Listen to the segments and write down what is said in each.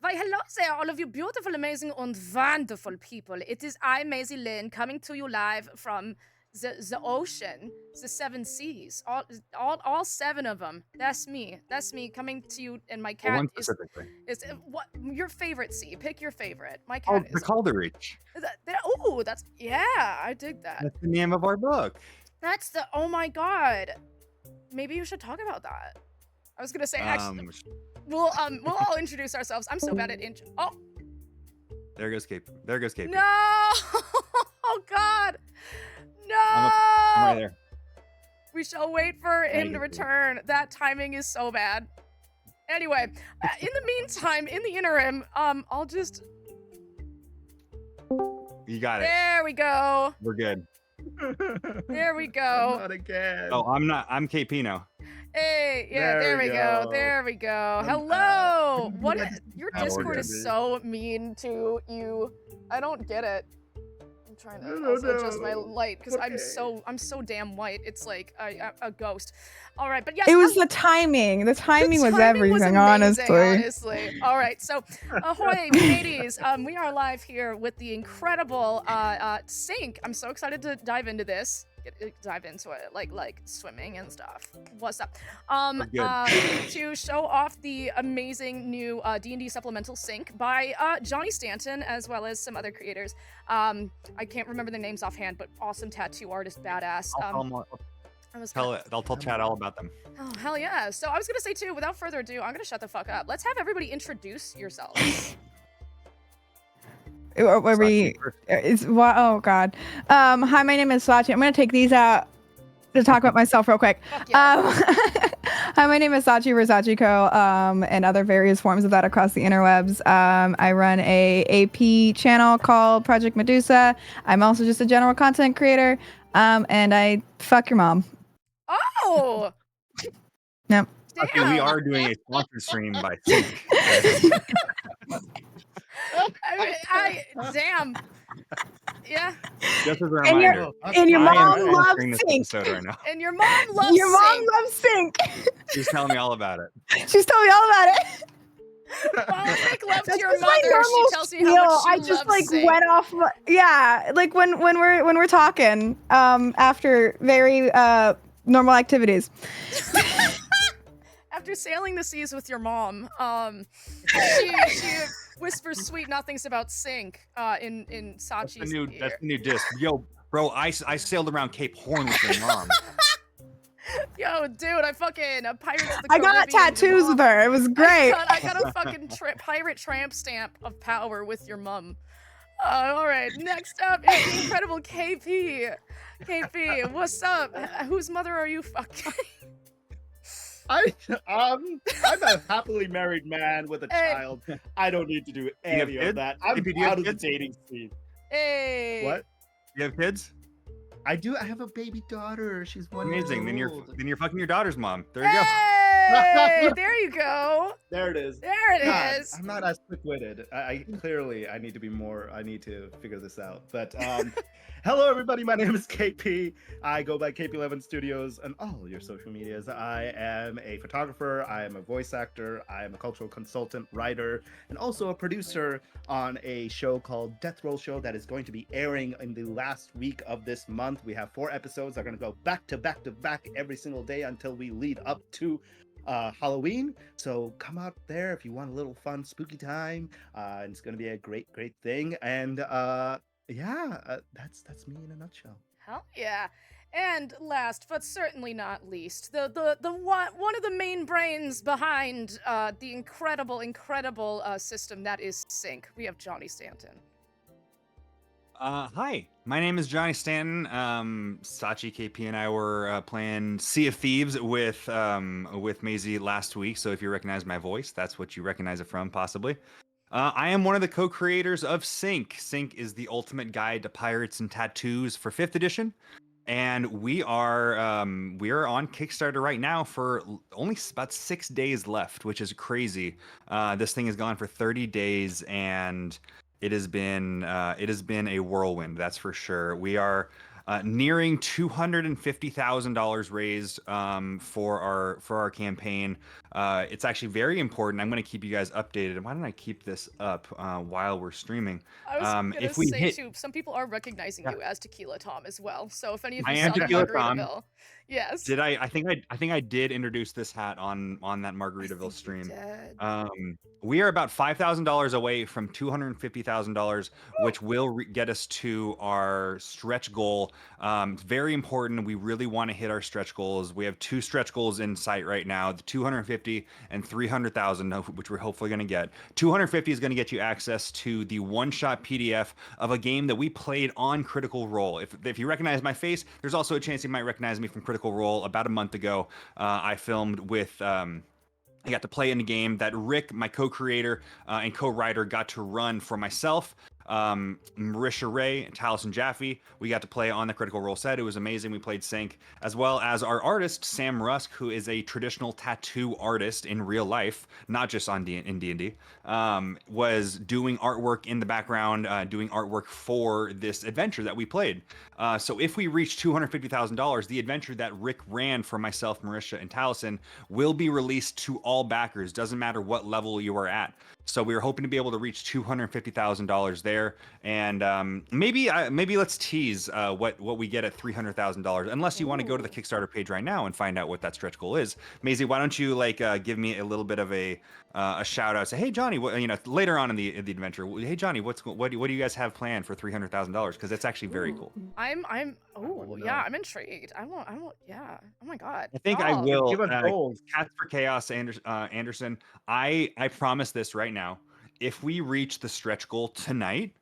Why, hello there, all of you beautiful, amazing, and wonderful people. It is I, Maisie Lynn, coming to you live from the ocean, the seven seas, all seven of them. That's me. That's me coming to you, and my Well, cat one specifically. is what your favorite sea. Pick your favorite. My Oh, cat the is. Calder Reach. Oh, that's yeah. I dig that. That's the name of our book. That's the. Oh my god. Maybe you should talk about that. I was gonna say actually. We'll all introduce ourselves. I'm so bad at intro. Oh. There goes KP. There goes KP. No! Oh God! No! I'm right there. We shall wait for him to return. That timing is so bad. Anyway, in the meantime, in the interim, I'll just. You got it. There we go. We're good. There we go. Not again. Oh, I'm not. I'm KP now. Hey, yeah, there we go. There we go. Hello. What? Your Discord is so mean to you. I don't get it. I'm trying to also adjust my light because I'm so damn white. It's like a ghost. All right, but yes. It was the timing. The timing was everything, honestly. All right, so ahoy, mateys. We are live here with the incredible Sync. I'm so excited to dive into this. Dive into it, like swimming and stuff. What's up? To show off the amazing new D&D supplemental Sync by Johnny Stanton, as well as some other creators. I can't remember their names offhand, but awesome tattoo artist, badass. I'll tell Chad all about them. Oh, hell yeah. So I was gonna say too, without further ado, I'm gonna shut the fuck up. Let's have everybody introduce yourselves. Oh God. Hi, my name is Sachi. I'm gonna take these out to talk about myself real quick. Yeah. Hi, my name is Sachi Versachiko, and other various forms of that across the interwebs. I run a AP channel called Project Medusa. I'm also just a general content creator, and I fuck your mom. Oh. Yep. Okay, we are doing a sponsored stream by Sync. Damn. Yeah. Just as a reminder. And your mom loves Sync. Right now. And your mom loves Your mom loves Sync. She's telling me all about it. She's telling me all about it. While make love to your That's mother, she tells me how much she I just loves Sync. went off. Yeah, like when we're talking after very normal activities. After sailing the seas with your mom, she whispers sweet nothings about Sync in Sachi's ear. That's the new disc. Yo, bro, I sailed around Cape Horn with your mom. Yo, dude, I fucking Pirates of the I got tattoos with her. It was great. I got a fucking pirate tramp stamp of power with your mum. All right, next up is the incredible KP. KP, what's up? Whose mother are you fucking? I'm a happily married man with a child. I don't need to do any of that. I'm out of the dating scene. Hey. What? You have kids? I do. I have a baby daughter. She's 1 Amazing. year old. Then you're fucking your daughter's mom. There you go. Hey, there you go. There it is. There it is. I'm not as quick-witted. I clearly I need to be more. I need to figure this out. But hello everybody. My name is KP. I go by KP11studios on all your social medias. I am a photographer. I am a voice actor. I am a cultural consultant, writer, and also a producer on a show called Death Roll Show that is going to be airing in the last week of this month. We have 4 episodes that are going to go back to back to back every single day until we lead up to Halloween. So come out there if you want a little fun spooky time. And it's gonna be a great thing. And that's me in a nutshell. Hell yeah. And last but certainly not least, the one of the main brains behind the incredible system that is Sync. We have Johnny Stanton. Hi, my name is Johnny Stanton. Sachi, KP, and I were playing Sea of Thieves with Maisie last week. So if you recognize my voice, that's what you recognize it from, possibly. I am one of the co-creators of Sync. Sync is the ultimate guide to pirates and tattoos for 5th edition. And we are on Kickstarter right now for only about 6 days left, which is crazy. This thing has gone for 30 days, and it has been a whirlwind, that's for sure. We are nearing $250,000 raised for our campaign. It's actually very important. I'm going to keep you guys updated. Why don't I keep this up while we're streaming? I was gonna If we say hit, too, some people are recognizing yeah, you as Tequila Tom as well. So if any of I you am saw that Tequila Tom. Margaritaville, yes. Did I think I did introduce this hat on that I Margaritaville think you stream. did. We are about $5,000 away from $250,000, which will get us to our stretch goal. It's very important. We really want to hit our stretch goals. We have 2 stretch goals in sight right now: the 250 and 300,000, which we're hopefully going to get. 250 is going to get you access to the one-shot PDF of a game that we played on Critical Role. If you recognize my face, there's also a chance you might recognize me from Critical Role. About a month ago, I filmed with. I got to play in a game that Rick, my co-creator and co-writer, got to run for myself, Marisha Ray, and Taliesin Jaffe. We got to play on the Critical Role set. It was amazing. We played sync, as well as our artist, Sam Rusk, who is a traditional tattoo artist in real life, not just in D&D, was doing artwork in the background, doing artwork for this adventure that we played. So if we reach $250,000, the adventure that Rick ran for myself, Marisha, and Taliesin will be released to all backers. Doesn't matter what level you are at. So we were hoping to be able to reach $250,000 there, and maybe let's tease what we get at $300,000. Unless you want to go to the Kickstarter page right now and find out what that stretch goal is. Maisie, why don't you give me a little bit of a shout out? Say, hey Johnny, later on in the adventure, hey Johnny, what do you guys have planned for $300,000? Because it's actually very cool. I'm I'm intrigued. I want yeah. Oh my god. I think I will. Give us goals. Cats for Chaos, Anderson. I promise this right now. If we reach the stretch goal tonight,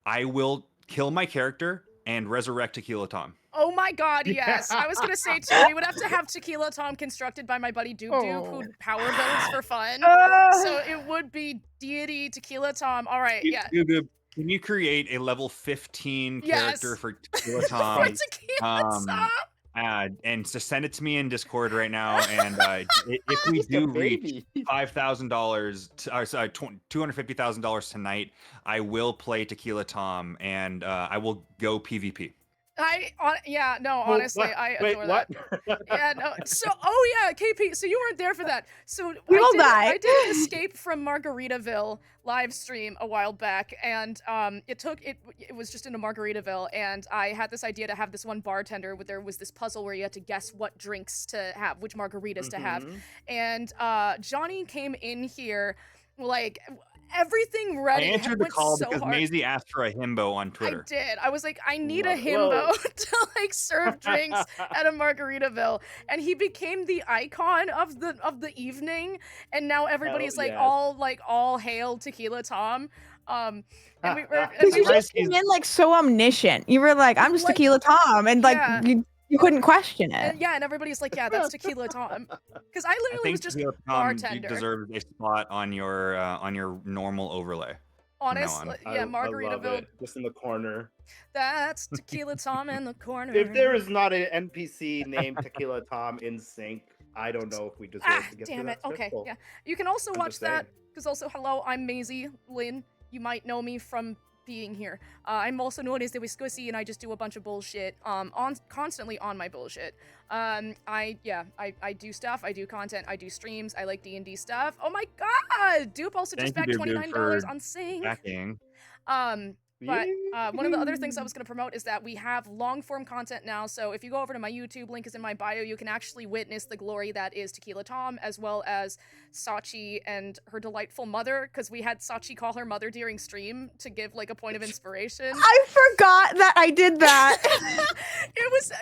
I will kill my character and resurrect Tequila Tom. Oh my god, yes. I was gonna say too, we would have to have Tequila Tom constructed by my buddy Doob who power builds for fun. So it would be deity Tequila Tom. All right, yeah. Doob, can you create a level 15 character for Tequila Tom? For Tequila Tom. And just send it to me in Discord right now. And if we do reach $5,000, sorry, $250,000 tonight, I will play Tequila Tom, and I will go PvP. Honestly, I adore that. Yeah, no. So, KP, so you weren't there for that. So I did an escape from Margaritaville live stream a while back, and it was just in a Margaritaville, and I had this idea to have this one bartender where there was this puzzle where you had to guess what drinks to have, which margaritas to have, and Johnny came in here like everything ready. I answered the call so because hard. Maisie asked for a himbo on Twitter. I did. I was like, I need a himbo to serve drinks at a Margaritaville, and he became the icon of the evening. And now everybody's all hail Tequila Tom. And we were. You just came in like so omniscient. You were like, I'm just Tequila Tom, and you couldn't question it. And everybody's like, yeah, that's Tequila Tom. Because I literally was just bartender. You deserve a spot on your normal overlay. Honestly, Margaritaville. Just in the corner. That's Tequila Tom in the corner. If there is not an NPC named Tequila Tom in sync, I don't know if we deserve to get damn to it. that Okay, circle. yeah. You can also watch that, because also, hello, I'm Maisie Lynn. You might know me from being here. I'm also known as the Wiscosi, and I just do a bunch of bullshit constantly on my bullshit. I do stuff, I do content, I do streams, I like D&D stuff. Oh my god! Dupe also just back $29 on Sing. But one of the other things I was going to promote is that we have long-form content now, so if you go over to my YouTube, link is in my bio, you can actually witness the glory that is Tequila Tom, as well as Sachi and her delightful mother, because we had Sachi call her mother during stream to give, like, a point of inspiration. I forgot that I did that.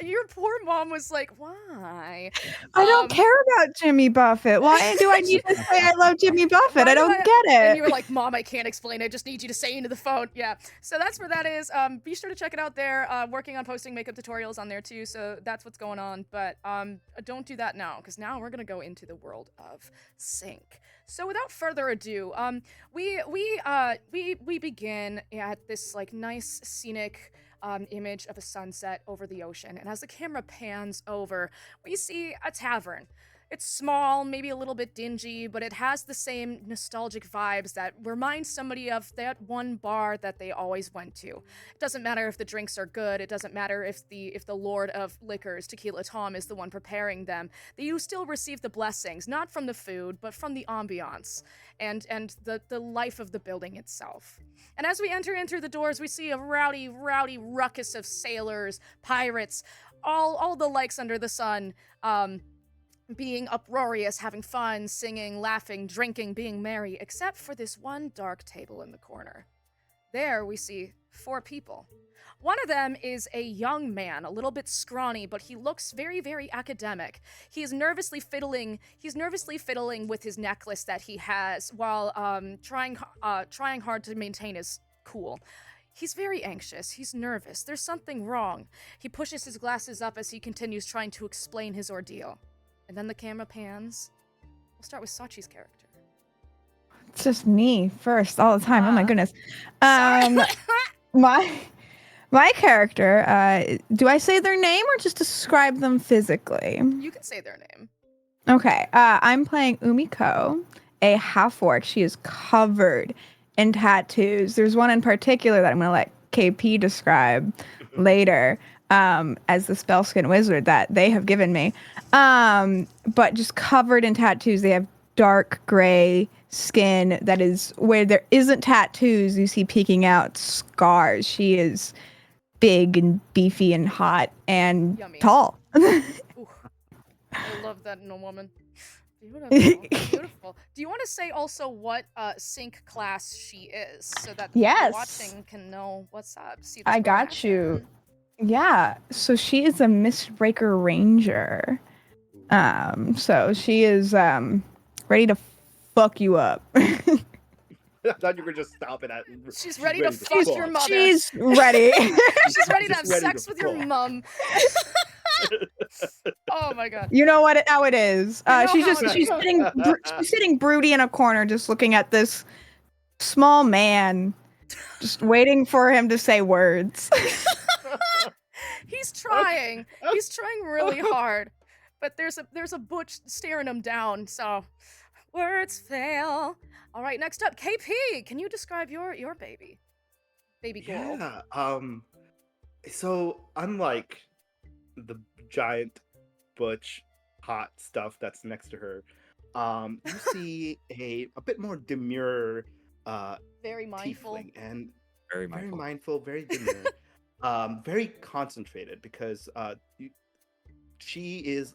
Your poor mom was like, why? I don't care about Jimmy Buffett. Why do I need to say I love Jimmy Buffett? I don't get it. And you were like, Mom, I can't explain it. I just need you to say into the phone. Yeah. So that's where that is. Be sure to check it out there. Working on posting makeup tutorials on there too. So that's what's going on. But don't do that now, because now we're gonna go into the world of sync. So without further ado, we begin at this like nice scenic image of a sunset over the ocean. And as the camera pans over, we see a tavern. It's small, maybe a little bit dingy, but it has the same nostalgic vibes that remind somebody of that one bar that they always went to. It doesn't matter if the drinks are good. It doesn't matter if the Lord of Liquors, Tequila Tom, is the one preparing them. That you still receive the blessings, not from the food, but from the ambiance and the life of the building itself. And as we enter in through the doors, we see a rowdy ruckus of sailors, pirates, all the likes under the sun. Being uproarious, having fun, singing, laughing, drinking, being merry, except for this one dark table in the corner. There we see 4 people. One of them is a young man, a little bit scrawny, but he looks very academic. He's nervously fiddling with his necklace that he has while trying hard to maintain his cool. He's very anxious. He's nervous. There's something wrong. He pushes his glasses up as he continues trying to explain his ordeal. And then the camera pans. We'll start with Sachi's character. It's just me first all the time. Oh my goodness. Sorry. My character, do I say their name or just describe them physically? You can say their name. Okay. I'm playing Umiko, a half-orc. She is covered in tattoos. There's one in particular that I'm going to let KP describe later. As the Spellskin Wizard that they have given me. But just covered in tattoos. They have dark gray skin that is where there isn't tattoos, you see peeking out scars. She is big and beefy and hot and Yummy. tall. Ooh, I love that in a woman. Beautiful. Do you want to say also what sync class she is so that the people watching can know what's up? See I got you. Yeah, so she is a Mistbreaker Ranger. So she is ready to fuck you up. I thought you were just stopping at. She's ready to fuck your mother. She's ready. She's ready to have sex with your mum. Oh my god. You know how it is. She's sitting broody in a corner, just looking at this small man, just waiting for him to say words. He's trying. He's trying really hard. But there's a butch staring him down, so words fail. All right, next up, KP. Can you describe your baby girl? Yeah. So unlike the giant butch hot stuff that's next to her, you see a bit more demure very mindful tiefling, and Very very mindful. mindful, very demure. Very concentrated because she is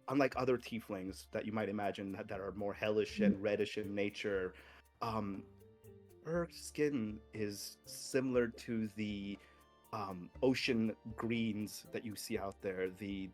unlike other tieflings that you might imagine that are more hellish and reddish in nature. Her skin is similar to the ocean greens that you see out there, the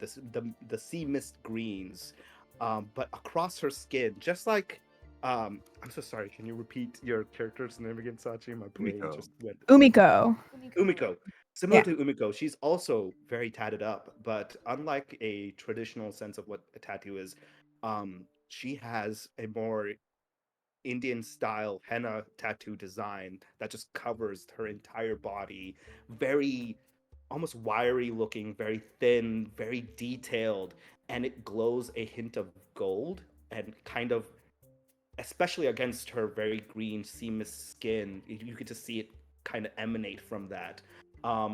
sea mist greens, but across her skin, just like I'm so sorry. Can you repeat your character's name again, Sachi? My brain Umiko. just went. Umiko. Umiko. Similar to Umiko, she's also very tatted up, but unlike a traditional sense of what a tattoo is, she has a more Indian style henna tattoo design that just covers her entire body. Very almost wiry looking, very thin, very detailed, and it glows a hint of gold and kind of, especially against her very green seamless skin, you get to see it kind of emanate from that.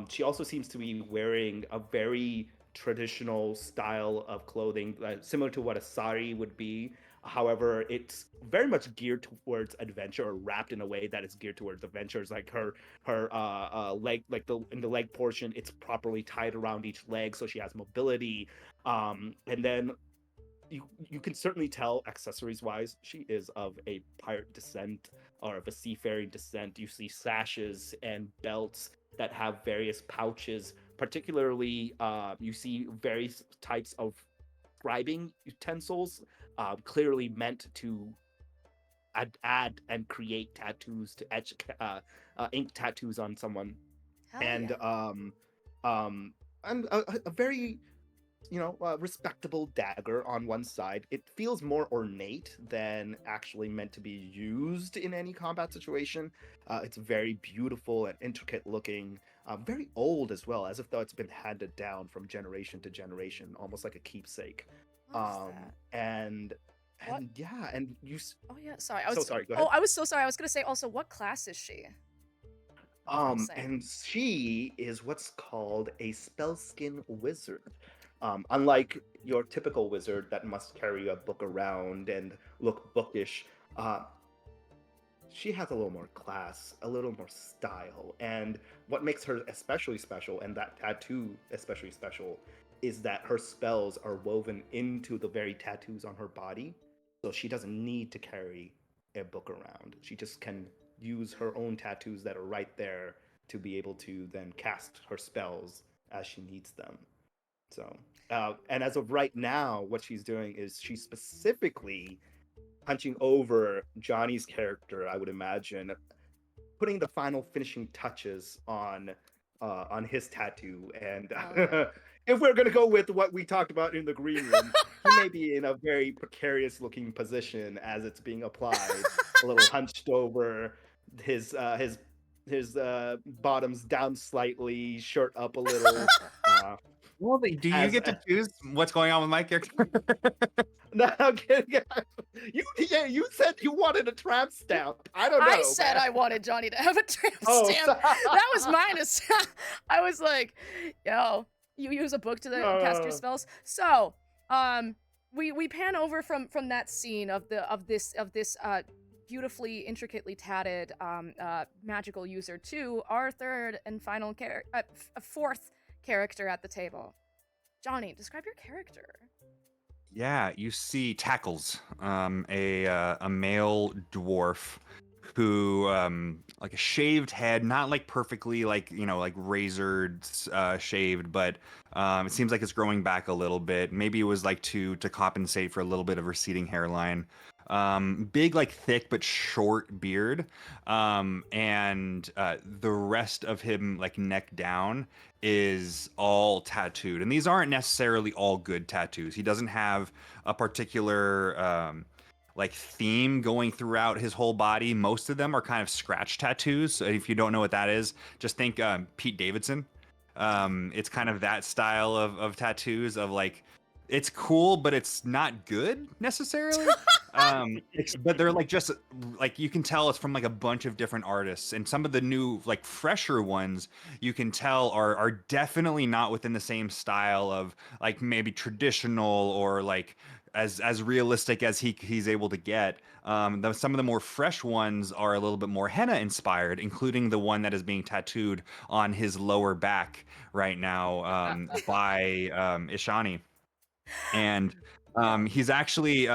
She also seems to be wearing a very traditional style of clothing, similar to what a sari would be. However, it's very much geared towards adventure, or wrapped in a way that is geared towards adventures. Like her leg, like in the leg portion, it's properly tied around each leg, so she has mobility. And then you can certainly tell accessories wise she is of a pirate descent or of a seafaring descent. You see sashes and belts that have various pouches. Particularly, you see various types of scribing utensils, clearly meant to add and create tattoos, to etch ink tattoos on someone. Hell And yeah. and a very respectable dagger on one side. It feels more ornate than actually meant to be used in any combat situation. It's very beautiful and intricate looking, very old as well, as if though it's been handed down from generation to generation, almost like a keepsake. Love that. And What? yeah, and Oh yeah, sorry. so sorry, go Oh, ahead. I was so sorry. I was gonna say also, what class is she? Before saying. And she is what's called a spellskin wizard. Unlike your typical wizard that must carry a book around and look bookish, uh, she has a little more class, a little more style. And what makes her especially special, and that tattoo especially special, is that her spells are woven into the very tattoos on her body. So she doesn't need to carry a book around. She just can use her own tattoos that are right there to be able to then cast her spells as she needs them. So, and as of right now, what she's doing is she's specifically punching over Johnny's character, I would imagine, putting the final finishing touches on his tattoo. And if we're gonna go with what we talked about in the green room, he may be in a very precarious looking position as it's being applied, a little hunched over, his bottoms down slightly, shirt up a little. Well, do you As get to choose what's going on with my character? No, I'm kidding. You said you wanted a tramp stamp. I don't know. I said man. I wanted Johnny to have a tramp Oh, stamp. That was mine. I was like, yo, you use a book to cast your spells. So, we pan over from that scene of this beautifully intricately tatted magical user to our third and final fourth character at the table. Johnny, describe your character. Yeah, you see Tackles, a male dwarf who like a shaved head, not like perfectly like like razored shaved, but it seems like it's growing back a little bit. Maybe it was like to compensate for a little bit of receding hairline. Big, like thick but short beard, and the rest of him, like neck down, is all tattooed. And these aren't necessarily all good tattoos. He doesn't have a particular like theme going throughout his whole body. Most of them are kind of scratch tattoos. So if you don't know what that is, just think Pete Davidson. It's kind of that style of tattoos of like, it's cool, but it's not good necessarily. But they're like just like you can tell it's from like a bunch of different artists, and some of the new like fresher ones you can tell are definitely not within the same style of like maybe traditional or like as realistic as he's able to get. Some of the more fresh ones are a little bit more henna inspired, including the one that is being tattooed on his lower back right now by Ishani. And he's actually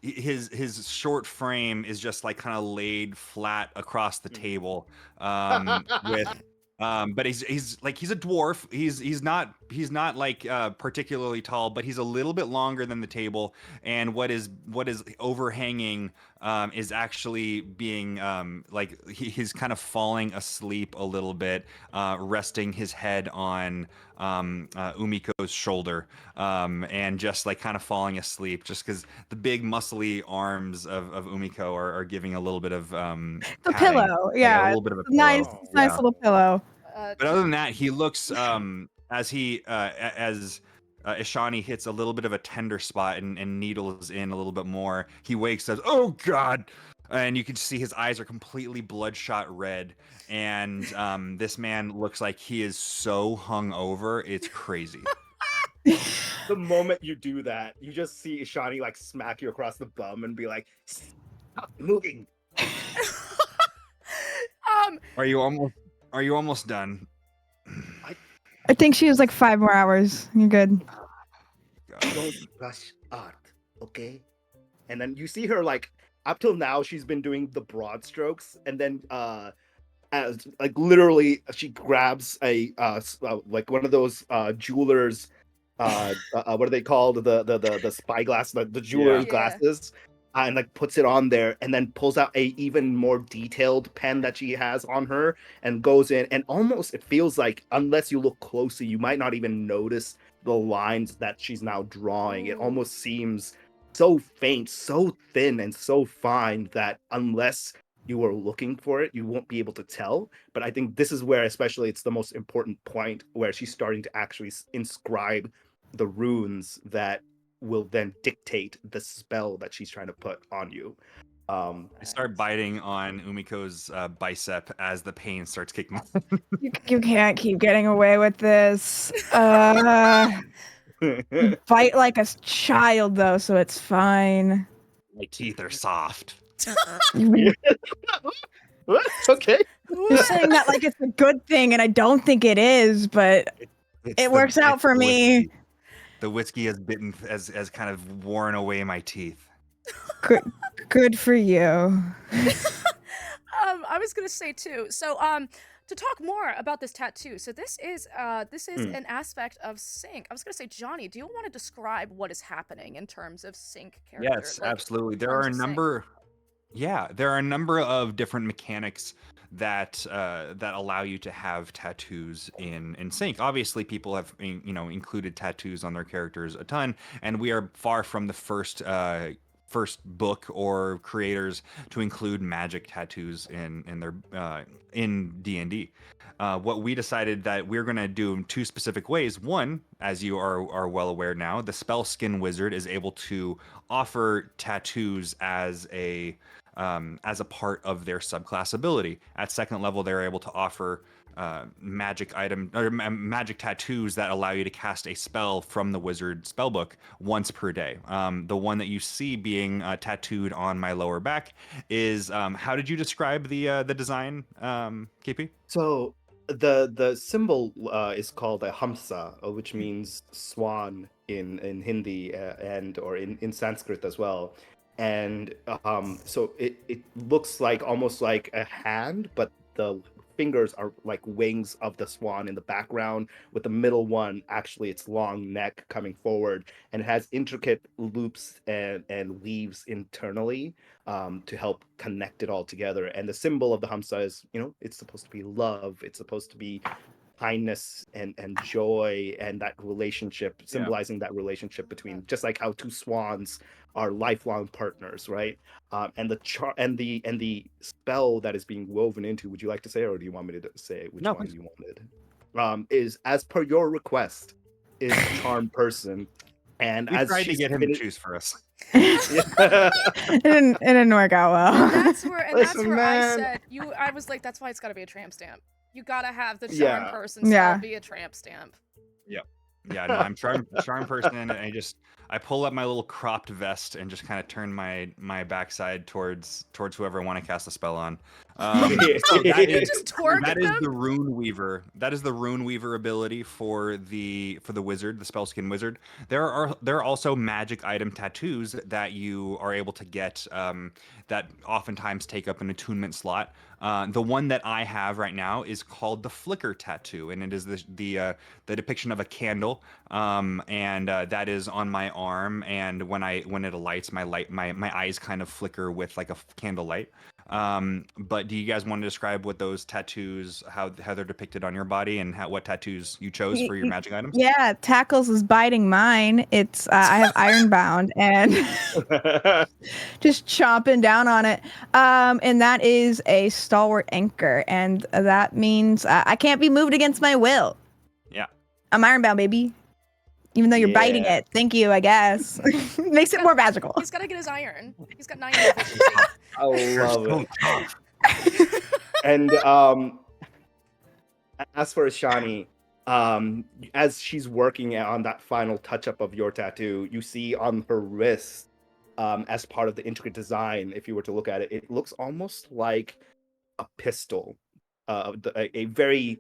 his short frame is just like kind of laid flat across the table with but he's like he's a dwarf. He's not like particularly tall, but he's a little bit longer than the table. And what is overhanging is actually being like he's kind of falling asleep a little bit, resting his head on Umiko's shoulder, and just like kind of falling asleep, just because the big muscly arms of Umiko are giving a little bit of The padding, pillow, like a yeah, little bit of a nice, pillow. nice Yeah. little pillow. But other than that, he looks as Ishani hits a little bit of a tender spot and needles in a little bit more. He wakes, says, "Oh God!" And you can see his eyes are completely bloodshot red. And this man looks like he is so hungover, it's crazy. The moment you do that, you just see Ishani like smack you across the bum and be like, "Stop moving." Are you almost done? I think she has like 5 more hours. You're good. Don't rush art, okay? And then you see her like up till now she's been doing the broad strokes, and then as like literally she grabs a like one of those jewelers what are they called, the spyglass, the jeweler's Yeah. glasses, and like puts it on there, and then pulls out a even more detailed pen that she has on her and goes in, and almost it feels like unless you look closely you might not even notice the lines that she's now drawing. It Ooh. almost seems so faint, so thin, and so fine that unless you are looking for it, you won't be able to tell. But I think this is where, especially, it's the most important point where she's starting to actually inscribe the runes that will then dictate the spell that she's trying to put on you. I start biting on Umiko's bicep as the pain starts kicking. You can't keep getting away with this. You bite like a child, though, so it's fine. My teeth are soft. Okay. You're saying that like it's a good thing, and I don't think it is, but it works out for me. Whiskey. The whiskey has bitten, has kind of worn away my teeth. Good for you. I was gonna say too. So, to talk more about this tattoo. So this is an aspect of Sync. I was gonna say, Johnny, do you want to describe what is happening in terms of Sync character? Yes, absolutely. There are a number. Yeah, there are a number of different mechanics that that allow you to have tattoos in Sync. Obviously, people have included tattoos on their characters a ton, and we are far from the first book or creators to include magic tattoos in their in D&D. What we decided that we're going to do in two specific ways. One, as you are well aware now, the Spell Skin Wizard is able to offer tattoos as a part of their subclass ability. At second level, they're able to offer magic tattoos that allow you to cast a spell from the wizard spellbook once per day. The one that you see being tattooed on my lower back is how did you describe the design, KP? So the symbol is called a hamsa, which means swan in Hindi or in Sanskrit as well. And so it looks like almost like a hand, but the fingers are like wings of the swan in the background, with the middle one actually its long neck coming forward, and it has intricate loops and weaves internally to help connect it all together. And the symbol of the hamsa is, it's supposed to be love, it's supposed to be kindness and joy, and that relationship, symbolizing that relationship between, just like how two swans are lifelong partners, right? And the spell that is being woven into, would you like to say, or do you want me to say which one you wanted? Is, as per your request, is Charm Person. And we as tried to get him to choose for us. It didn't work out well. And that's where Listen, I said I was like, that's why it's got to be a tramp stamp. You gotta have the Charm Person spell be a tramp stamp. Yeah, no, I'm charm person, and I pull up my little cropped vest and just kind of turn my backside towards whoever I want to cast a spell on. So that is the Rune Weaver. That is the Rune Weaver ability for the wizard, the Spellskin Wizard. There are also magic item tattoos that you are able to get that oftentimes take up an attunement slot. The one that I have right now is called the Flicker Tattoo, and it is the depiction of a candle, and that is on my arm. And when it alights, my eyes kind of flicker with like a candle light. But do you guys want to describe what those tattoos, how they're depicted on your body, and what tattoos you chose for your magic items? Yeah, Tackles is biting mine. It's I have Ironbound and just chomping down on it. And that is a stalwart anchor, and that means I can't be moved against my will. Yeah, I'm Ironbound, baby. Even though you're biting it. Thank you, I guess. Makes it more magical. He's got to get his iron. He's got 9 efficiency. I love it. And as for Shani, as she's working on that final touch-up of your tattoo, you see on her wrist, as part of the intricate design, if you were to look at it, it looks almost like a pistol, a very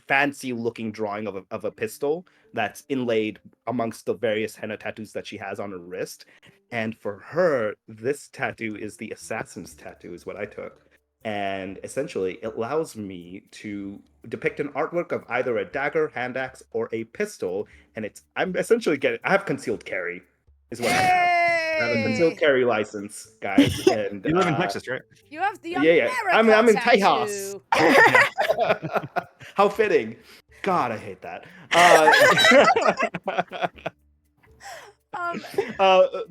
fancy looking drawing of a pistol that's inlaid amongst the various henna tattoos that she has on her wrist. And for her, this tattoo is the assassin's tattoo, is what I took. And essentially it allows me to depict an artwork of either a dagger, hand axe, or a pistol. And I'm essentially I have concealed carry is what I have. I have a concealed carry license, guys. And you live in Texas, right? You have the America I'm in tattoo. Tejas. How fitting. God, I hate that.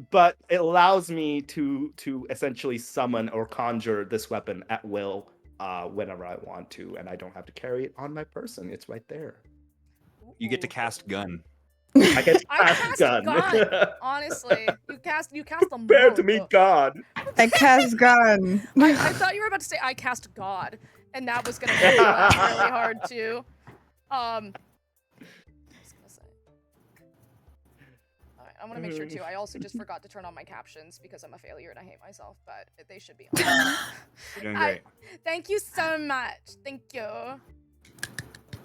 But it allows me to essentially summon or conjure this weapon at will whenever I want to, and I don't have to carry it on my person. It's right there. You get to cast gun. I can I cast cast gun. gun. Honestly, you cast them. Prepare to meet God. I cast gun. I thought you were about to say I cast God, and that was gonna make me laugh really hard too. I was gonna say. All right, I want to make sure too. I also just forgot to turn on my captions because I'm a failure and I hate myself, but they should be on. You're doing great. Thank you so much. Thank you.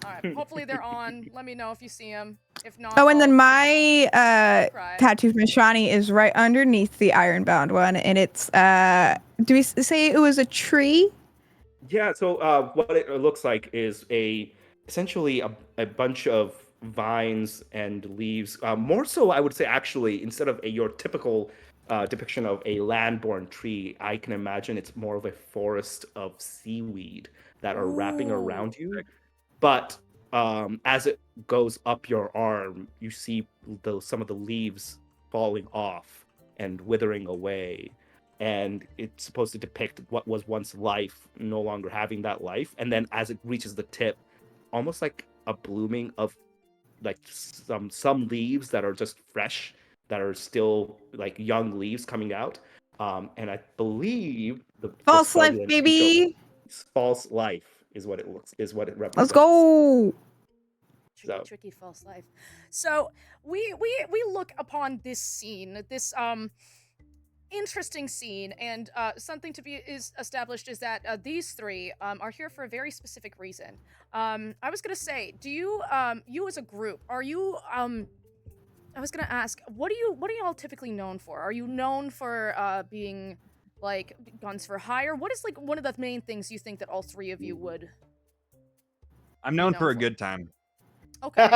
All right, hopefully they're on. Let me know if you see them. If not, Oh, and then I'll my cry. tattoo from Shawnee is right underneath the ironbound one, and it's do we say it was a tree? Yeah, so what it looks like is essentially a bunch of vines and leaves. More so, I would say, actually, instead of your typical depiction of a land-born tree, I can imagine it's more of a forest of seaweed that are wrapping around you. But as it goes up your arm, you see some of the leaves falling off and withering away. And it's supposed to depict what was once life, no longer having that life. And then as it reaches the tip, almost like a blooming of like some leaves that are just fresh, that are still like young leaves coming out. And I believe the False life, spell baby. false life is what it represents. Let's go. Tricky false life. So we look upon this scene, this interesting scene, and something to be established is that these three are here for a very specific reason. I was gonna say, do you you as a group, are you I was gonna ask, what are y'all typically known for? Are you known for being like guns for hire? What is like one of the main things you think that all three of you would? I'm known for a good time. Okay.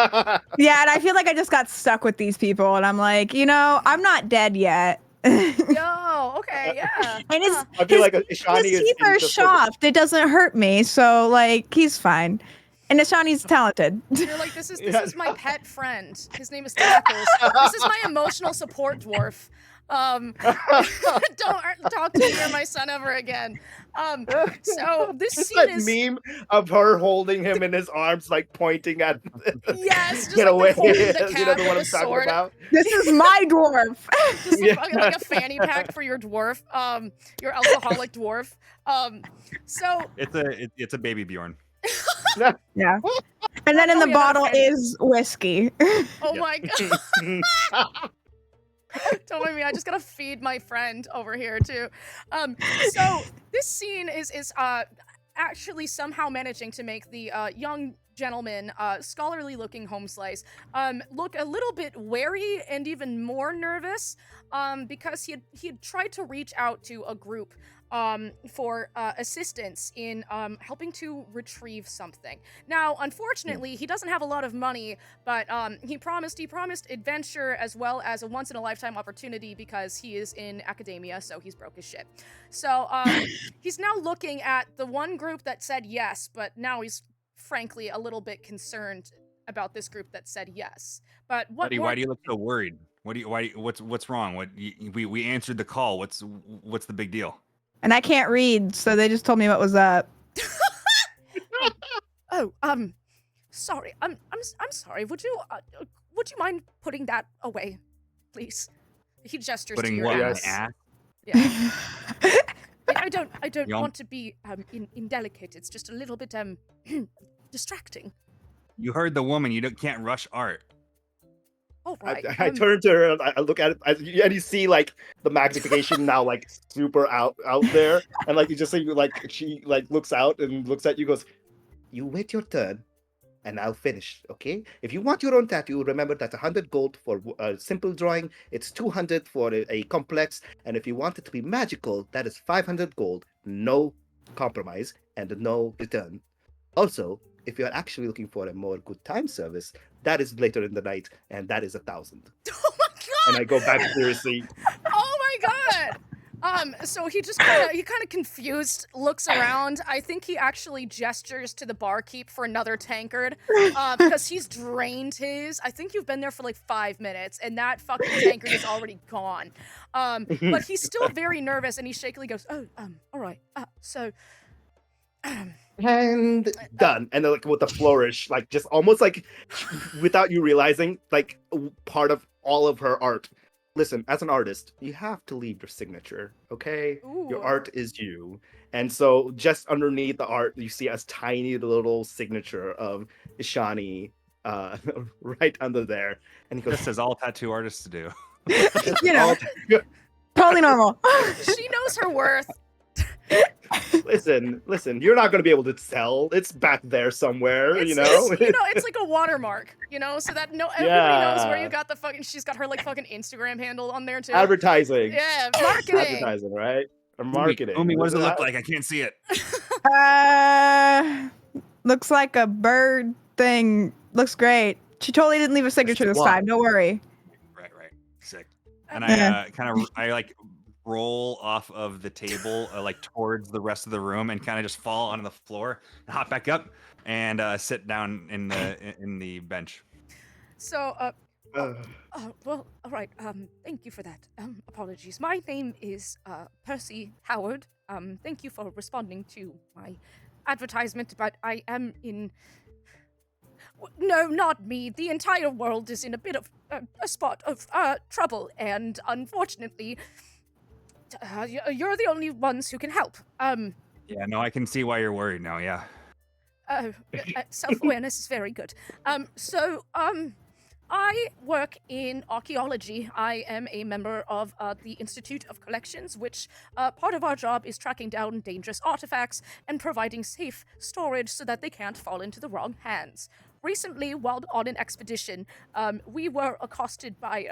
Yeah, and I feel like I just got stuck with these people, and I'm like, I'm not dead yet. Yo, okay, yeah. And I feel like his Ishani is teeth are soft. It doesn't hurt me, so like he's fine. And Ishani's talented. You're like, this is my pet friend. His name is Tackles. This is my emotional support dwarf. Don't talk to me or my son ever again. So this It's scene that is meme of her holding him in his arms, like pointing at. yes, just Get like away! holding the You cat know the with one a I'm talking sword. about. This is my dwarf. Just Yeah. like a fanny pack for your dwarf, your alcoholic dwarf. So It's a baby Bjorn. Yeah. And then in the yeah, bottle that's is whiskey. oh Yep. my god. Don't mind me, I just gotta feed my friend over here too. So this scene is actually somehow managing to make the young gentleman, scholarly looking home slice, look a little bit wary and even more nervous, because he had tried to reach out to a group for assistance in helping to retrieve something. Now, unfortunately, he doesn't have a lot of money, but he promised adventure as well as a once-in-a-lifetime opportunity because he is in academia, so he's broke as shit. So he's now looking at the one group that said yes, but now he's frankly a little bit concerned about this group that said yes. But what? Why do you look so worried? What's wrong? We answered the call. What's the big deal? And I can't read, so they just told me what was up. Sorry. I'm sorry. Would you mind putting that away, please? He gestures Putting to your what in my Yes. ass? Yeah. I don't Yum. want to be indelicate. It's just a little bit distracting. You heard the woman. You can't rush art. Oh right. I turn to her, I look at it, and you see like the magnification now like super out there, and like you just see like she like looks out and looks at you, goes, "You wait your turn, and I'll finish. Okay? If you want your own tattoo, remember that's 100 gold for a simple drawing. It's 200 for a complex, and if you want it to be magical, that is 500 gold. No compromise and no return. Also, if you're actually looking for a more good time service, that is later in the night, and that is 1,000. Oh my god! And I go back to your seat. Oh my god! So he just kind of confused, looks around. I think he actually gestures to the barkeep for another tankard, because he's drained his. I think you've been there for like 5 minutes, and that fucking tankard is already gone. But he's still very nervous, and he shakily goes, "Oh, all right. So, And done. And then, like, with a flourish, like, just almost like without you realizing, like, part of all of her art. Listen, as an artist, you have to leave your signature, okay? Your Ooh. art is you. And so just underneath the art, you see a tiny little signature of Ishani right under there. And he goes, Just as all tattoo artists do. You know, totally normal. She knows her worth. listen, you're not going to be able to tell. It's back there somewhere, It's, you know? it's like a watermark, so that everybody knows where you got the fucking. She's got her like fucking Instagram handle on there too. Advertising. Yeah, marketing. Advertising, right? Or marketing. Umi, what does it look like? I can't see it. Looks like a bird thing. Looks great. She totally didn't leave a signature this time. Don't worry. Right. Sick. And I I like roll off of the table like towards the rest of the room and kind of just fall onto the floor, hop back up, and sit down in the bench. So, well, all right. Thank you for that. Apologies. My name is Percy Howard. Thank you for responding to my advertisement, but I am in. No, not me. The entire world is in a bit of a spot of trouble, and unfortunately, you're the only ones who can help. Yeah, no, I can see why you're worried now. Yeah. Self-awareness is very good. I work in archaeology. I am a member of the Institute of Collections, which part of our job is tracking down dangerous artifacts and providing safe storage so that they can't fall into the wrong hands. Recently, while on an expedition, we were accosted by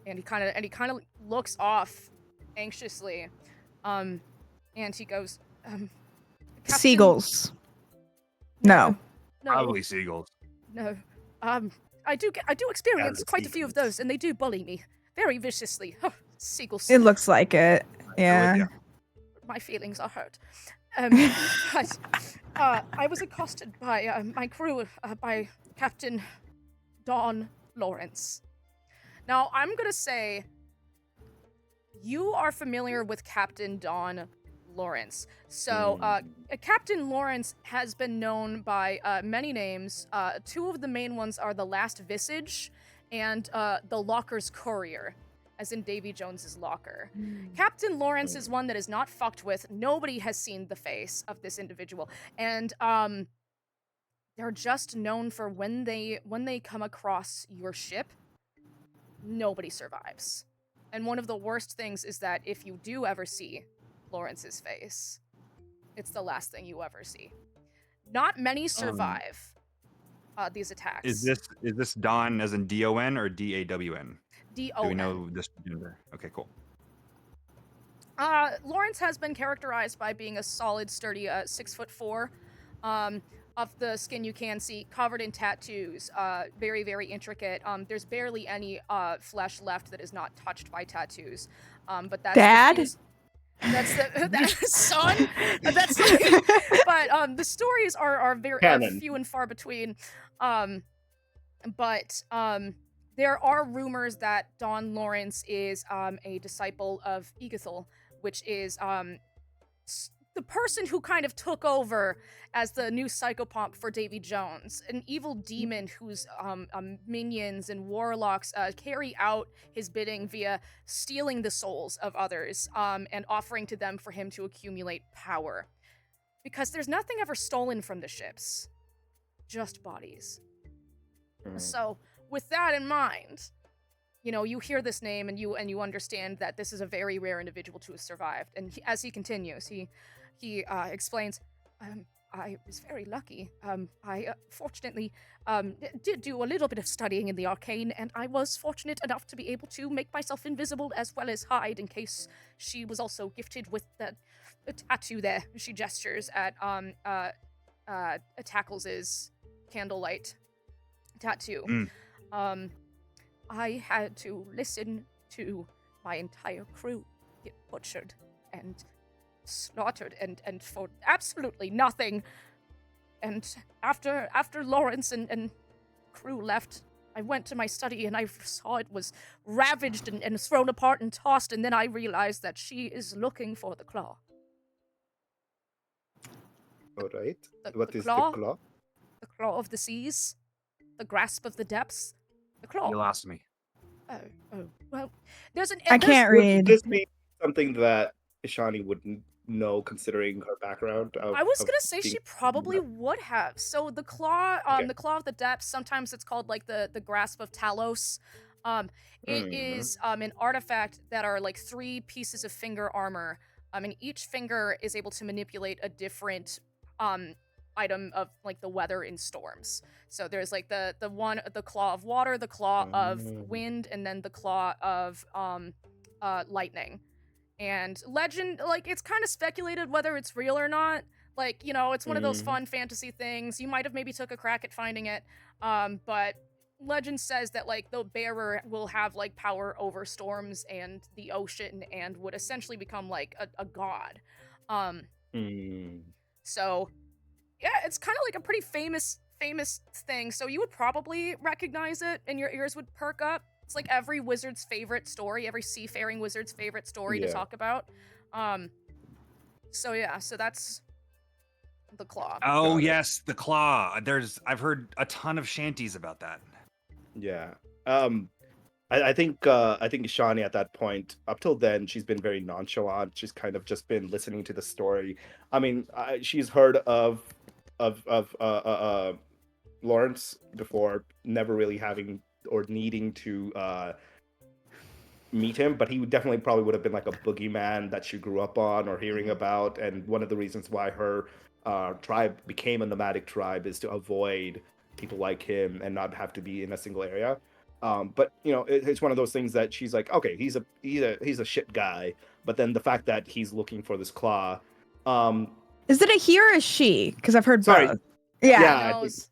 and he kind of looks off anxiously, and he goes, Seagulls. No. Probably seagulls. No. I do experience quite a few of those, and they do bully me very viciously. Seagulls. It looks like it. Yeah. My feelings are hurt. But I was accosted by my crew, by Captain Don Lawrence. Now, I'm gonna say you are familiar with Captain Don Lawrence. So, Captain Lawrence has been known by many names. Two of the main ones are the Last Visage and the Locker's Courier, as in Davy Jones's locker. Captain Lawrence is one that is not fucked with. Nobody has seen the face of this individual, and they're just known for when they come across your ship, nobody survives. And one of the worst things is that if you do ever see Lawrence's face, it's the last thing you ever see. Not many survive these attacks. Is this Don as in D-O-N or D-A-W-N? D-O-N. Do we know this gender? Okay, cool. Lawrence has been characterized by being a solid, sturdy 6'4". Of the skin you can see, covered in tattoos, very, very intricate. There's barely any flesh left that is not touched by tattoos. But that's Dad? That's the son. That's but the stories are very few and far between. But there are rumors that Don Lawrence is a disciple of Egithel, which is the person who kind of took over as the new psychopomp for Davy Jones, an evil demon whose minions and warlocks carry out his bidding via stealing the souls of others and offering to them for him to accumulate power. Because there's nothing ever stolen from the ships, just bodies. So, with that in mind, you hear this name and you understand that this is a very rare individual to have survived. And as he continues, he explains, I was very lucky. I fortunately did do a little bit of studying in the arcane, and I was fortunate enough to be able to make myself invisible as well as hide in case she was also gifted with the tattoo there. She gestures at Tackles' candlelight tattoo. I had to listen to my entire crew get butchered and slaughtered and for absolutely nothing. And after Lawrence and crew left, I went to my study and I saw it was ravaged and thrown apart and tossed, and then I realized that she is looking for the claw. All right. The, What the is claw, the claw? the claw of the seas, the grasp of the depths, the claw. You lost me. Oh, well, there's an. I there's- can't Would read. this be something that Ishani wouldn't know, considering her background? I was of gonna say being she probably would have. So the claw, Okay. the claw of the depths. Sometimes it's called like the grasp of Talos. It is an artifact that are like 3 pieces of finger armor. And each finger is able to manipulate a different item of like the weather in storms. So there's like the claw of water, the claw of wind, and then the claw of lightning. And legend, like, it's kind of speculated whether it's real or not. Like, you know, it's one of those fun fantasy things. You might have maybe took a crack at finding it, but legend says that like the bearer will have like power over storms and the ocean and would essentially become like a god. So yeah, it's kind of like a pretty famous thing. So you would probably recognize it, and your ears would perk up. It's like every wizard's favorite story, every seafaring wizard's favorite story to talk about. So yeah, so that's the claw. Oh Got it. yes, the claw. I've heard a ton of shanties about that. Yeah. I think Ishani at that point, up till then, she's been very nonchalant. She's kind of just been listening to the story. I mean, she's heard of Lawrence before, never really having or needing to meet him, but he definitely probably would have been like a boogeyman that she grew up on or hearing about. And one of the reasons why her tribe became a nomadic tribe is to avoid people like him and not have to be in a single area. But you know, it's one of those things that she's like, okay, he's a shit guy, but then the fact that he's looking for this claw. Is it a he or a she? Because I've heard Sorry. both. Yeah. Yeah, I Knows.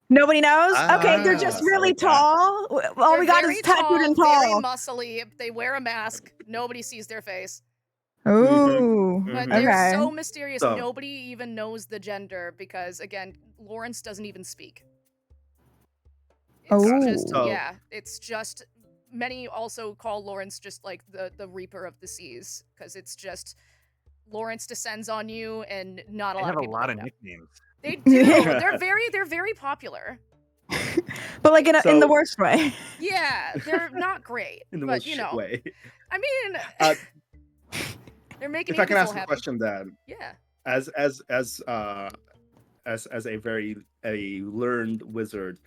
Nobody knows? Okay, they're just really okay. tall. All They're we got very is tattooed and very tall. muscly. They wear a mask. Nobody sees their face. Ooh. But Mhm. they're Okay. so mysterious. So- Nobody even knows the gender because, again, Lawrence doesn't even speak. It's just, Oh. yeah, it's just, many also call Lawrence just like the Reaper of the Seas, because it's just, Lawrence descends on you and not a They lot have of a people lot know of that. nicknames. They do. Yeah. They're very popular. But like in the So- worst way. Yeah, they're not great, in the but most you shit know, way. I mean, they're making If I can people ask a happy. question, then, Yeah. as a very learned wizard,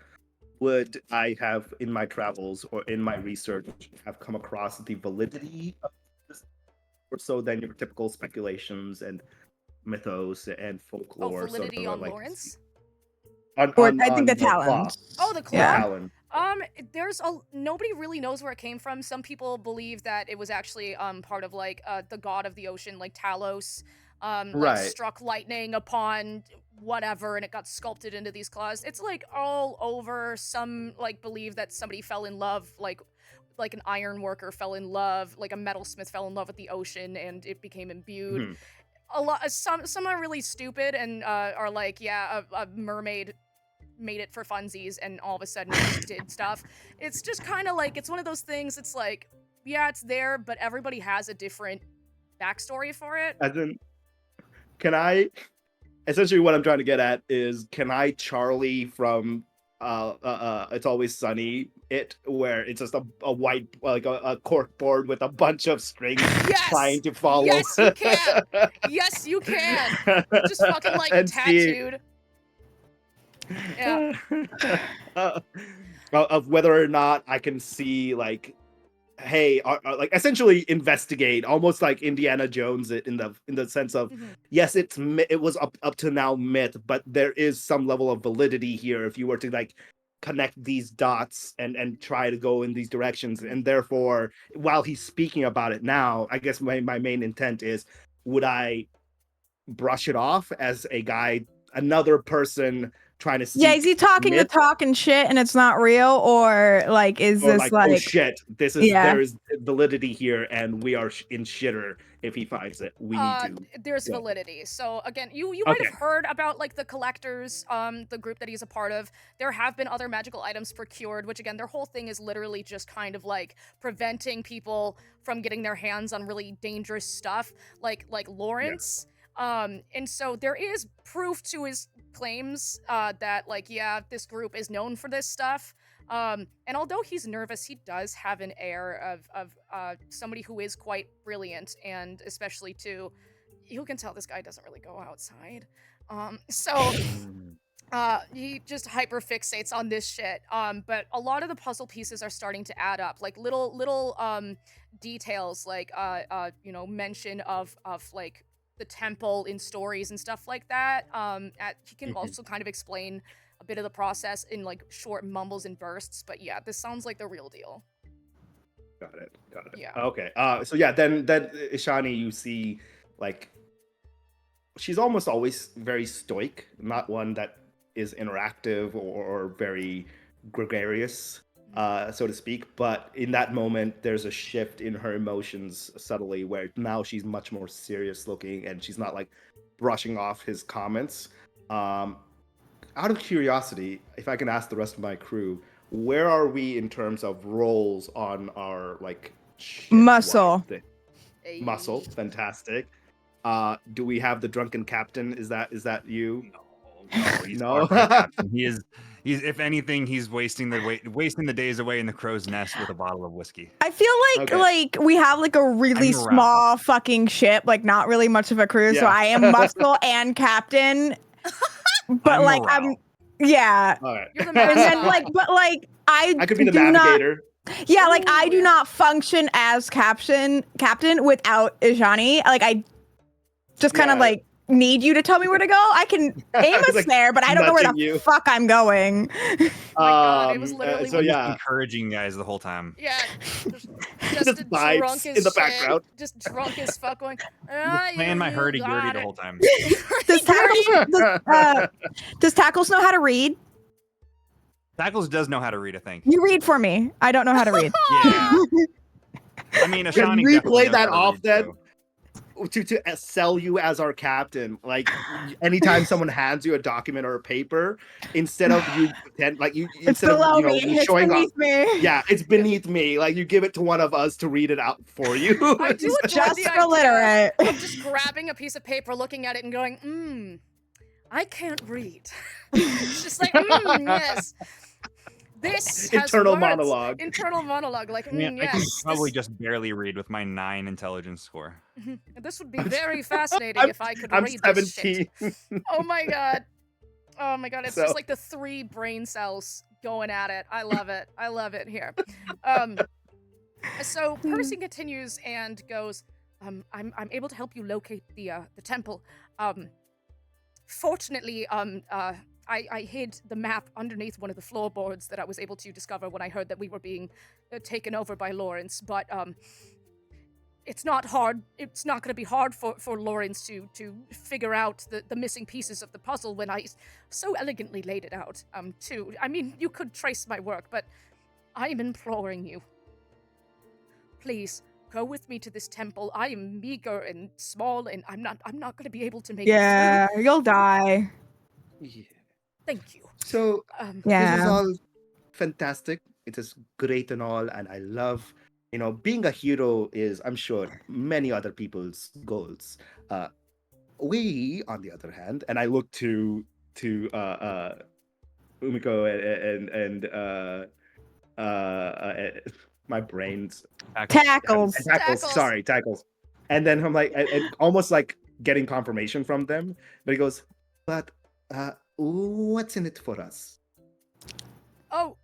would I have in my travels or in my research have come across the validity of this, or so than your typical speculations and mythos and Oh, folklore? validity sort of on like, Lawrence? Or I think the claw, talent. Oh, the the claw. Yeah. talon. There's nobody really knows where it came from. Some people believe that it was actually part of like the god of the ocean, like Talos, like Right. struck lightning upon whatever, and it got sculpted into these claws. It's like all over. Some like believe that somebody fell in love, like an iron worker fell in love, like a metalsmith fell in love with the ocean, and it became imbued. Mhm. A lot. Some are really stupid and are like, yeah, a mermaid made it for funsies and all of a sudden it just did stuff. It's just kind of like, it's one of those things, it's like, yeah, it's there, but everybody has a different backstory for it. As in, can I? Essentially, what I'm trying to get at is, can I Charlie from It's Always Sunny it, where it's just a white, like a cork board with a bunch of strings Yes! trying to follow? Yes, you can. Yes, you can. Just fucking like And see- tattooed. Yeah. Of whether or not I can see, like, hey, like essentially investigate, almost like Indiana Jones it in the sense of, Mhm. yes, it was up to now myth, but there is some level of validity here if you were to like connect these dots and try to go in these directions. And therefore, while he's speaking about it now, I guess my main intent is, would I brush it off as a guy, another person trying to Yeah, seek is he talking the myth? talk and shit and it's not real? Or like is Or this like, oh like shit, this is Yeah. there is validity here, and we are in shitter if he finds it. We need to. There's Yeah. validity. So again, you might have Okay. heard about like the collectors, the group that he's a part of. There have been other magical items procured, which again, their whole thing is literally just kind of like preventing people from getting their hands on really dangerous stuff. Like Lawrence, And so there is proof to his claims that, like, yeah, this group is known for this stuff. And although he's nervous, he does have an air of somebody who is quite brilliant, and especially too, you can tell this guy doesn't really go outside. So he just hyper fixates on this shit. But a lot of the puzzle pieces are starting to add up, like little details, like mention of like the temple in stories and stuff like that. He can also kind of explain a bit of the process in like short mumbles and bursts. But yeah, this sounds like the real deal. Got it. Yeah. Okay. So yeah, then Ishani, you see, like, she's almost always very stoic, not one that is interactive or very gregarious, so to speak. But in that moment, there's a shift in her emotions subtly, where now she's much more serious looking, and she's not like brushing off his comments. Out of curiosity, if I can ask the rest of my crew, where are we in terms of roles on our like Muscle? Muscle, fantastic. Do we have the drunken captain? Is that you? No, he's No? far from captain. He's if anything, he's wasting the days away in the crow's nest with a bottle of whiskey. I feel like Okay. like we have like a really I'm around. small fucking ship, like not really much of a crew. So Yeah. I am muscle and captain, but I'm like morale. yeah. All right. You're the And then mascot. like, but like I I could be the do not. navigator. Yeah, like I Ooh, do yeah. not function as captain without Ijani. Like I just kind of Yeah. like need you to tell me where to go. I can aim a Like, snare, but I don't know where nudging the you. fuck I'm going. Oh my God, it was literally So I'm just yeah, encouraging you guys the whole time. Yeah, just Just vibes drunk as in the shit, background. just drunk as fuck, going. Just playing my You hurdy-gurdy got the it." whole time. Does Tackles know how to read? Tackles does know how to read, I think. You read for me. I don't know how to read. Yeah. I mean, Can Ashani we definitely play knows that how to off read, then? too. To sell you as our captain, like anytime someone hands you a document or a paper, instead of you pretend like you It's instead of below you know me. you It's showing off, beneath me. yeah, it's beneath me. Like you give it to one of us to read it out for you. I do adore Just the for idea literate. of just grabbing a piece of paper, looking at it, and going, I can't read. It's just like, yes. This has Internal words. monologue. Internal monologue, like, I mean, I can yes. probably just barely read with my 9 intelligence score. This would be very fascinating if I could I'm read this shit. 17. Oh my god. Oh my god, it's So- just like the 3 brain cells going at it. I love it. I love it here. So Percy continues and goes, I'm able to help you locate the temple. Fortunately, I hid the map underneath one of the floorboards that I was able to discover when I heard that we were being taken over by Lawrence, but it's not hard. It's not going to be hard for Lawrence to figure out the missing pieces of the puzzle when I so elegantly laid it out, too. I mean, you could trace my work, but I am imploring you. Please, go with me to this temple. I am meager and small, and I'm not going to be able to make it Yeah, you'll die. Yeah. through. Thank you. So this is Yeah. all fantastic. It is great and all, and I love, being a hero is, I'm sure, many other people's goals. We, on the other hand, and I look to Umiko and my brains. Tackles. Tackles. Sorry, tackles. And then I'm like, and almost like getting confirmation from them, but he goes, but what's in it for us? Oh,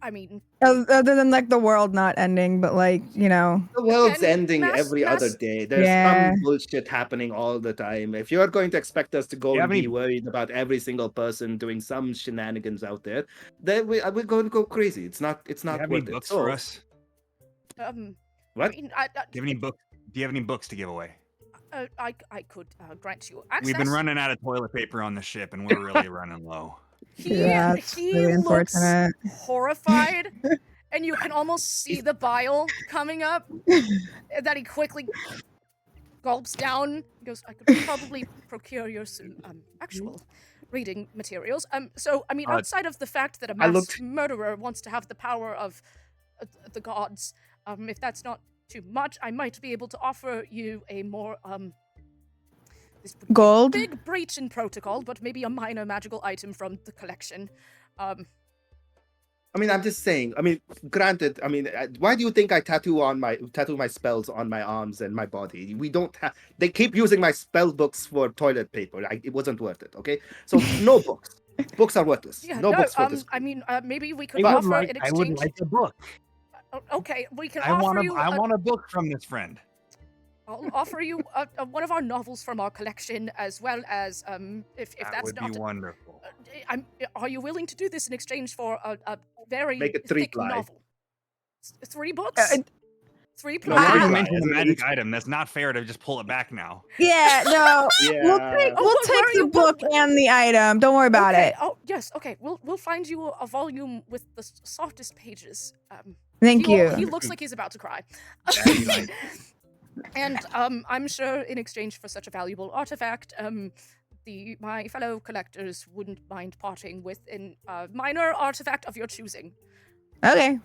I mean, Other than like the world not ending, but like, The world's Again, ending every other mass- day. There's Yeah. some bullshit happening all the time. If you're going to expect us to go You and have be any- worried about every single person doing some shenanigans out there, then we're going to go crazy. It's not Do you have any worth it. books So, for us? What? I mean, Do you have any book? Do you have any books to give away? I could grant you access. We've been running out of toilet paper on the ship, and we're really running low. Yeah, it's he really looks unfortunate. horrified, and you can almost see the bile coming up. That he quickly gulps down. He goes, I could probably procure you some actual reading materials. So I mean, outside of the fact that a I mass looked- murderer wants to have the power of the gods, if that's not too much, I might be able to offer you a more This would be a Gold? big breach in protocol, but maybe a minor magical item from the collection. I mean, I'm just saying. I mean, granted. I mean, why do you think I tattoo my spells on my arms and my body? We don't have. They keep using my spell books for toilet paper. It wasn't worth it. Okay, so no books. Books are worthless. Yeah, no books for this. I mean, maybe we could I would offer like, in I would exchange. like a book. Okay, we can I offer want you. I want a book from this friend. I'll offer you one of our novels from our collection, as well as if That that's would not. be wonderful. Are you willing to do this in exchange for a very Make it thick three-ply. novel? 3 books? 3 No, plus. you already Ah. mentioned the Isn't it magic each- item. That's not fair to just pull it back now. Yeah, no. Yeah. We'll take Oh, we'll where take are the you? book and the item. Don't worry about Okay. it. Oh yes. Okay. We'll find you a volume with the softest pages. Thank He you. looks like he's about to cry. That'd be nice. And I'm sure in exchange for such a valuable artifact, my fellow collectors wouldn't mind parting with a minor artifact of your choosing. Okay.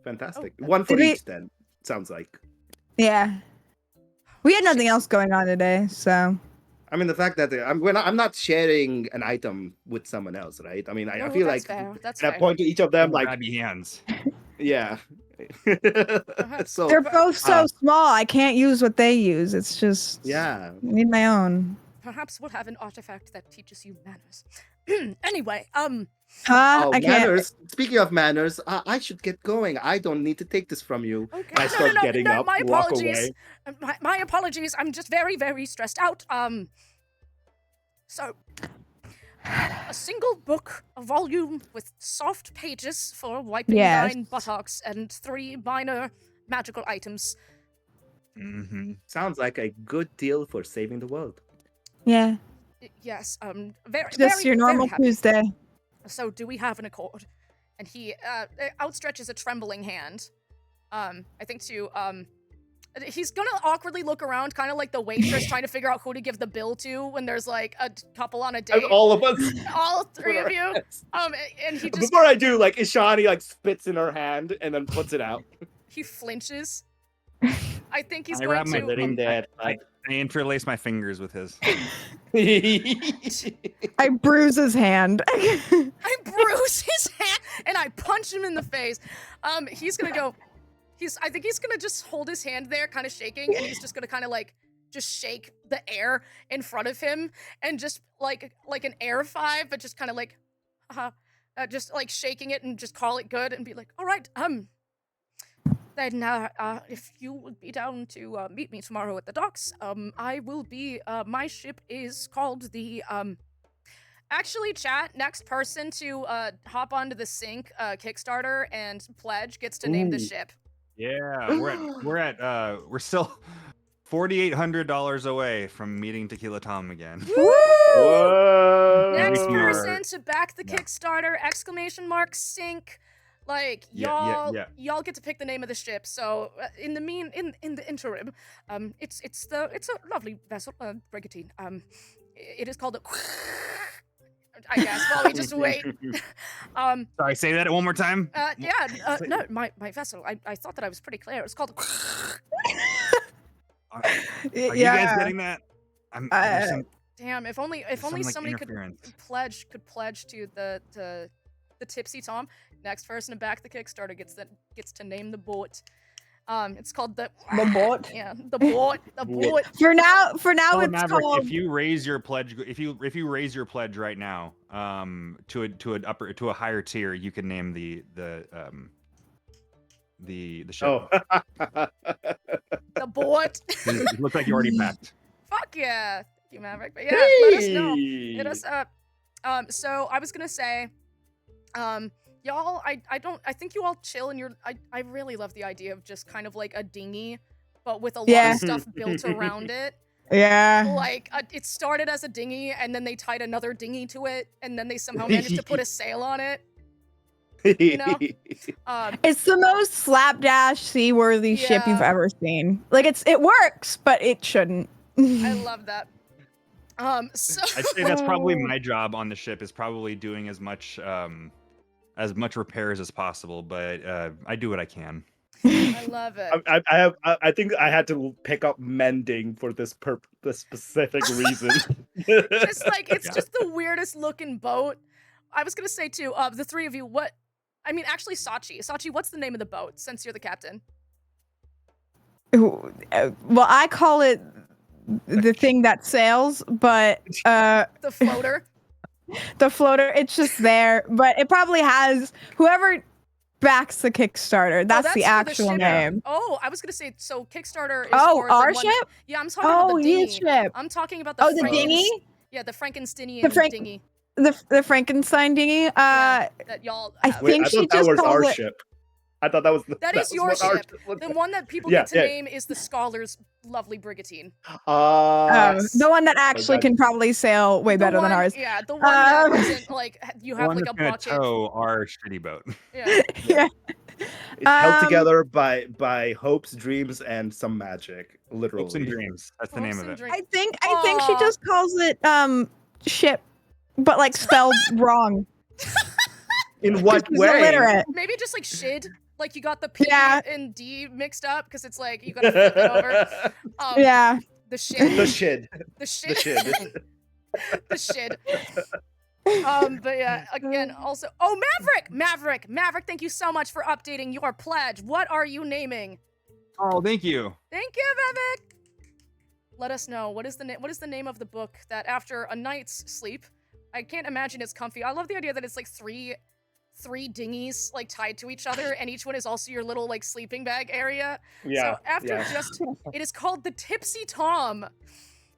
Fantastic. Oh, One for did we- each, then. Sounds like. Yeah. We had nothing else going on today, so I mean, the fact that I'm not sharing an item with someone else, right? I mean, I No, feel that's like fair. That's and I fair. point to each of them like, grab your hands. yeah. So they're both so small. I can't use what they use. It's just yeah. I need my own. Perhaps we'll have an artifact that teaches you manners. Anyway, Huh? Oh, I can't. manners. Speaking of manners, I should get going. I don't need to take this from you. okay. I start getting up, my walk apologies. away. My apologies. I'm just very, very stressed out. So a single book, a volume with soft pages for wiping Yes. 9 buttocks, and 3 minor magical items. Mm-hmm. Sounds like a good deal for saving the world. Yeah. Yes, very, Just very, your normal very happy. Tuesday. So, do we have an accord? And he outstretches a trembling hand. I think to he's gonna awkwardly look around, kind of like the waitress trying to figure out who to give the bill to when there's like a couple on a date. And all of us. All 3 of you. And he just Before I do, like Ishani like spits in her hand and then puts it out. he flinches. I think he's I going wrap my to. Letting that. I interlace my fingers with his. I bruise his hand. I bruise his hand and I punch him in the face. He's gonna go. I think he's gonna just hold his hand there, kind of shaking, and he's just gonna kind of like just shake the air in front of him and just like an air 5, but just kind of like, just like shaking it and just call it good and be like, all right, then if you would be down to meet me tomorrow at the docks, I will be. My ship is called the Actually, chat, next person to hop onto the sync Kickstarter and pledge gets to name the Ooh. ship. Yeah, we're still $4,800 away from meeting Tequila Tom again. Whoa. Next Maybe person to back the Yeah. Kickstarter, exclamation mark sync. Like Yeah, yeah. y'all get to pick the name of the ship. So in the interim, it's a lovely vessel, brigantine. It is called the. I guess while we just wait. Sorry, say that one more time. No, my vessel. I thought that I was pretty clear. It's called. Are you guys Yeah. getting that? There's some- Damn! If only there's some, like, somebody could interference. pledge to the tipsy Tom. Next person to back the Kickstarter gets to name the boat. It's called the boat? Yeah, the boat. The boat. For now, Oh, it's Maverick, called. if you raise your pledge, if you raise your pledge right now, to a higher tier, you can name the ship. Oh. The boat. It looks like you already packed. Fuck yeah. Thank you, Maverick. But yeah, let us know. Hit Hey. us up. So I was gonna say, y'all, I think you all chill and I really love the idea of just kind of like a dinghy, but with a lot Yeah. of stuff built around it. Yeah. Like it started as a dinghy and then they tied another dinghy to it and then they somehow managed to put a sail on it. know? It's the most slapdash seaworthy ship you've Yeah. ever seen. Like it works, but it shouldn't. I love that. So I'd say that's probably my job on the ship, is probably doing as much repairs as possible, but I do what I can. I love it. I think I had to pick up mending for this specific reason. Just like it's Yeah. just the weirdest looking boat. I was gonna say too, the three of you, what? I mean, actually, Sachi, what's the name of the boat? Since you're the captain. Well, I call it the thing that sails, but The floater. the floater, it's just there. But it probably has whoever backs the Kickstarter. That's the for actual ship. name. Oh, I was gonna say so. Kickstarter is Oh, for our the one ship? yeah, I'm talking about Oh, the dinghy. his ship. I'm talking about the Oh, the dinghy? Yeah, the Frankensteinian The Frank- dinghy. The Frankenstein dinghy. Yeah, that y'all. I have. Wait, think I she thought that just was calls our it- ship. I thought that was That is was your what our ship. looked The like. one that people Yeah, get to yeah. name is the Scholar's lovely brigantine. Yes. The one that actually that- can probably sail way The better than one- ours. Yeah, the one that Um, isn't like you have One like that's a gonna bucket. tow our shitty boat. Yeah. Yeah. It's held Um, together by hopes, dreams, and some magic. Literally. Hopes and dreams. That's the Hopes name of and it. dreams. I think she Aw. just calls it ship, but like spelled wrong. In what She's way? illiterate. Maybe just like shid. Like you got the P Yeah. and D mixed up because it's like you gotta flip it over. Yeah. The shid. The shid. The The shid. shid. The shid. But yeah, again, also. Oh, Maverick, thank you so much for updating your pledge. What are you naming? Oh, thank you. Thank you, Maverick. Let us know what is the name of the book that after a night's sleep, I can't imagine it's comfy. I love the idea that it's like three dinghies like tied to each other, and each one is also your little like sleeping bag area. Yeah. So after yeah. just, it is called the Tipsy Tom.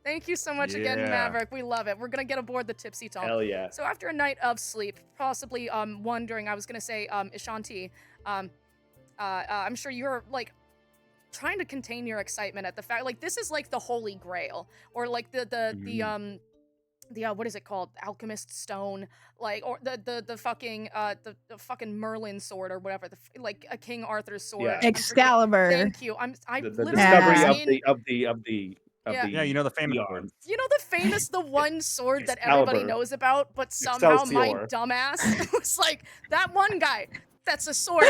Thank you so much again, Yeah. Maverick. We love it. We're gonna get aboard the Tipsy Tom. Hell yeah. So after a night of sleep, possibly wondering, I was gonna say, Ishanti, I'm sure you're like trying to contain your excitement at the fact like this is like the Holy Grail, or like the what is it called? Alchemist stone, like, or the fucking Merlin sword or whatever, like a King Arthur's sword. Yeah. I'm forgetting- Excalibur. Thank you. I The literally discovery have of seen- the Yeah. Yeah, you know the famous yarn. one. You know the one sword that everybody Excalibur. knows about, but somehow my Excelsior. dumbass was like, that one guy, that's a sword.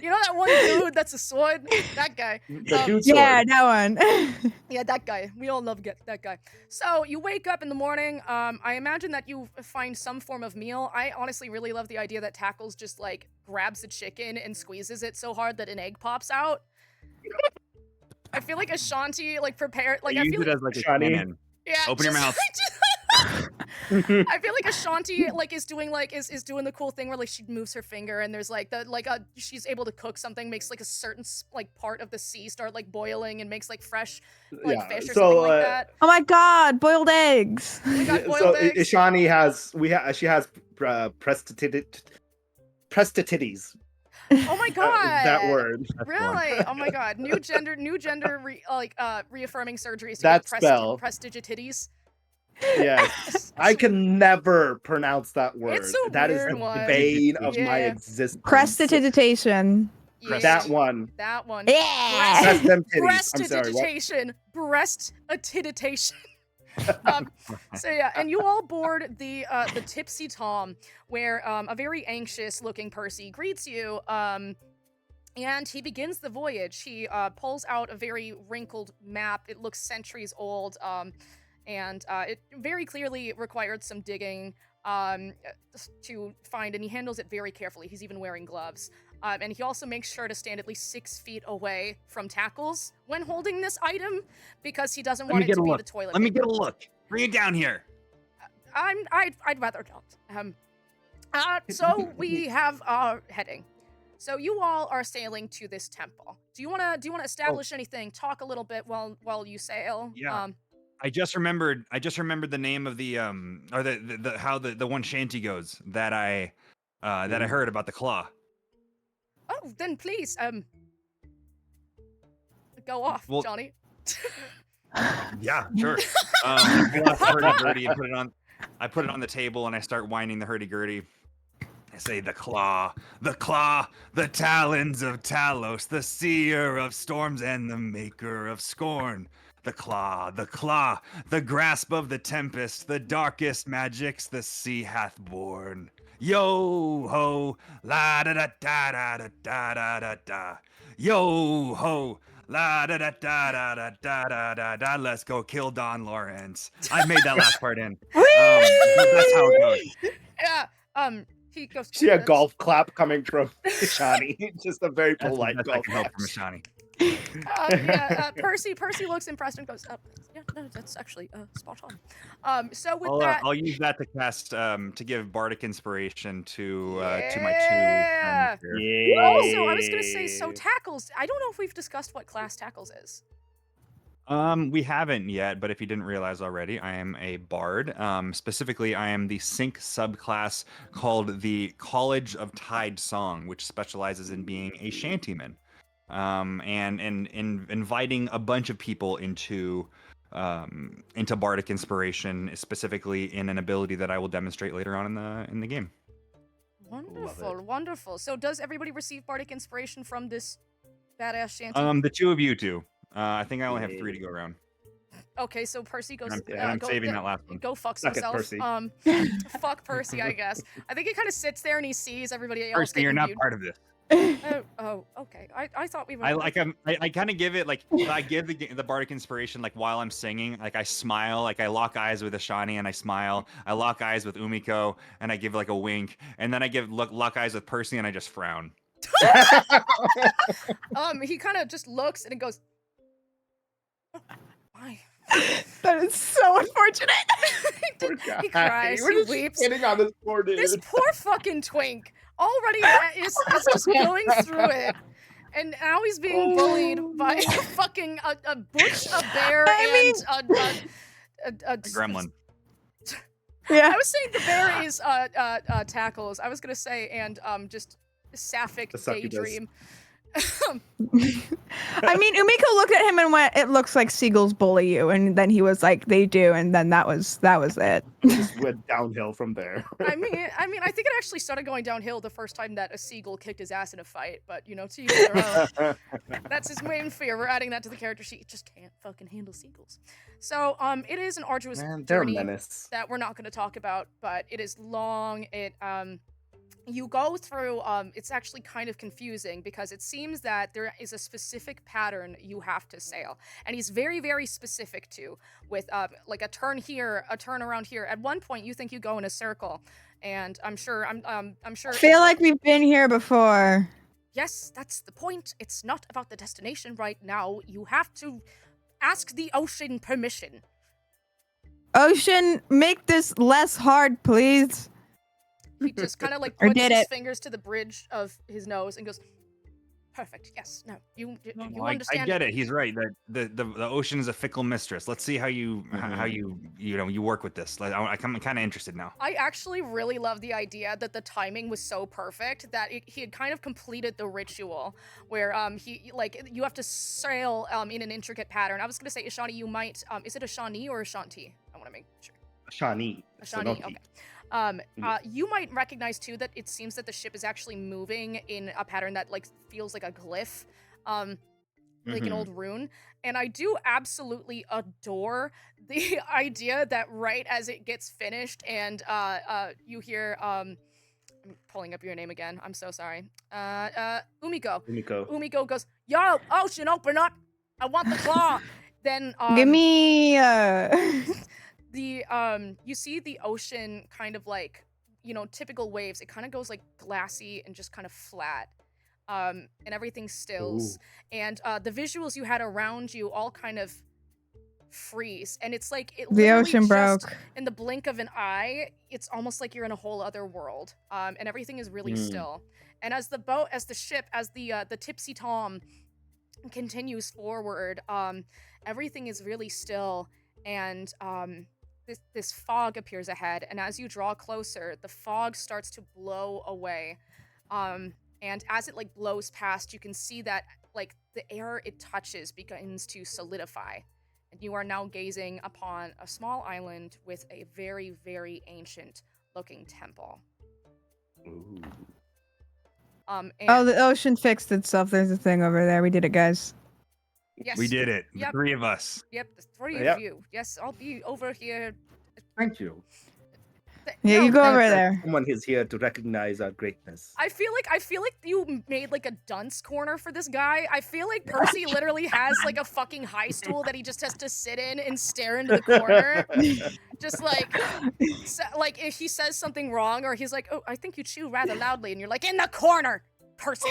You know that one dude that's a sword? That guy. The dude sword. Yeah, that one. Yeah, that guy. We all love that guy. So you wake up in the morning. I imagine that you find some form of meal. I honestly really love the idea that Tackles just like grabs the chicken and squeezes it so hard that an egg pops out. I feel like Ashanti like prepared like I I use feel it like, as like a Shiny. cannon. yeah. Open your mouth. I feel like Ashanti like is doing the cool thing where like she moves her finger and there's like she's able to cook something, makes like a certain like part of the sea start like boiling and makes like fresh like Yeah, fish or so, something like that. Oh my god, boiled eggs. We got boiled So eggs. Ishani she has prestatitties. Oh my god. That word. That's the one. Really? Oh my god. New gender reaffirming surgery. So That you get spell. prestigities. Yes. I can never pronounce that word. It's a That is weird the one. bane of my Yeah. existence. Prestidigitation. Yeah. That one. That one. Yeah. Press them titties. I'm sorry. What? Breastititation. Breastititation. So yeah, and you all board the Tipsy Tom, where a very anxious-looking Percy greets you, and he begins the voyage. He pulls out a very wrinkled map. It looks centuries old, and it very clearly required some digging to find, and he handles it very carefully. He's even wearing gloves. And he also makes sure to stand at least 6 feet away from Tackles when holding this item, because he doesn't want it to be the toilet Let me paper. get a look. Bring it down here. I'd rather not. So we have our heading. So you all are sailing to this temple. Do you wanna establish anything? Talk a little bit while you sail. Yeah. I just remembered the name of the or the how the one shanty goes that I heard about the claw. Oh, then please go off, Well- Johnny. Yeah, sure. I pull out the hurdy-gurdy and I put it on the table and I start whining the hurdy-gurdy. I say, the claw, the talons of Talos, the seer of storms and the maker of scorn. The claw, the grasp of the tempest, the darkest magics the sea hath borne. Yo ho, la da da da da da da da da da. Yo ho, la da da da da da da da da da. Let's go kill Don Lawrence. I made that last part in. But that's how it goes. Yeah. He goes. See a "That's- golf clap coming from Shani. Just a very That's the polite best I golf can hope clap. from Ashani. Percy looks impressed and goes, yeah, no, that's actually spot on. So with that, I'll use that to cast to give bardic inspiration to my two yeah. friends here. Yeah. Also, I was gonna say, so tackles. I don't know if we've discussed what class tackles is. We haven't yet, but if you didn't realize already, I am a bard. Specifically, I am the sync subclass called the College of Tide Song, which specializes in being a shantyman, and inviting a bunch of people into bardic inspiration, specifically in an ability that I will demonstrate later on in the game. Wonderful, wonderful. So does everybody receive bardic inspiration from this badass shanty? The two of you do. I think I only have 3 to go around. Okay, so Percy goes. And I'm saving that last one. Go fuck Suck it, himself. Percy. Fuck Percy, I guess. I think he kind of sits there and he sees everybody else. Percy, you're getting not viewed. part of this. Oh, okay. I thought we were. I kind of give it like I give the bardic inspiration like while I'm singing, like I smile, like I lock eyes with Ashani and I smile. I lock eyes with Umiko and I give like a wink, and then I lock eyes with Percy and I just frown. He kind of just looks and it goes. Oh, why? That is so unfortunate. He cries. We're He just weeps. shitting on this poor dude. This poor fucking twink already is just going through it. And now he's being bullied by a bush, a bear, and a Gremlin. Yeah. I was saying the bear is tackles. I was gonna say and just sapphic The succubus. daydream. I mean, Umiko looked at him and went, "It looks like seagulls bully you," and then he was like, "They do," and then that was it. Just went downhill from there. I mean, I think it actually started going downhill the first time that a seagull kicked his ass in a fight. But you know, to each their own. That's his main fear. We're adding that to the character sheet. He just can't fucking handle seagulls. So, it is an arduous Man, they're a journey menace. that we're not going to talk about, but it is long. You go through, it's actually kind of confusing because it seems that there is a specific pattern you have to sail. And he's very, very specific too, with like a turn here, a turn around here. At one point, you think you go in a circle, and I'm sure. I feel like we've been here before. Yes, that's the point. It's not about the destination right now. You have to ask the ocean permission. Ocean, make this less hard, please. He just kind of like Or puts did his it. fingers to the bridge of his nose and goes, "Perfect. Yes. No. You Well, understand." I get it. He's right. That the ocean is a fickle mistress. Let's see how you you work with this. Like, I'm kind of interested now. I actually really love the idea that the timing was so perfect that he had kind of completed the ritual where he like you have to sail in an intricate pattern. I was gonna say Ashani, you might is it Ashani or Ashanti? I want to make sure. Shani. Ashani. Okay. You might recognize too that it seems that the ship is actually moving in a pattern that like feels like a glyph, like an old rune. And I do absolutely adore the idea that right as it gets finished and you hear I'm pulling up your name again. I'm so sorry. Umiko. Umiko goes, "Yo, ocean, open up! I want the claw." Then Give me. you see the ocean kind of like, you know, typical waves. It kind of goes like glassy and just kind of flat. And everything stills. Ooh. And the visuals you had around you all kind of freeze. And it's like it The literally ocean just, broke. in the blink of an eye, it's almost like you're in a whole other world. And everything is really still. And as the tipsy Tom continues forward, everything is really still. And this fog appears ahead, and as you draw closer, the fog starts to blow away. And as it like blows past, you can see that like the air it touches begins to solidify. And you are now gazing upon a small island with a very, very ancient looking temple. Ooh. And The ocean fixed itself. There's a thing over there. We did it, guys. yes, We did it. Yep. The 3 of us. Yep, the 3 Yep. of you. Yes, I'll be over here. Thank you. Yeah, No, you go Glad over that there. Someone is here to recognize our greatness. I feel like you made like a dunce corner for this guy. I feel like Percy literally has like a fucking high stool that he just has to sit in and stare into the corner. Just like like if he says something wrong or he's like, "Oh, I think you chew rather loudly," and you're like, "In the corner, Percy."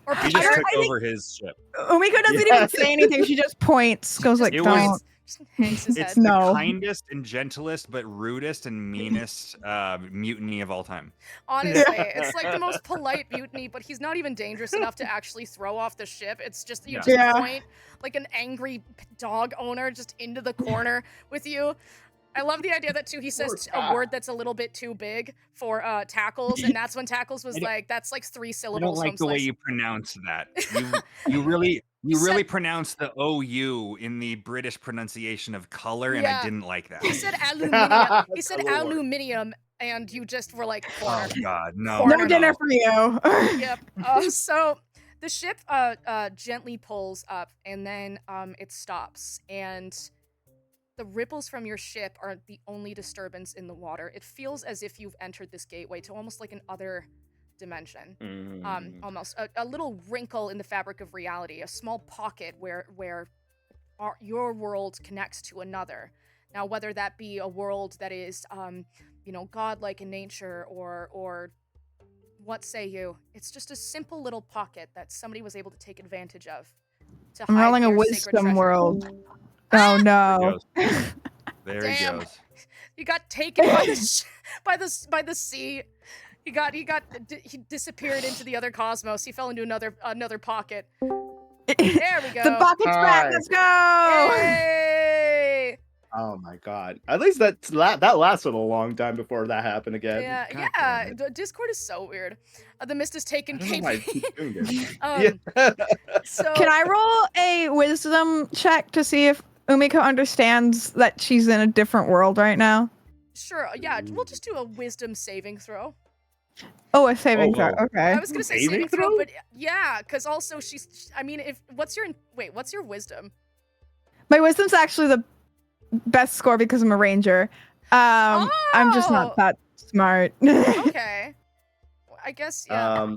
Or He Peter. just took I think- over his ship. Umiko doesn't even say anything. She just points, goes like, It was- "Don't." Just hangs his It's head. the No. kindest and gentlest, but rudest and meanest mutiny of all time. Honestly, it's like the most polite mutiny, but he's not even dangerous enough to actually throw off the ship. It's just you Yeah. just Yeah. point like an angry dog owner just into the corner with you. I love the idea that too he says a word that's a little bit too big for tackles, and that's when tackles was I don't- like that's like 3 I syllables. don't like the way Homeslice. you pronounce that. You really He really said- pronounce the OU in the British pronunciation of color, and Yeah. I didn't like that. He said aluminium. He said Good lord. aluminium, and you just were like corner. Oh God, no. Corner. No dinner for you. Yep. So the ship gently pulls up, and then it stops, and the ripples from your ship are the only disturbance in the water. It feels as if you've entered this gateway to almost like an other dimension. Almost a little wrinkle in the fabric of reality, a small pocket where your world connects to another. Now, whether that be a world that is, godlike in nature, or what say you? It's just a simple little pocket that somebody was able to take advantage of. To I'm hide rolling a their sacred wisdom treasure. world. There Oh he no. goes. There he Damn. goes. He got taken by the sea. He disappeared into the other cosmos. He fell into another pocket. There we go. The pocket's back. Hi. Let's go. Yay! Oh my god. At least that lasted a long time before that happened again. Yeah, God yeah. damn it. Discord is so weird. The mist is taken I don't know why I KP. keep doing this. Um, So Can I roll a wisdom check to see if Umiko understands that she's in a different world right now? Sure. Yeah, we'll just do a wisdom saving throw. Oh, a saving Oh, throw. oh. Okay. I was gonna say Saving saving throw, throw? but yeah, because also I mean, what's your wisdom? My wisdom's actually the best score because I'm a ranger. I'm just Oh! not that smart. Okay. Well, I guess yeah.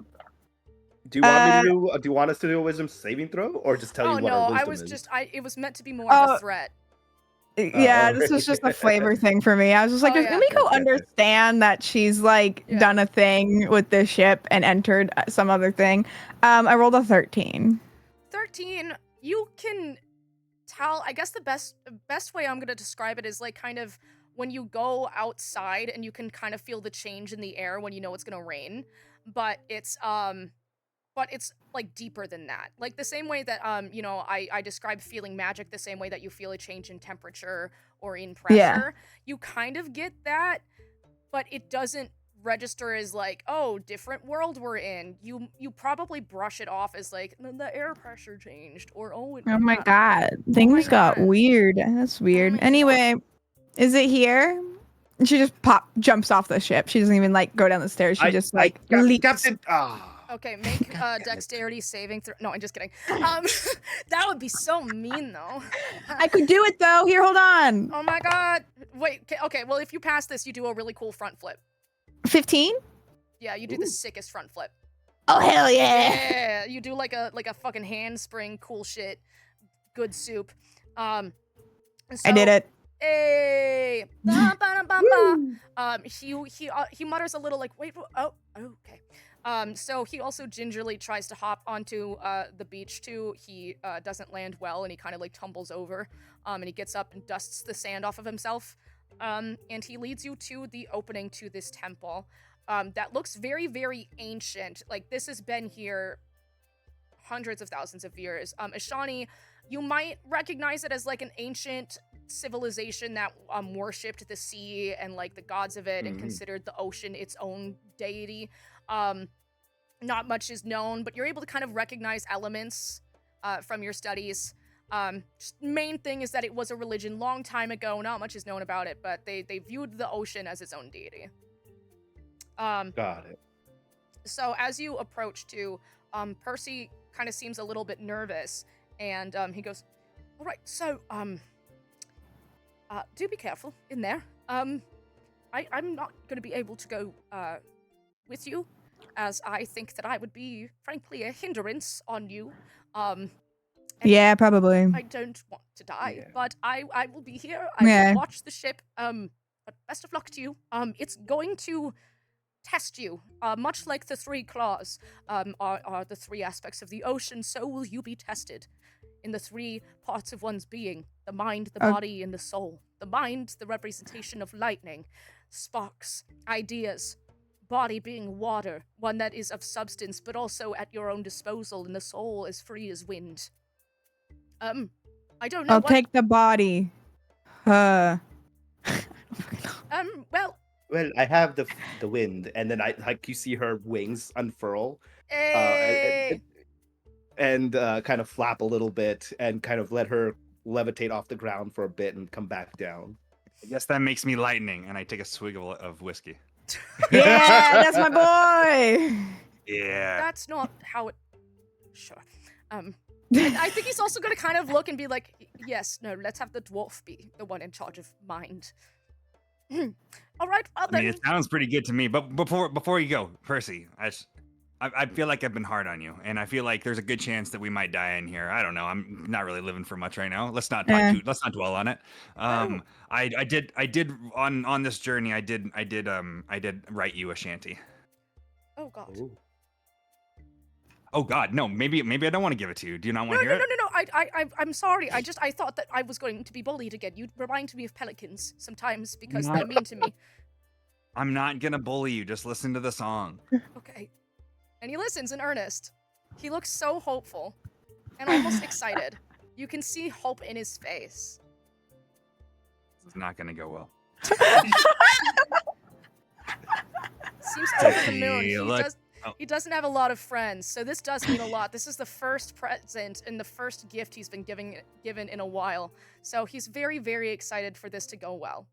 Do you want me to do? Do you want us to do a wisdom saving throw, or just tell Oh you what our no, wisdom I was is? just it was meant to be more of a Oh. threat. Yeah, Oh, this was okay. just a flavor thing for me. I was just like, Oh, does yeah. Umiko Okay. understand that she's like Yeah. done a thing with this ship and entered some other thing? I rolled a 13. 13, you can tell. I guess the best way I'm gonna describe it is like kind of when you go outside and you can kind of feel the change in the air when you know it's gonna rain, but it's like deeper than that. Like the same way that I describe feeling magic the same way that you feel a change in temperature or in pressure. Yeah. You kind of get that, but it doesn't register as like, oh, different world we're in. You probably brush it off as like the air pressure changed, or Oh my God. god, things got God. weird. That's weird. my Anyway, is it here? And she just jumps off the ship. She doesn't even like go down the stairs. She just like leaps. Captain. Okay, make dexterity saving throw. No, I'm just kidding. That would be so mean though. I could do it though. Here, hold on. Oh my god. Wait, okay, well if you pass this, you do a really cool front flip. 15? Yeah, you do the sickest front flip. Oh hell yeah! Yeah, you do like a fucking handspring, cool shit, good soup. I did it. Hey, ba, ba, ba, ba. He mutters a little like, wait, oh, okay. So he also gingerly tries to hop onto the beach too. He doesn't land well, and he kind of like tumbles over. And he gets up and dusts the sand off of himself. And he leads you to the opening to this temple. That looks very, very ancient. Like this has been here hundreds of thousands of years. Ashani, you might recognize it as like an ancient civilization that worshipped the sea and like the gods of it and considered the ocean its own deity. Not much is known, but you're able to kind of recognize elements from your studies. Main thing is that it was a religion long time ago. Not much is known about it, but they viewed the ocean as its own deity. Got it. So as you approach to, Percy kind of seems a little bit nervous, and he goes, "All right, so do be careful in there. I'm not going to be able to go with you, as I think that I would be, frankly, a hindrance on you. And Yeah, probably. I don't want to die, Yeah. but I will be here. I Yeah. will watch the ship. But best of luck to you. It's going to test you, much like the three claws are the three aspects of the ocean. So will you be tested in the three parts of one's being: the mind, the body, and the soul. The mind, the representation of lightning, sparks, ideas. Body being water, one that is of substance, but also at your own disposal, and the soul as free as wind. I don't know. I'll take the body. Well, Well, I have the wind, and then you see her wings unfurl, eh, and kind of flap a little bit, and kind of let her levitate off the ground for a bit and come back down. I guess that makes me lightning, and I take a swig of whiskey. Yeah, that's my boy. Yeah. that's not how it. Sure. I think he's also going to kind of look and be like, yes, no, let's have the dwarf be the one in charge of mind. All right, well I mean, then. it sounds pretty good to me. But before you go, Percy, I feel like I've been hard on you, and I feel like there's a good chance that we might die in here. I don't know. I'm not really living for much right now. Let's not dwell on it. I did on this journey. I did write you a shanty. Oh God. Ooh. Oh God, no. Maybe I don't want to give it to you. Do you not want to No. hear it? I'm sorry. I thought that I was going to be bullied again. You remind me of pelicans sometimes because they're mean to me. I'm not gonna bully you. Just listen to the song. Okay. And he listens in earnest. He looks so hopeful and almost excited. You can see hope in his face. It's not gonna go well. Seems over the moon. Tequila. He doesn't have a lot of friends, so this does mean a lot. This is the first present and the first gift he's been given in a while. So he's very, very excited for this to go well.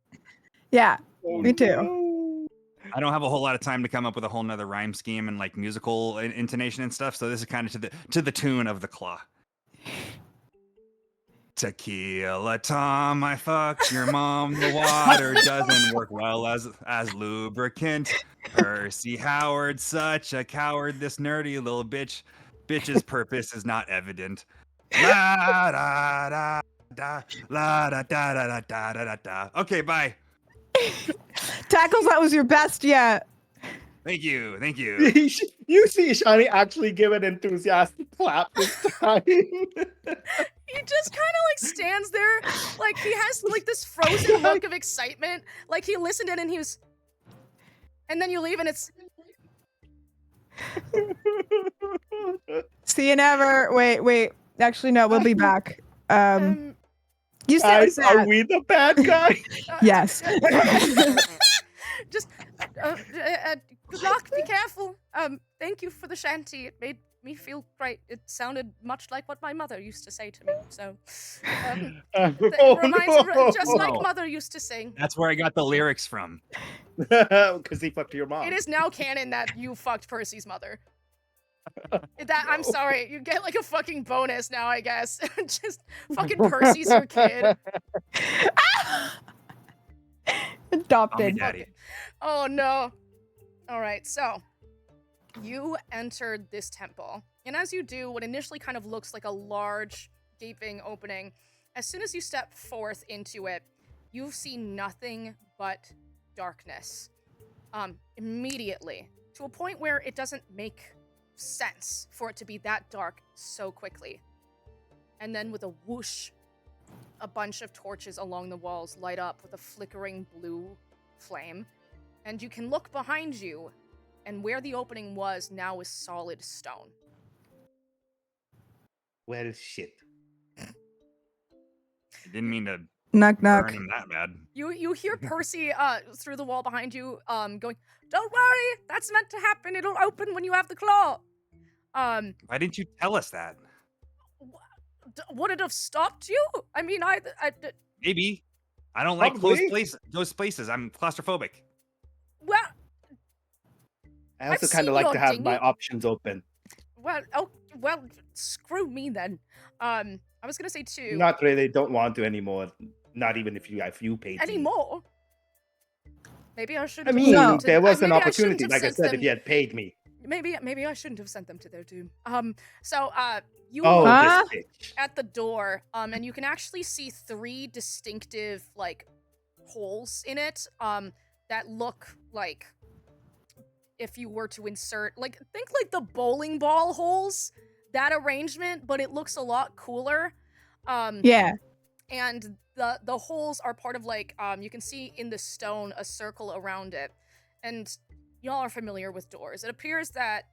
Yeah, Oh, me too. no. I don't have a whole lot of time to come up with a whole nother rhyme scheme and like musical intonation and stuff. So this is kind of to the tune of the claw. Tequila Tom, I fucked your mom. The water doesn't work well as lubricant. Percy Howard, such a coward. This nerdy little bitch's purpose is not evident. La da da da la da da da da da da da. Okay, bye. Tackles, that was your best yet. Thank you. You see Shani actually give an enthusiastic clap this time. He just kind of like stands there, like he has like this frozen look of excitement. Like he listened in and he was, and then you leave and it's. See you never. Wait. Actually, no, we'll be back. You said Guys, that. are we the bad guy? Yes. Just good luck. Be careful. Thank you for the shanty. It made me feel great. It sounded much like what my mother used to say to me. So it reminds me just like Mother used to sing. That's where I got the lyrics from. Because he fucked your mom. It is now canon that you fucked Percy's mother. That I'm sorry, you get like a fucking bonus now, I guess. Just fucking Percy's your kid. Adopted. Daddy. Oh no. All right, so you entered this temple, and as you do, what initially kind of looks like a large, gaping opening, as soon as you step forth into it, you see nothing but darkness. Immediately, to a point where it doesn't make sense for it to be that dark so quickly. And then with a whoosh, a bunch of torches along the walls light up with a flickering blue flame, and you can look behind you, and where the opening was now is solid stone. Well, shit. I didn't mean to Knock knock. burn him that bad. You hear Percy through the wall behind you going, "Don't worry, that's meant to happen. It'll open when you have the claw." Why didn't you tell us that? Would it have stopped you? I mean, I Maybe. I don't like those places. I'm claustrophobic. well, I also I've kind seen of like your to have dinghy. my options open. well, screw me then. I was gonna say too. Not really. Don't want to anymore. Not even if you paid. Anymore. Maybe I should. I mean, No. there was an maybe I shouldn't opportunity. have Like I sent said, them- if you had paid me. Maybe I shouldn't have sent them to their doom. So you Oh, look Huh? this bitch. at the door, and you can actually see 3 distinctive like holes in it, that look like if you were to insert think like the bowling ball holes, that arrangement, but it looks a lot cooler. Yeah. And the holes are part of like you can see in the stone a circle around it, and y'all are familiar with doors. It appears that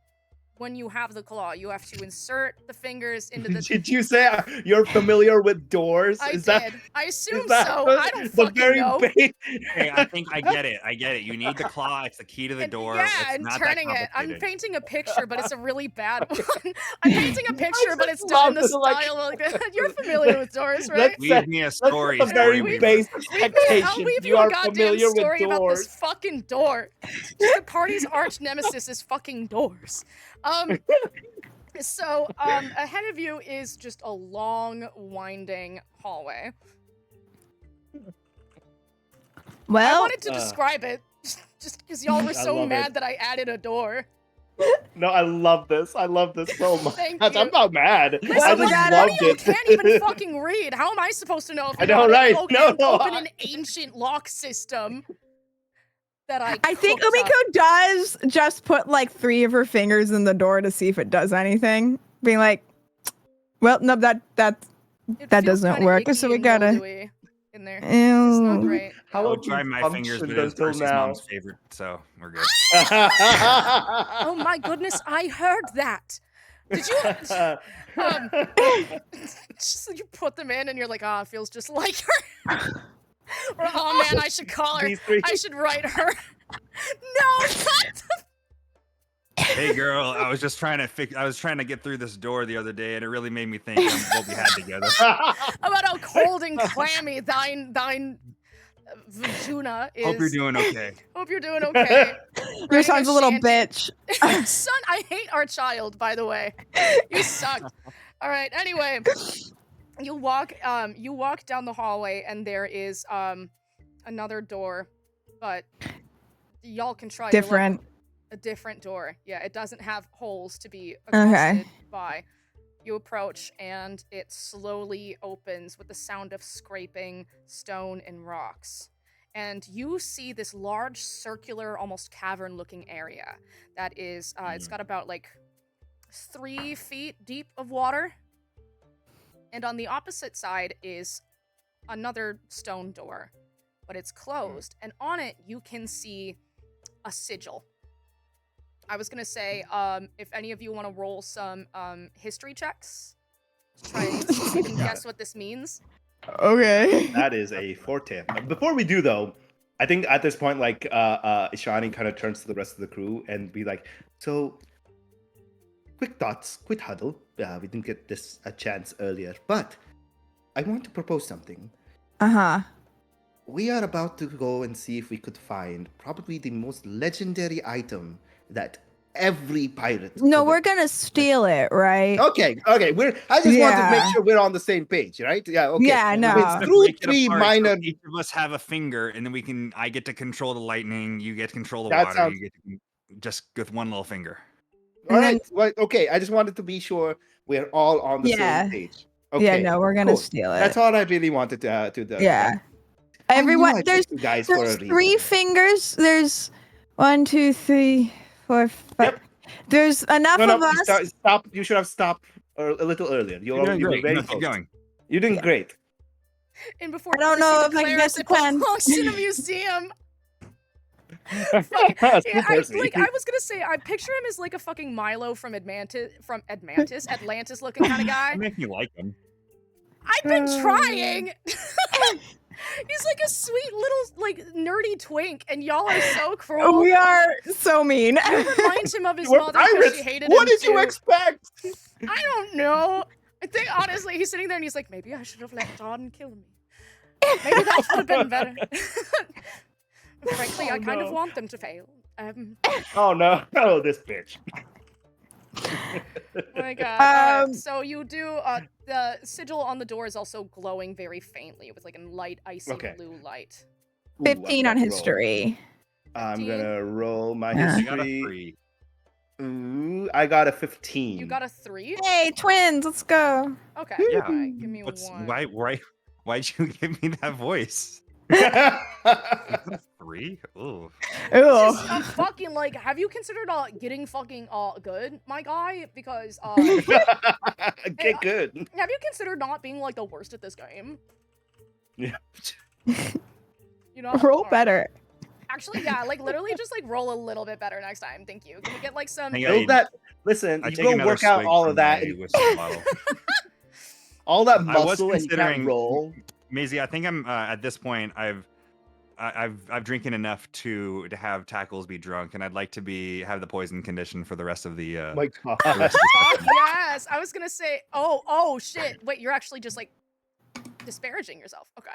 when you have the claw, you have to insert the fingers into the. Did you say you're familiar with doors? I Is did. that I assume is that so. I don't the fucking very know. Hey, I think I get it. I get it. You need the claw. It's the key to the And- door. Yeah, it's and not turning that it. I'm complicated. painting a picture, but it's a really bad one. I'm painting a picture, but it's just done in the love the, like- style like you're familiar with doors, right? Let's Leave me a story. That's a very we- basic We've expectation. we've You a are goddamn familiar with story about this doors. fucking door. Just the party's arch nemesis is fucking doors. So ahead of you is just a long, winding hallway. I Well, wanted to describe it, just because y'all were I so love mad it. that I added a door. No, I love this. I love this so much. Thank I'm you. not mad. Listen, I one just got of loved you it. can't even fucking read. How am I supposed to know if I you know, know right? how to No, open I- an ancient lock system that I I think cooked up? Umiko does just put like 3 of her fingers in the door to see if it does anything. Being like, well, no, that It that feels doesn't kinda work, icky so we and gotta- mildewy in there. It's not ew. great. How I have would try we my fingers, but functioned it is until Percy's now? mom's favorite, so we're good. Oh my goodness, I heard that. Did you? Just you put them in and you're like, ah, it feels just like her. Or oh man, I should call her. These 3. I should write her. No, not Hey girl, I was just trying to I was trying to get through this door the other day, and it really made me think what we had together. about how cold and clammy thine vagina is. Hope you're doing okay. Hope you're doing okay. Your Writing son's a little shanty. bitch. Son, I hate our child, by the way. You sucked. All right, anyway. You walk down the hallway and there is another door, but y'all can try your luck Different. with a different door. Yeah, it doesn't have holes to be Okay. accosted by. You approach and it slowly opens with the sound of scraping stone and rocks. And you see this large circular, almost cavern-looking area that is, it's got about like 3 feet deep of water. And on the opposite side is another stone door, but it's closed. And on it, you can see a sigil. I was gonna say, if any of you want to roll some history checks, to try and see if you can guess what this means. Okay. That is a forte. Before we do though, I think at this point, like Ishani kind of turns to the rest of the crew and be like, "So, quick thoughts, quick huddle. We didn't get this a chance earlier, but I want to propose something. Uh-huh. We are about to go and see if we could find probably the most legendary item that every pirate. No, could- we're gonna steal it, right? Okay. I just want to make Yeah. sure we're on the same page, right? Yeah. Okay. Yeah, It's no. through Break it 3 apart, so minor. each of us have a finger, and then we can. I get to control the lightning. You get to control the That water. sounds- You get to just with one little finger. All And right. Well, okay. I just wanted to be sure we're all on the Yeah. same page. Okay. Yeah, no, we're gonna cool. steal it. That's all I really wanted to do. Yeah. I knew Everyone, I there's picked you guys for a there's reason. 3 fingers. There's 1, 2, 3, 4, 5. Yep. There's enough No, of you us. stop. You should have stopped a little earlier. You're doing you were great. very No, keep close. going. You're doing great. And before I don't Percy know if I can declares get it to 10. belongs in a museum. Screw Yeah, Percy. I was gonna say, I picture him as like a fucking Milo from Atlantis looking kind of guy. You make me like him. I've been trying. He's like a sweet little like nerdy twink, and y'all are so cruel. We are so mean. It reminds him of his We're mother because pirates. she hated What him did you too. expect? I don't know. I think honestly, he's sitting there and he's like, maybe I should have let Don kill me. Maybe that would have been better. Frankly, I kind of no. want them to fail. Oh no! Oh, this bitch. My God. Um, So you do. The sigil on the door is also glowing very faintly with like a light, icy Okay. blue light. Ooh, 15 on roll. history. I'm 15? gonna roll my Yeah. I got a history. 3. Ooh, I got a 15. You got a 3? Hey, twins, let's go. Okay. Yeah. All right. Give me What's one. why'd you give me that voice? 3? Ooh. This Ew. is a fucking like. Have you considered getting fucking good, my guy? Because Get good. have you considered not being like the worst at this game? Yeah. You know. Roll All right. better. Actually, yeah. Like literally, just like roll a little bit better next time. Thank you. Can we get like some? Hang Build that. Listen, I you take go another work out swig all from of that, my and whiskey bottle. all that I was muscle, and you can't considering- roll. Maisie, I think I'm at this point. I've drinking enough to have Tackles be drunk, and I'd like to have the poison condition for the rest of the. My God. the rest of the Fuck session. yes. I was gonna say. Oh shit. Wait, you're actually just like disparaging yourself. Okay.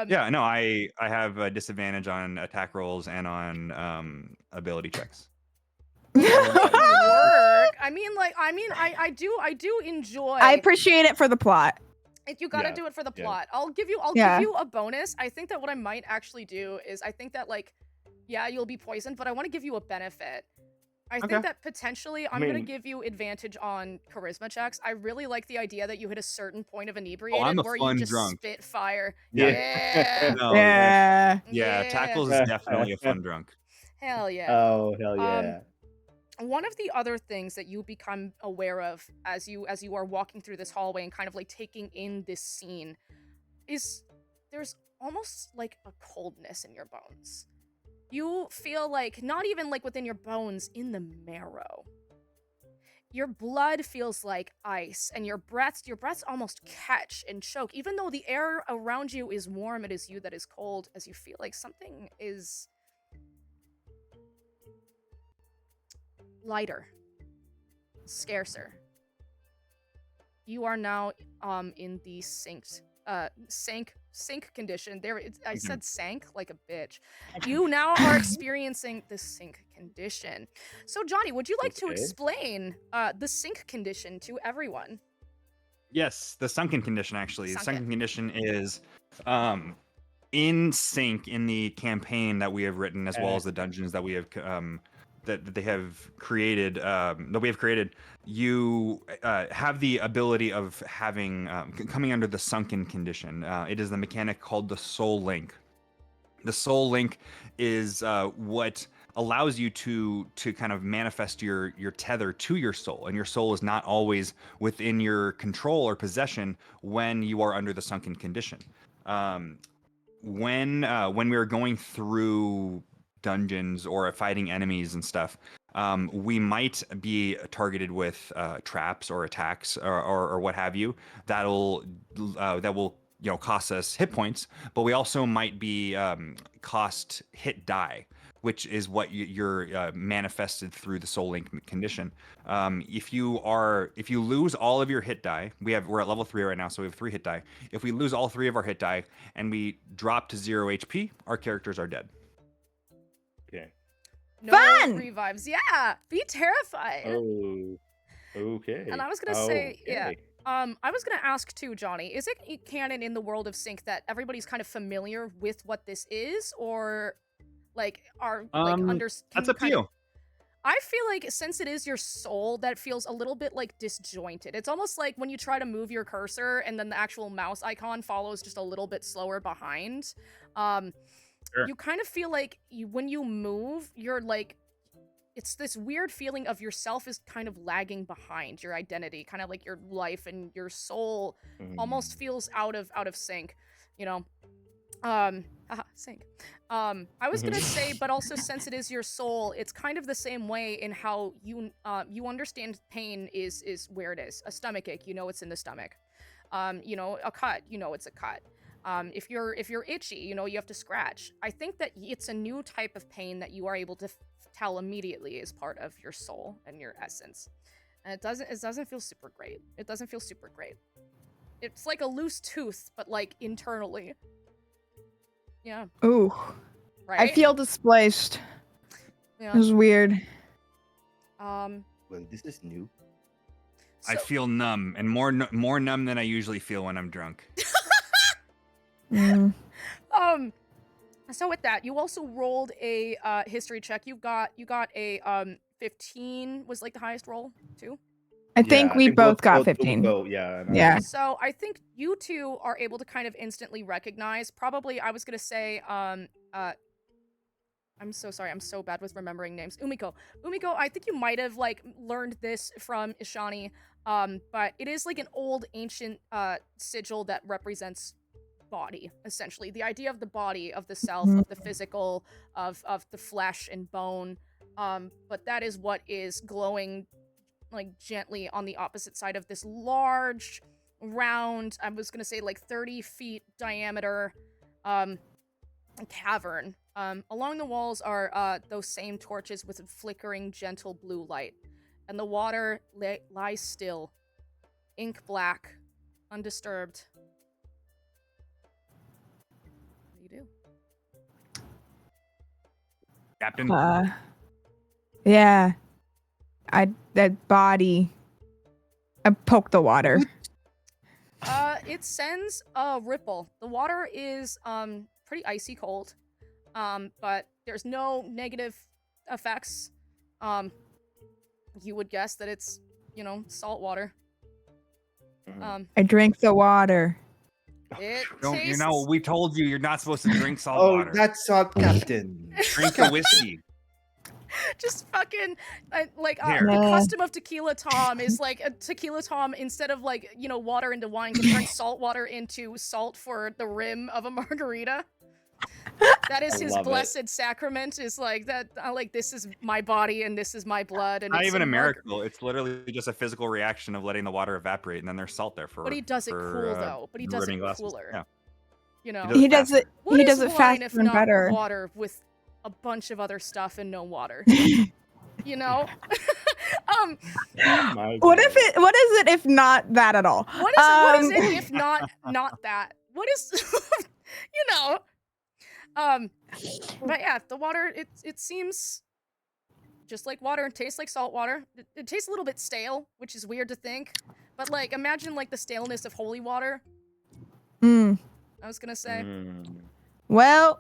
Yeah, no, I have a disadvantage on attack rolls and on ability checks. Work. I mean, I do enjoy. I appreciate it for the plot. You gotta Yeah, do it for the yeah. plot. I'll give you Yeah. a bonus. I think that what I might actually do is I think that like, yeah, you'll be poisoned, but I want to give you a benefit. I Okay. think that potentially I'm gonna mean- give you advantage on charisma checks. I really like the idea that you hit a certain point of inebriated I'm a where fun you just drunk. spit fire. Yeah. Yeah. No, Yeah. Tackles is definitely a fun drunk. Hell yeah. Oh hell yeah. One of the other things that you become aware of as you are walking through this hallway and kind of like taking in this scene is there's almost like a coldness in your bones. You feel like not even like within your bones, in the marrow. Your blood feels like ice, and your breaths almost catch and choke. Even though the air around you is warm, it is you that is cold, as you feel like something is lighter, scarcer. You are now in the sink condition. I said sank like a bitch. You now are experiencing the sink condition. So Johnny, would you like to Okay. explain the sink condition to everyone? Yes, the sunken condition actually. The Sunken. sunken condition is in sync in the campaign that we have written, as well as the dungeons that we have that they have created. That we have created. You have the ability of having coming under the sunken condition. It is the mechanic called the soul link. The soul link is what allows you to kind of manifest your tether to your soul, and your soul is not always within your control or possession when you are under the sunken condition. When we are going through dungeons or fighting enemies and stuff, we might be targeted with traps or attacks or what have you that will cost us hit points, but we also might be cost hit die, which is what you're manifested through the soul link condition. If you lose all of your hit die, we're at level 3 right now, so we have 3 hit die. If we lose all 3 of our hit die and we drop to 0 HP, our characters are dead. Okay. No Fun! revives. Yeah, be terrified. Oh. Okay. And I was gonna say, yeah. Okay. I was gonna ask too, Johnny. Is it canon in the world of Sync that everybody's kind of familiar with what this is, or like are like That's up to you. I feel like since it is your soul, that feels a little bit like disjointed. It's almost like when you try to move your cursor and then the actual mouse icon follows just a little bit slower behind. Sure. You kind of feel like when you move, you're like, it's this weird feeling of yourself is kind of lagging behind your identity, kind of like your life and your soul almost feels out of sync, you know. Sync. I was gonna say, but also since it is your soul, it's kind of the same way in how you understand pain is where it is. A stomach ache, you know it's in the stomach. You know, a cut, you know it's a cut. If you're itchy, you know you have to scratch. I think that it's a new type of pain that you are able to tell immediately is part of your soul and your essence. And it doesn't feel super great. It doesn't feel super great. It's like a loose tooth, but like internally. Yeah. Ooh. Right? I feel displaced. Yeah. It was weird. Well, this is new. I So- feel numb, and more numb than I usually feel when I'm drunk. Mm. So with that, you also rolled a history check. You got a 15 was like the highest roll too. I think we both got 15. Yeah. And Yeah. So I think you two are able to kind of instantly recognize. Probably, I was gonna say, I'm so sorry. I'm so bad with remembering names. Umiko. Umiko, I think you might have like learned this from Ishani. But it is like an old ancient sigil that represents body, essentially. The idea of the body, of the self, of the physical, of the flesh and bone. But that is what is glowing like gently on the opposite side of this large, round, I was gonna say like 30 feet diameter cavern. Along the walls are those same torches with a flickering, gentle blue light. And the water lies still, ink black, undisturbed. What do you do? Captain. Yeah. That body. I poke the water. It sends a ripple. The water is pretty icy cold. But there's no negative effects. You would guess that it's, salt water. I drink the water. It Don't tastes... you know? We told you you're not supposed to drink salt Oh, water. that's salt, Captain. Drink the whiskey. Just fucking Here. the custom of Tequila Tom is like a Tequila Tom, instead of like water into wine, can turn salt water into salt for the rim of a margarita. That is his blessed sacrament. Is like that. This is my body and this is my blood. And Not it's even a miracle. It's literally just a physical reaction of letting the water evaporate, and then there's salt there for. But he does it cool though. But he does it glasses. cooler. Yeah. He does it. What He does is it wine faster if and not better. water with a bunch of other stuff and no water? What is it if not that at all? What is it if not that? What is but yeah, the water, it seems just like water. It tastes like salt water. It tastes a little bit stale, which is weird to think. But like, imagine like the staleness of holy water. I was gonna say. Well,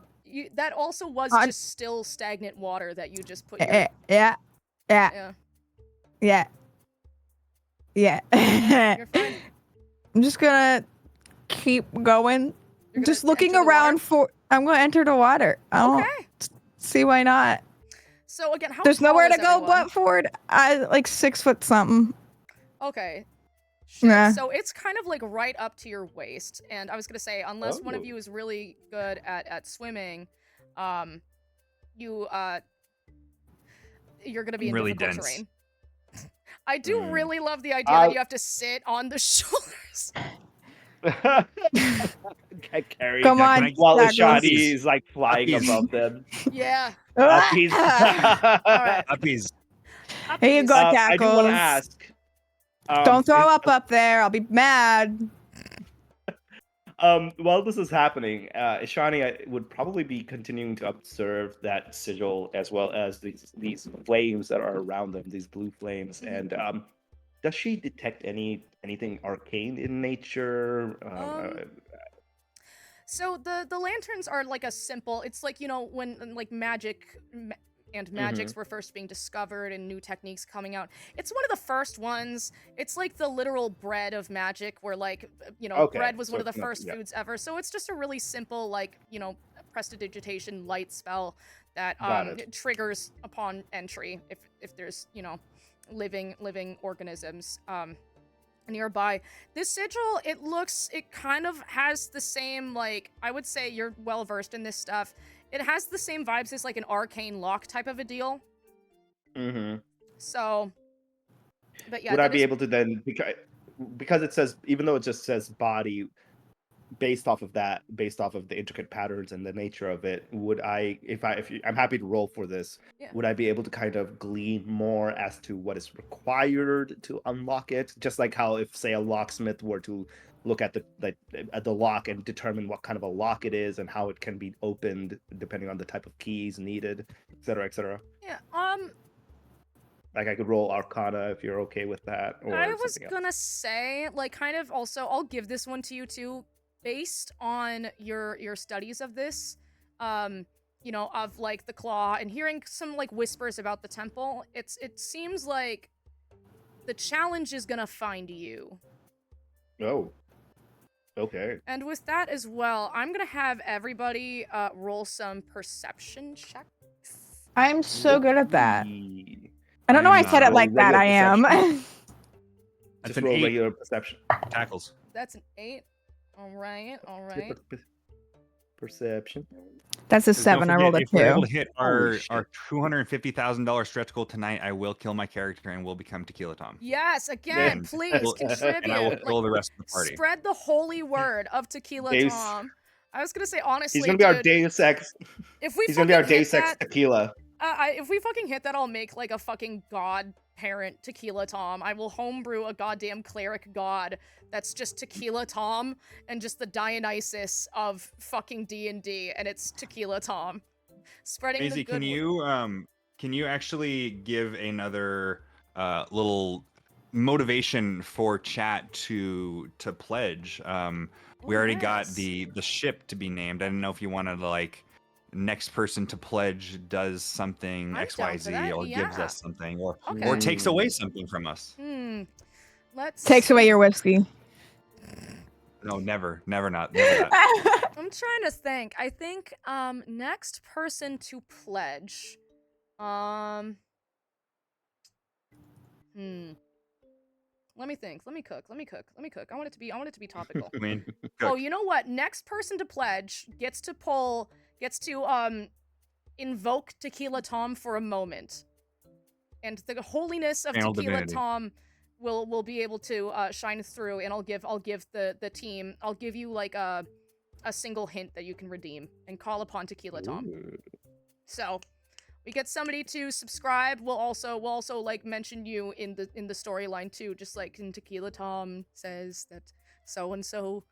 that also was just still stagnant water that you just put. Yeah. You're fine. I'm just gonna keep going. Just looking around for. I'm gonna enter the water. Okay. See why not. So again, how there's tall nowhere is to go everyone? but forward. I like 6 foot something. Okay. Yeah. So it's kind of like right up to your waist. And I was gonna say, unless one of you is really good at swimming, you're gonna be in really difficult dense. terrain. I do really love the idea that you have to sit on the shoulders. Get carried. Come on, while Douglas. Ishani is like flying above them. Yeah. Uppies. All right. Uppies. Here you go, I do Tackles. want to ask. Don't throw up there. I'll be mad. While this is happening, Ishani would probably be continuing to observe that sigil as well as these flames that are around them, these blue flames. And does she detect anything arcane in nature? So the lanterns are like a simple. It's like when like magics were first being discovered and new techniques coming out. It's one of the first ones. It's like the literal bread of magic, where like bread was one of the first foods ever. So it's just a really simple prestidigitation light spell that triggers upon entry if there's living organisms nearby. This sigil, it kind of has the same, like, I would say you're well versed in this stuff. It has the same vibes as like an arcane lock type of a deal. So, but yeah. Would I be able to then, because it says, even though it just says body, based off of the intricate patterns and the nature of it, would I'm happy to roll for this. Yeah. Would I be able to kind of glean more as to what is required to unlock it? Just like how if, say, a locksmith were to look at the lock and determine what kind of a lock it is and how it can be opened depending on the type of keys needed, etc., etc. Yeah. Like I could roll Arcana if you're okay with that. Or I was something gonna say, like, kind of also, I'll give this one to you too, based on your studies of this. you know, of like the claw and hearing some like whispers about the temple, it seems like the challenge is gonna find you. Oh. Okay. And with that as well, I'm gonna have everybody roll some perception checks. I'm so good at that. Yee. I don't know why I I'm, said it uh, like that. regular I am. That's Just an roll 8 regular perception. tackles. That's an 8. All right, all Yeah, right. Perception. That's a 'Cause don't 7. I rolled a forget, if we're able 2. to hit Holy our shit. $250,000 stretch goal tonight, I will kill my character and will become Tequila Tom. Yes, again, And please we'll- contribute. And I will Like, kill the rest of the party. spread the holy word of Tequila Dave's- Tom. I was gonna say honestly, He's gonna be our dude, Deus Ex. if we He's gonna be our fucking hit Deus Ex that, tequila. if we fucking hit that, I'll make like a fucking god parent Tequila Tom. I will homebrew a goddamn cleric god that's just Tequila Tom and just the Dionysus of fucking D&D, and it's Tequila Tom. Spreading the Maisie, good can you actually give another little motivation for chat to pledge? We already got the ship to be named. I didn't know if you wanted to like next person to pledge does something I'm down for XYZ that, or gives yeah. us something or Okay. takes away something from us. Let's Takes away your whiskey. No, never that. I'm trying to think. I think next person to pledge. Let me think. Let me cook. I want it to be topical. I mean, Oh, cook. you know what? Next person to pledge gets to invoke Tequila Tom for a moment. And the holiness of Channel Tequila divinity. Tom will be able to shine through, and I'll give the team, I'll give you like a single hint that you can redeem and call upon Tequila Tom. Ooh. So we get somebody to subscribe. We'll also like mention you in the storyline too, just like in Tequila Tom says that so and so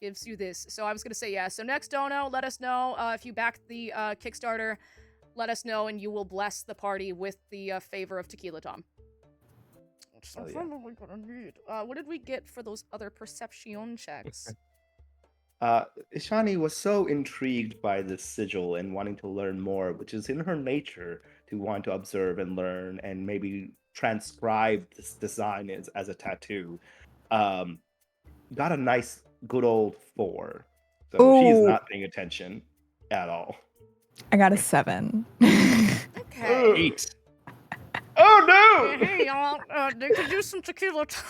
gives you this. So I was gonna say yeah. So next dono, let us know if you back the Kickstarter. Let us know, and you will bless the party with the favor of Tequila Tom. Which I'm Oh, yeah. probably gonna need. What did we get for those other perception checks? Ishani was so intrigued by this sigil and wanting to learn more, which is in her nature to want to observe and learn and maybe transcribe this design as a tattoo. Got a nice good old 4. So she's Ooh. not paying attention at all. I got a 7. Okay. 8. Oh no! Hey y'all, they could use some Tequila Tom.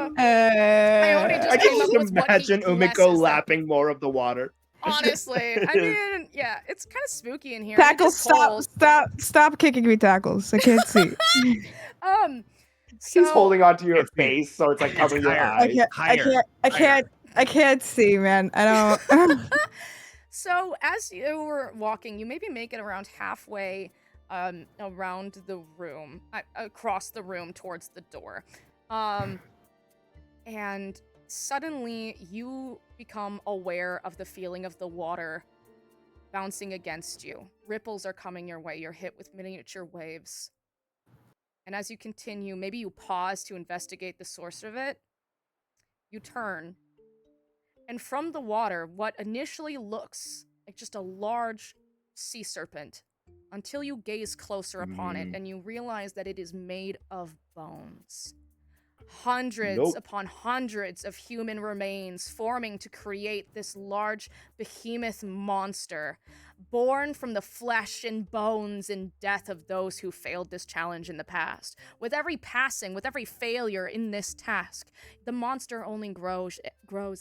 I already just I came can up just with what he imagine Umiko blesses them. lapping more of the water. Honestly, I mean, yeah, it's kind of spooky in here. It Tackles, gets stop, cold. stop kicking me, Tackles. I can't see. He's So, holding onto your It's me. face, so it's like It's covering your higher. eyes. I can't see, man. I don't. So as you were walking, you maybe make it around halfway around the room, across the room towards the door. And suddenly you become aware of the feeling of the water bouncing against you. Ripples are coming your way. You're hit with miniature waves. And as you continue, maybe you pause to investigate the source of it. You turn. And from the water, what initially looks like just a large sea serpent, until you gaze closer upon it and you realize that it is made of bones. Hundreds upon hundreds of human remains forming to create this large behemoth monster, born from the flesh and bones and death of those who failed this challenge in the past. With every passing, with every failure in this task, the monster only grows,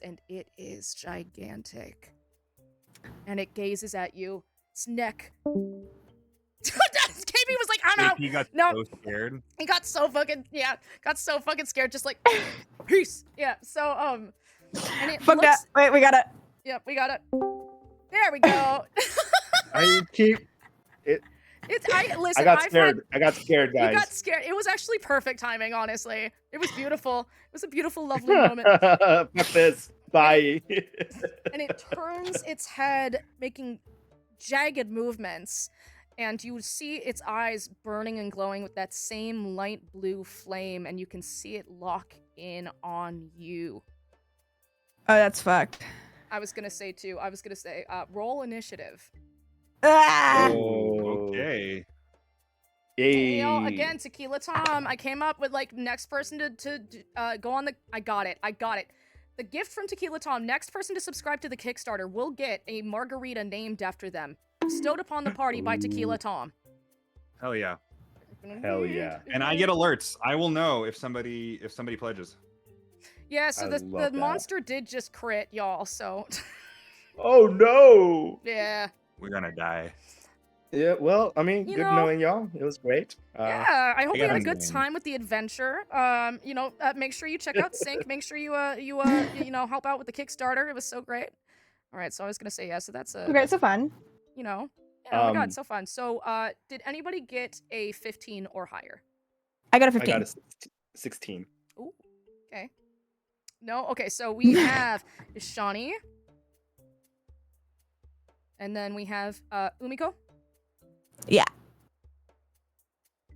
and it is gigantic. And it gazes at you. Its neck. KB was like, I'm out. He got No. so scared. He got so fucking scared, just like peace. Yeah. So and it Fuck looks, that. Wait, we gotta. Yep, we got it. There we go. I keep it. Listen, I got scared. I got scared, You guys. got scared. It was actually perfect timing, honestly. It was beautiful. It was a beautiful, lovely moment. Fuck this. Bye. And it turns its head, making jagged movements, and you see its eyes burning and glowing with that same light blue flame, and you can see it lock in on you. Oh, that's fucked. I was gonna say too. I was gonna say roll initiative. Ah! Oh. Okay. Daniel, Yay. again, Tequila Tom. I came up with like next person to go on the. I got it. The gift from Tequila Tom. Next person to subscribe to the Kickstarter will get a margarita named after them, bestowed upon the party by Tequila Ooh. Tom. Hell yeah. Hell yeah. And I get alerts. I will know if somebody pledges. Yeah, so I the love that. monster did just crit, y'all. So Oh no. yeah. We're gonna die. Yeah. Well, I mean, You good know- knowing y'all. It was great. Yeah, I hope I you got had a a good name. time with the adventure. Make sure you check out Sync. Make sure you help out with the Kickstarter. It was so great. All right, so I was gonna say yeah. So that's a Okay, so fun. you know. Yeah, oh my god, Um, so fun. So, did anybody get a 15 or higher? I got a I 15. got a 16. Ooh, okay. No, okay. So we have Shawnee, and then we have Umiko. Yeah.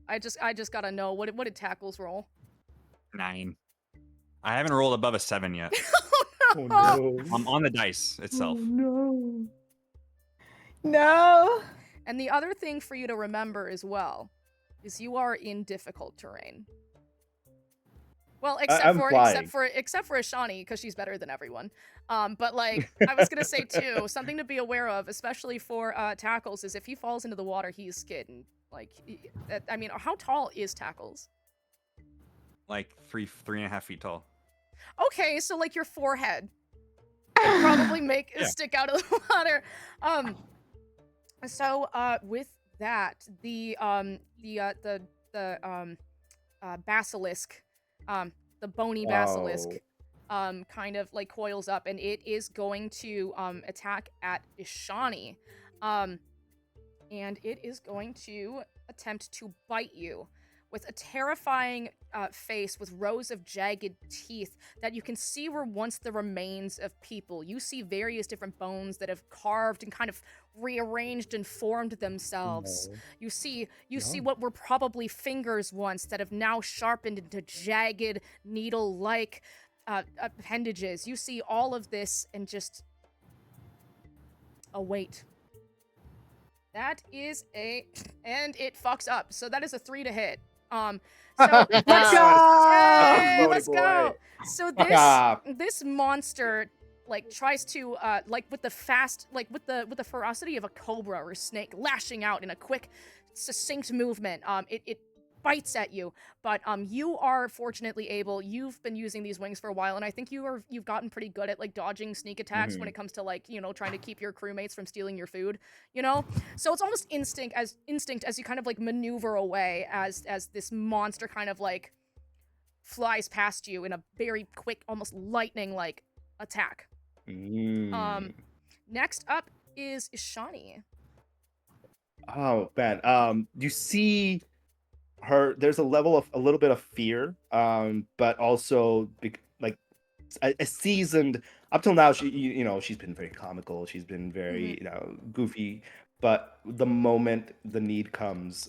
I just gotta know what did tackles roll? 9. I haven't rolled above a 7 yet. Oh no. I'm on the dice itself. no. No. And the other thing for you to remember as well is you are in difficult terrain. Well, I'm flying. except for Ashani, because she's better than everyone. But like I was gonna say too, something to be aware of, especially for Tackles, is if he falls into the water, he's skidding. Like, I mean, how tall is Tackles? Like 3.5 feet tall. Okay, so like your forehead would probably make Yeah. stick out of the water. So with that, the basilisk, the bony basilisk, kind of like coils up, and it is going to attack at Ishani, and it is going to attempt to bite you with a terrifying face with rows of jagged teeth that you can see were once the remains of people. You see various different bones that have carved and kind of rearranged and formed themselves. No. You see No. what were probably fingers once that have now sharpened into jagged, needle-like appendages. You see all of this and just await. That is and it fucks up. So that is a 3 to hit. So Let's go! Yay, Voty let's boy. go. So this monster like tries to like with the ferocity of a cobra or snake lashing out in a quick, succinct movement. It bites at you, but you are fortunately able. You've been using these wings for a while, and I think you've gotten pretty good at like dodging sneak attacks when it comes to like trying to keep your crewmates from stealing your food. So it's almost instinct as you kind of like maneuver away as this monster kind of like flies past you in a very quick, almost lightning like attack. Next up is Ishani. Oh man. You see her. There's a little bit of fear. But also like a seasoned. Up till now, she's been very comical. She's been very goofy. But the moment the need comes,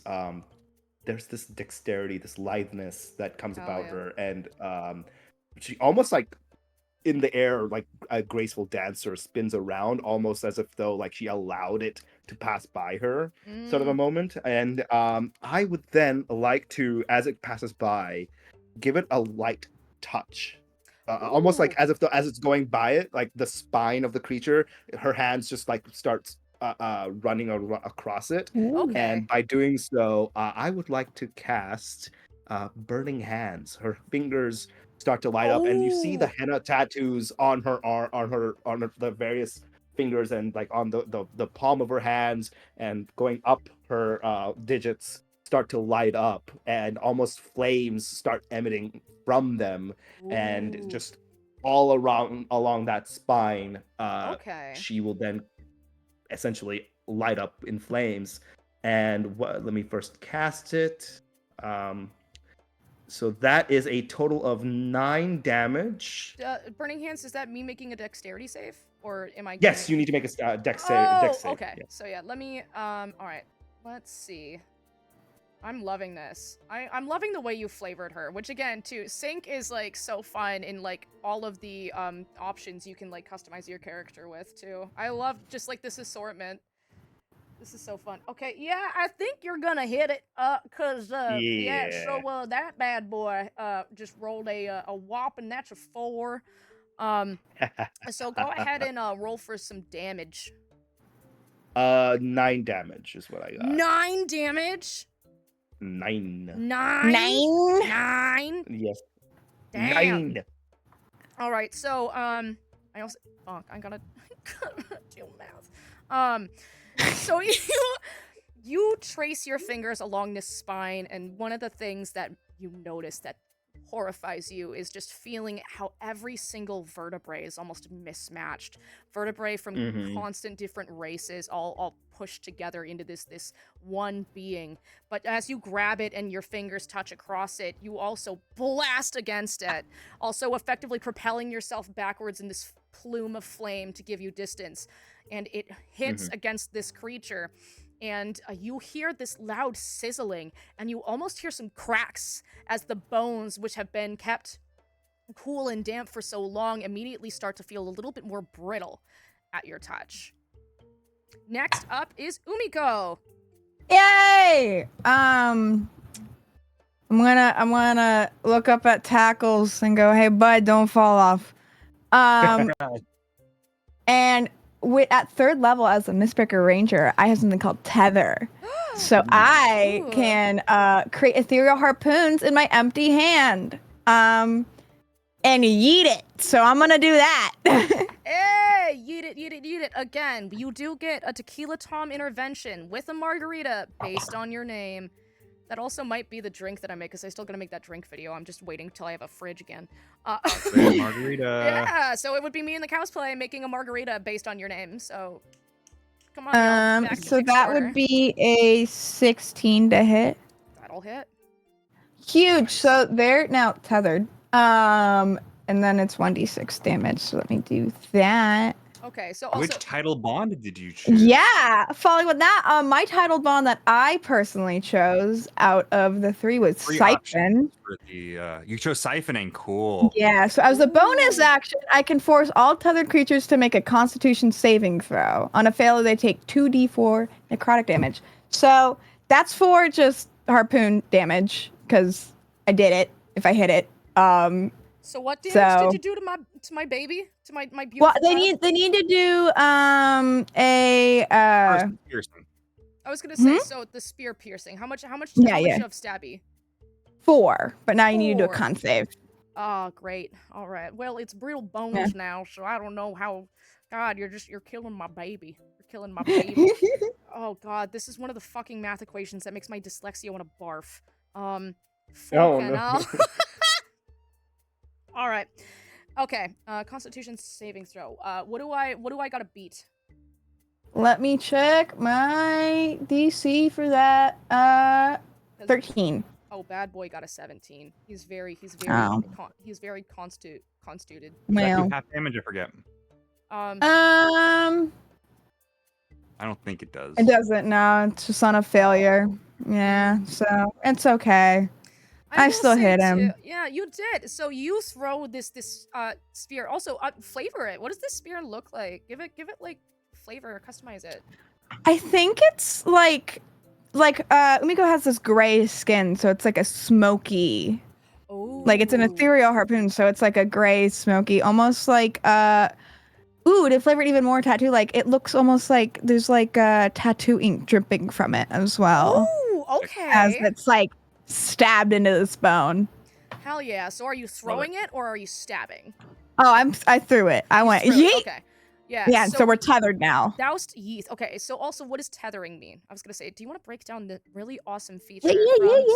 there's this dexterity, this litheness that comes about her, and she almost like in the air, like a graceful dancer, spins around almost as if though like she allowed it to pass by her, sort of a moment. And I would then like to, as it passes by, give it a light touch. Almost like as it's going by it, like the spine of the creature, her hands just like starts running across it. Okay. And by doing so, I would like to cast Burning Hands. Her fingers start to light up, and you see the henna tattoos on her arm, on the various fingers, and like on the palm of her hands, and going up her digits start to light up, and almost flames start emitting from them, and just all around along that spine. Okay. She will then essentially light up in flames. And let me first cast it. So that is a total of 9 damage. Burning Hands, is that me making a dexterity save? Or am I Yes, you need to make a dex save. Oh, Dex save. okay. Yeah. So yeah, let me all right. Let's see. I'm loving this. I'm loving the way you flavored her, which again, too, Sync is, like, so fun in, like, all of the, options you can, like, customize your character with, too. I love just, like, this assortment. This is so fun. Okay, yeah, I think you're gonna hit it, so, that bad boy, just rolled a whopping, that's a 4. So go ahead and, roll for some damage. 9 damage is what I got. 9 damage? 9. 9? Yes. Damn. 9. All right, so I also I gotta do math. So you trace your fingers along this spine, and one of the things that you notice that horrifies you is just feeling how every single vertebrae is almost mismatched. Vertebrae from constant different races, all pushed together into this one being. But as you grab it and your fingers touch across it, you also blast against it, also effectively propelling yourself backwards in this plume of flame to give you distance. And it hits against this creature. And you hear this loud sizzling, and you almost hear some cracks as the bones, which have been kept cool and damp for so long, immediately start to feel a little bit more brittle at your touch. Next up is Umiko. Yay! I'm gonna look up at Tackles and go, "Hey, bud, don't fall off." And at 3rd level as a Mistbreaker Ranger, I have something called Tether. So I can create ethereal harpoons in my empty hand. And yeet it. So I'm gonna do that. Hey, yeet it. Again, you do get a Tequila Tom intervention with a margarita based on your name. That also might be the drink that I make, because I still gotta make that drink video. I'm just waiting till I have a fridge again. Margarita. Yeah, so it would be me and the cosplay making a margarita based on your name. So come on. Y'all, back to so that Kickstarter. would be a 16 to hit. That'll hit. Huge. So they're now tethered. And then it's 1d6 damage. So let me do that. Okay, so also Which title bond did you choose? Yeah, following with that, my title bond that I personally chose out of the 3 was Siphon. For the, you chose Siphoning. Cool. Yeah, so as a bonus action, I can force all tethered creatures to make a Constitution saving throw. On a failure, they take 2d4 necrotic damage. So that's for just harpoon damage, because I did it if I hit it. So what damage did you do to my baby? To my beautiful Well, they child? need to do Piercing. I was gonna say, so the spear piercing. How much Yeah, of stabby? 4, but now you need to do a 4. con save. Oh, great. All right. Well, it's brittle bones now, so I don't know how. God, you're killing my baby. You're killing my baby. Oh God, this is one of the fucking math equations that makes my dyslexia want to barf. All right. Okay. Constitution saving throw. What do I gotta beat? Let me check my DC for that. 13. Oh, bad boy got a 17. He's very constituted. Well, Half damage, I forget. Um. I don't think it does. It doesn't. No, it's just on a failure. Yeah, so it's okay. I will still say hit him. Too, yeah, you did. So you throw this spear. Also, flavor it. What does this spear look like? Give it like flavor. Customize it. I think it's like Umiko has this gray skin, so it's like a smoky. Oh. Like it's an ethereal harpoon, so it's like a gray, smoky, almost like to flavor it even more tattoo. Like it looks almost like there's like tattoo ink dripping from it as well. Oh, okay. As it's like stabbed into this bone. Hell yeah. So are you throwing it or are you stabbing? Oh, I threw it. I went yeet. Okay. Yeah. Yeah, so we're tethered now. Doused yeast. Okay, so also what does tethering mean? I was gonna say, do you want to break down the really awesome feature from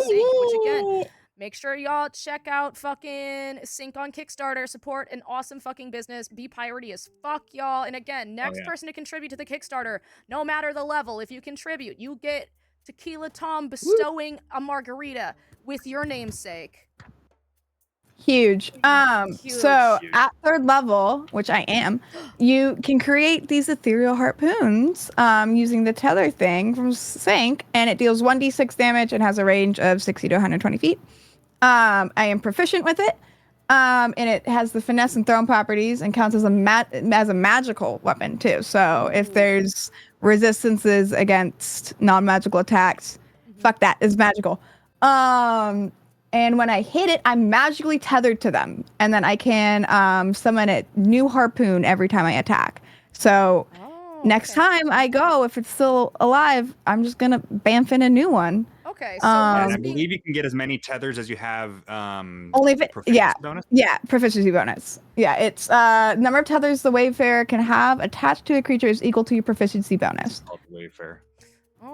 Sync, which again, make sure y'all check out fucking Sync on Kickstarter, support an awesome fucking business, be piratey as fuck, y'all. And again, next person to contribute to the Kickstarter, no matter the level, if you contribute, you get Tequila Tom bestowing a margarita with your namesake. Huge. Huge. So Huge. at 3rd level, which I am, you can create these ethereal harpoons using the tether thing from Sync, and it deals 1d6 damage and has a range of 60 to 120 feet. I am proficient with it, and it has the finesse and thrown properties and counts as a magical weapon too. So if there's resistances against non-magical attacks, fuck that, it's magical. And when I hit it, I'm magically tethered to them. And then I can summon a new harpoon every time I attack. So next time I go, if it's still alive, I'm just going to bamf in a new one. Okay, so And I believe you can get as many tethers as you have only if it, proficiency bonus. Yeah, proficiency bonus. Yeah, it's number of tethers the Wayfarer can have attached to a creature is equal to your proficiency bonus. It's called the Wayfarer.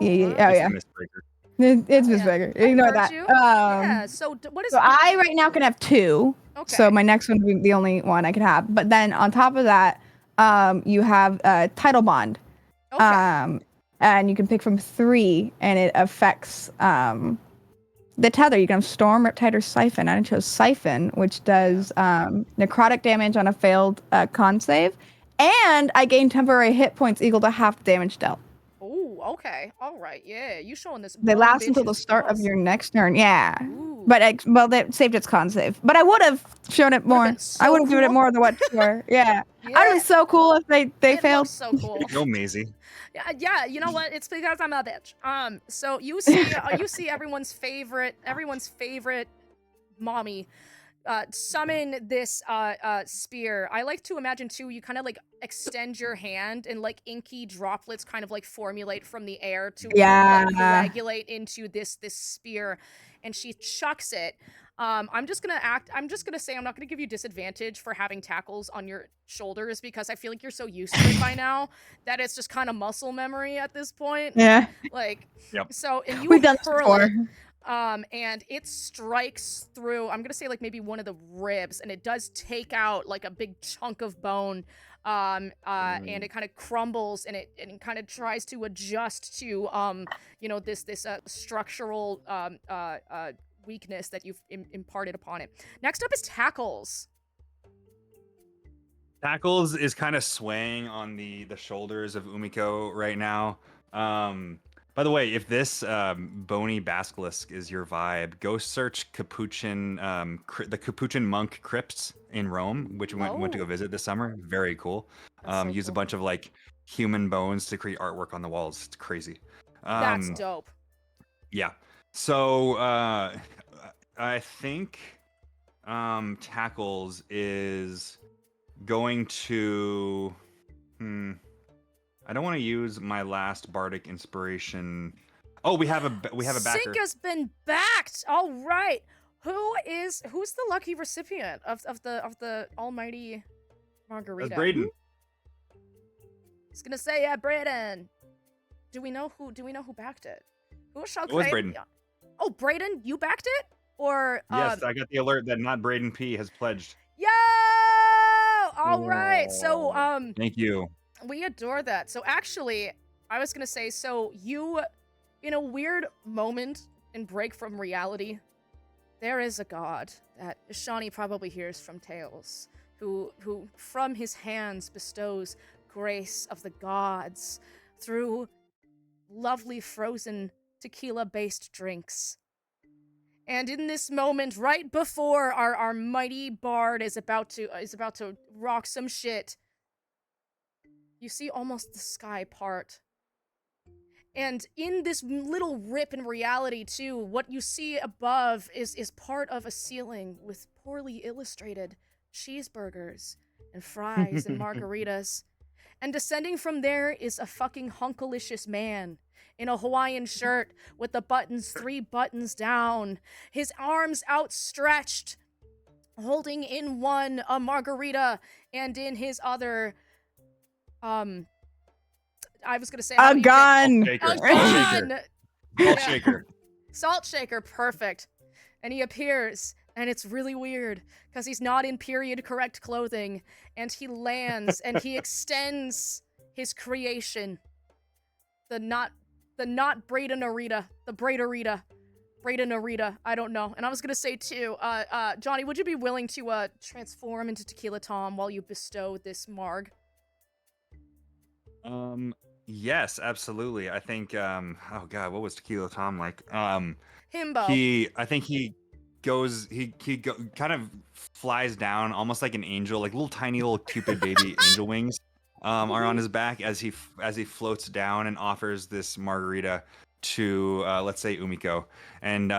Yeah. It's Mistbreaker. It's just bigger. Ignore that. Yeah. So what is? So I right now can have 2. Okay. So my next one would be the only one I could have. But then on top of that, you have Title Bond. Okay. And you can pick from 3, and it affects the tether. You can have Storm, Riptide, or Siphon. I chose Siphon, which does necrotic damage on a failed con save, and I gain temporary hit points equal to half the damage dealt. Oh, okay. All right. Yeah, you showing this. They last until the start of your next turn. Yeah. But they saved its con save. But I would have shown it more. I would have given it more than what you were. Yeah. Yeah. I'd be so cool if they failed. So cool. Go, Maisie. Yeah, you know what? It's because I'm a bitch. So you see everyone's favorite mommy summon this spear. I like to imagine too, you kind of like extend your hand and like inky droplets kind of like formulate from the air to like, coagulate into this spear, and she chucks it. I'm just gonna say I'm not gonna give you disadvantage for having tackles on your shoulders because I feel like you're so used to it by now that it's just kind of muscle memory at this point. Yeah. Like, yep. So, and you We've done this hurl before. it, and it strikes through, I'm gonna say like maybe one of the ribs, and it does take out like a big chunk of bone, and it kind of crumbles, and it kind of tries to adjust to, you know, this structural, weakness that you've imparted upon it. Next up is Tackles. Tackles is kind of swaying on the shoulders of Umiko right now. By the way, if this bony basilisk is your vibe, go search Capuchin, the Capuchin monk crypts in Rome, which we went to go visit this summer. Very cool. Use a bunch of like human bones to create artwork on the walls. It's crazy. That's dope. Yeah. So I think Tackles is going to I don't want to use my last bardic inspiration. Oh, we have a backer. Sync has been backed. All right. Who's the lucky recipient of the almighty margarita? That's Braden. I was gonna say, yeah, Braden. Do we know who backed it? Who shall It was claim? Braden. Oh, Braden, you backed it? Or Yes, I got the alert that not Braden P has pledged. Yo! All right. So Thank you. we adore that. So actually, I was gonna say, so you, in a weird moment and break from reality, there is a god that Shawnee probably hears from tales, who from his hands bestows grace of the gods through lovely frozen tequila-based drinks. And in this moment, right before our mighty bard is about to rock some shit, you see almost the sky part. And in this little rip in reality too, what you see above is part of a ceiling with poorly illustrated cheeseburgers and fries and margaritas. And descending from there is a fucking hunkalicious man in a Hawaiian shirt with the buttons 3 buttons down, his arms outstretched, holding in one a margarita and in his other, I was gonna say a gun. A gun. Salt shaker. Salt shaker, perfect. And he appears, and it's really weird because he's not in period correct clothing, and he lands and he extends his creation, the not Braden Arita, the Braderita, Brayden or Rita, I don't know. And I was gonna say too, Johnny, would you be willing to transform into Tequila Tom while you bestow this marg? Yes, absolutely. I think oh god, what was Tequila Tom like? Himbo. I think he goes kind of flies down almost like an angel, like little tiny little cupid baby angel wings are on his back as he floats down and offers this margarita to let's say Umiko. And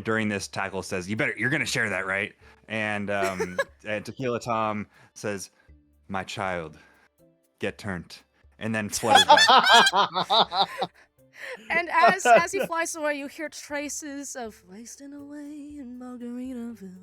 during this, Tackle says, you're gonna share that, right? And Tequila Tom says, my child, get turned, and then flutters back. And as he flies away, you hear traces of wasting away in Margaritaville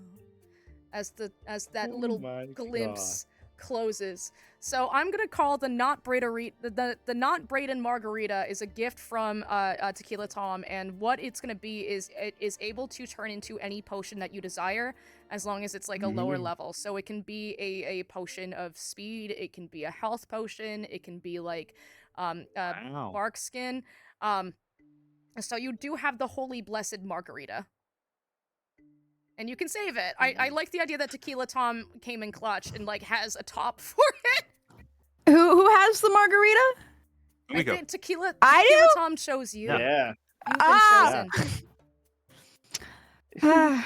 as that Oh little my glimpse closes. So I'm gonna call the not Brayden margarita is a gift from Tequila Tom, and what it's gonna be is it is able to turn into any potion that you desire, as long as it's like a lower level. So it can be a potion of speed, it can be a health potion, it can be like Wow. bark skin. So you do have the holy blessed margarita. And you can save it. I like the idea that Tequila Tom came in clutch and like has a top for it. Who has the margarita? I think Tequila I do? Tom chose you. Yeah. You've been Ah! chosen.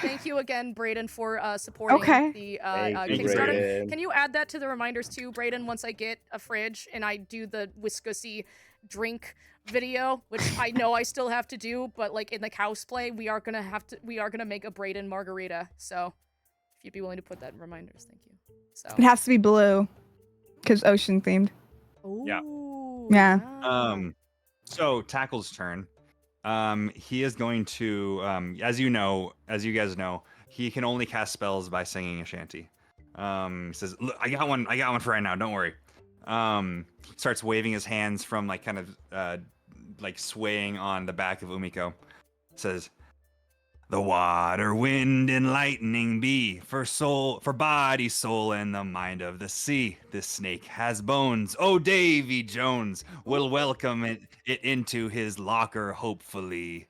Thank you again, Brayden, for supporting Okay. the Thank you, Kickstarter. Brayden. Can you add that to the reminders too, Brayden, once I get a fridge and I do the Whiskusy drink video, which I know I still have to do, but like in the cosplay, we are gonna make a Brayden margarita. So if you'd be willing to put that in reminders, thank you. So It has to be blue, because ocean themed. Yeah. Ooh, Yeah. So Tackle's turn. He is going to, as you guys know, he can only cast spells by singing a shanty. He says, "Look, I got one for right now. Don't worry." Starts waving his hands from like kind of like swaying on the back of Umiko. Says, "The water, wind, and lightning be for body, soul, and the mind of the sea. This snake has bones. Oh, Davy Jones will welcome it into his locker, hopefully."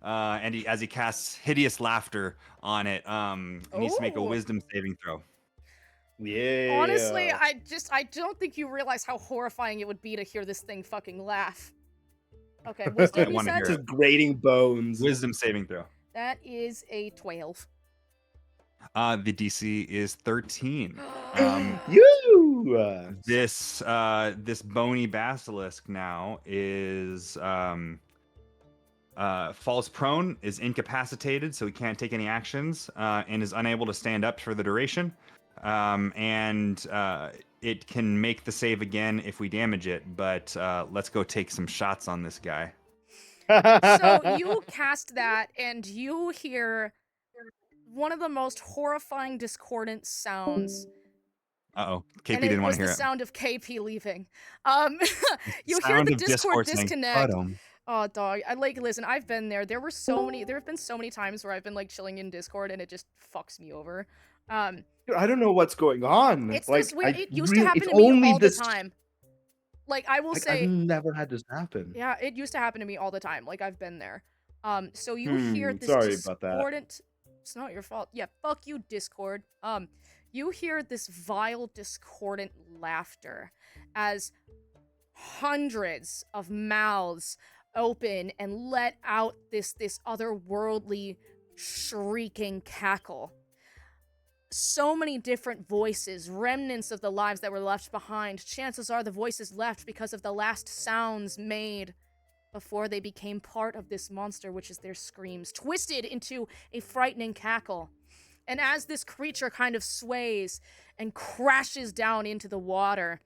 And as he casts hideous laughter on it, he needs to make a Ooh. wisdom saving throw. Yeah. Honestly, I don't think you realize how horrifying it would be to hear this thing fucking laugh. Okay, wisdom, you wanna said? hear It's grating bones. Wisdom saving throw. That is a 12. The DC is 13. You. This bony basilisk now is falls prone, is incapacitated, so he can't take any actions, and is unable to stand up for the duration. It can make the save again if we damage it, but let's go take some shots on this guy. So you cast that, and you hear one of the most horrifying discordant sounds. Uh-oh. KP And it didn't want was to hear the it. sound of KP leaving. You hear Sound the of Discord saying, disconnect. "Ba-dum." Oh, dog. Listen, I've been there. There have been so many times where I've been like chilling in Discord and it just fucks me over. Dude, I don't know what's going on. It's like, this weird. I It used to really- happen it's to me only all this- the time. Like I will Like, say, I've never had this happen. yeah, it used to happen to me all the time. Like I've been there. So you hear this sorry about that. discordant. It's not your fault. Yeah, fuck you, Discord. You hear this vile, discordant laughter as hundreds of mouths open and let out this otherworldly shrieking cackle. So many different voices, remnants of the lives that were left behind. Chances are the voices left because of the last sounds made before they became part of this monster, which is their screams, twisted into a frightening cackle. And as this creature kind of sways and crashes down into the water,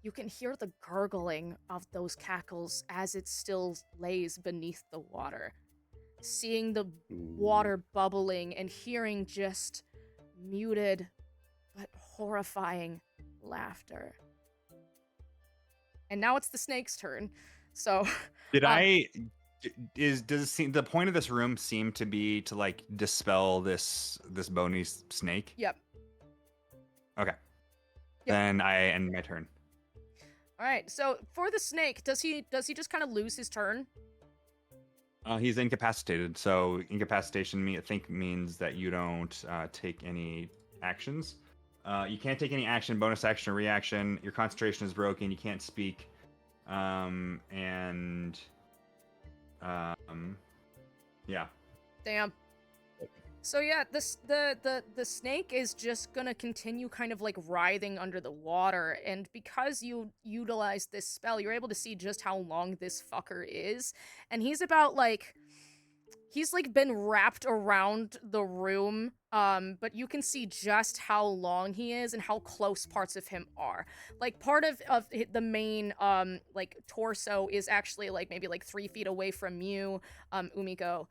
you can hear the gurgling of those cackles as it still lays beneath the water. Seeing the water bubbling and hearing just muted but horrifying laughter. And now it's the snake's turn. So does it seem the point of this room seem to be to like dispel this bony snake? Yep. Okay. Yep. Then I end my turn. All right. So for the snake, does he just kind of lose his turn? He's incapacitated. So incapacitation, I think, means that you don't take any actions. You can't take any action, bonus action, or reaction. Your concentration is broken. You can't speak. And yeah. Damn. So yeah, the snake is just gonna continue kind of like writhing under the water, and because you utilize this spell, you're able to see just how long this fucker is, and he's like been wrapped around the room, but you can see just how long he is and how close parts of him are. Like part of the main like torso is actually like maybe like 3 feet away from you, Umiko.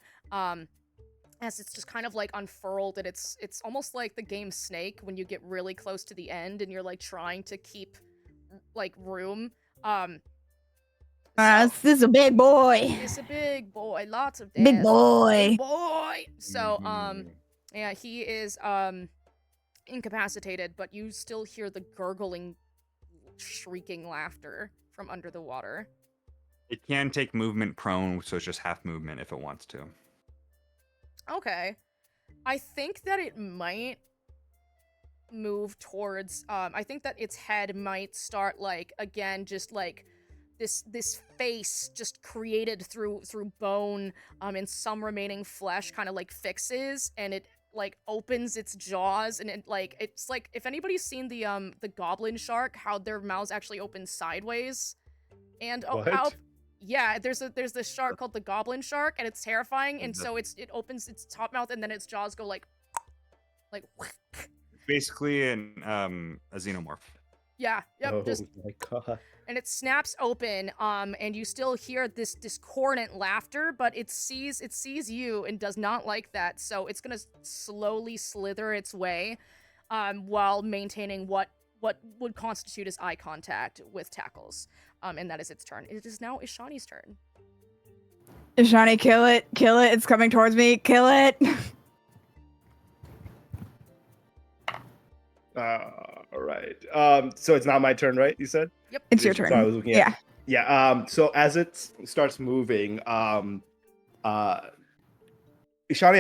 As it's just kind of like unfurled, and it's almost like the game Snake when you get really close to the end and you're like trying to keep like room. This is a big boy. It's a big boy, lots of Big dance. boy. Big boy. So Mhm. yeah, he is incapacitated, but you still hear the gurgling, shrieking laughter from under the water. It can take movement prone, so it's just half movement if it wants to. Okay. I think that it might move towards I think that its head might start like again just like this face just created through bone and some remaining flesh kind of like fixes, and it like opens its jaws, and it like it's like if anybody's seen the goblin shark, how their mouths actually open sideways. And What? yeah, there's this shark called the goblin shark, and it's terrifying, and so it opens its top mouth, and then its jaws go like Basically a xenomorph. yeah, yep, Oh just my god. and it snaps open, and you still hear this discordant laughter, but it sees you and does not like that, so it's gonna slowly slither its way, while maintaining what would constitute as eye contact with Tackles, and that is its turn. It is now Ishani's turn. Ishani, kill it. Kill it. It's coming towards me. Kill it. All right. So it's not my turn, right? You said? Yep. It's your turn. Sorry, I was looking at. Yeah. So as it starts moving, Ishani,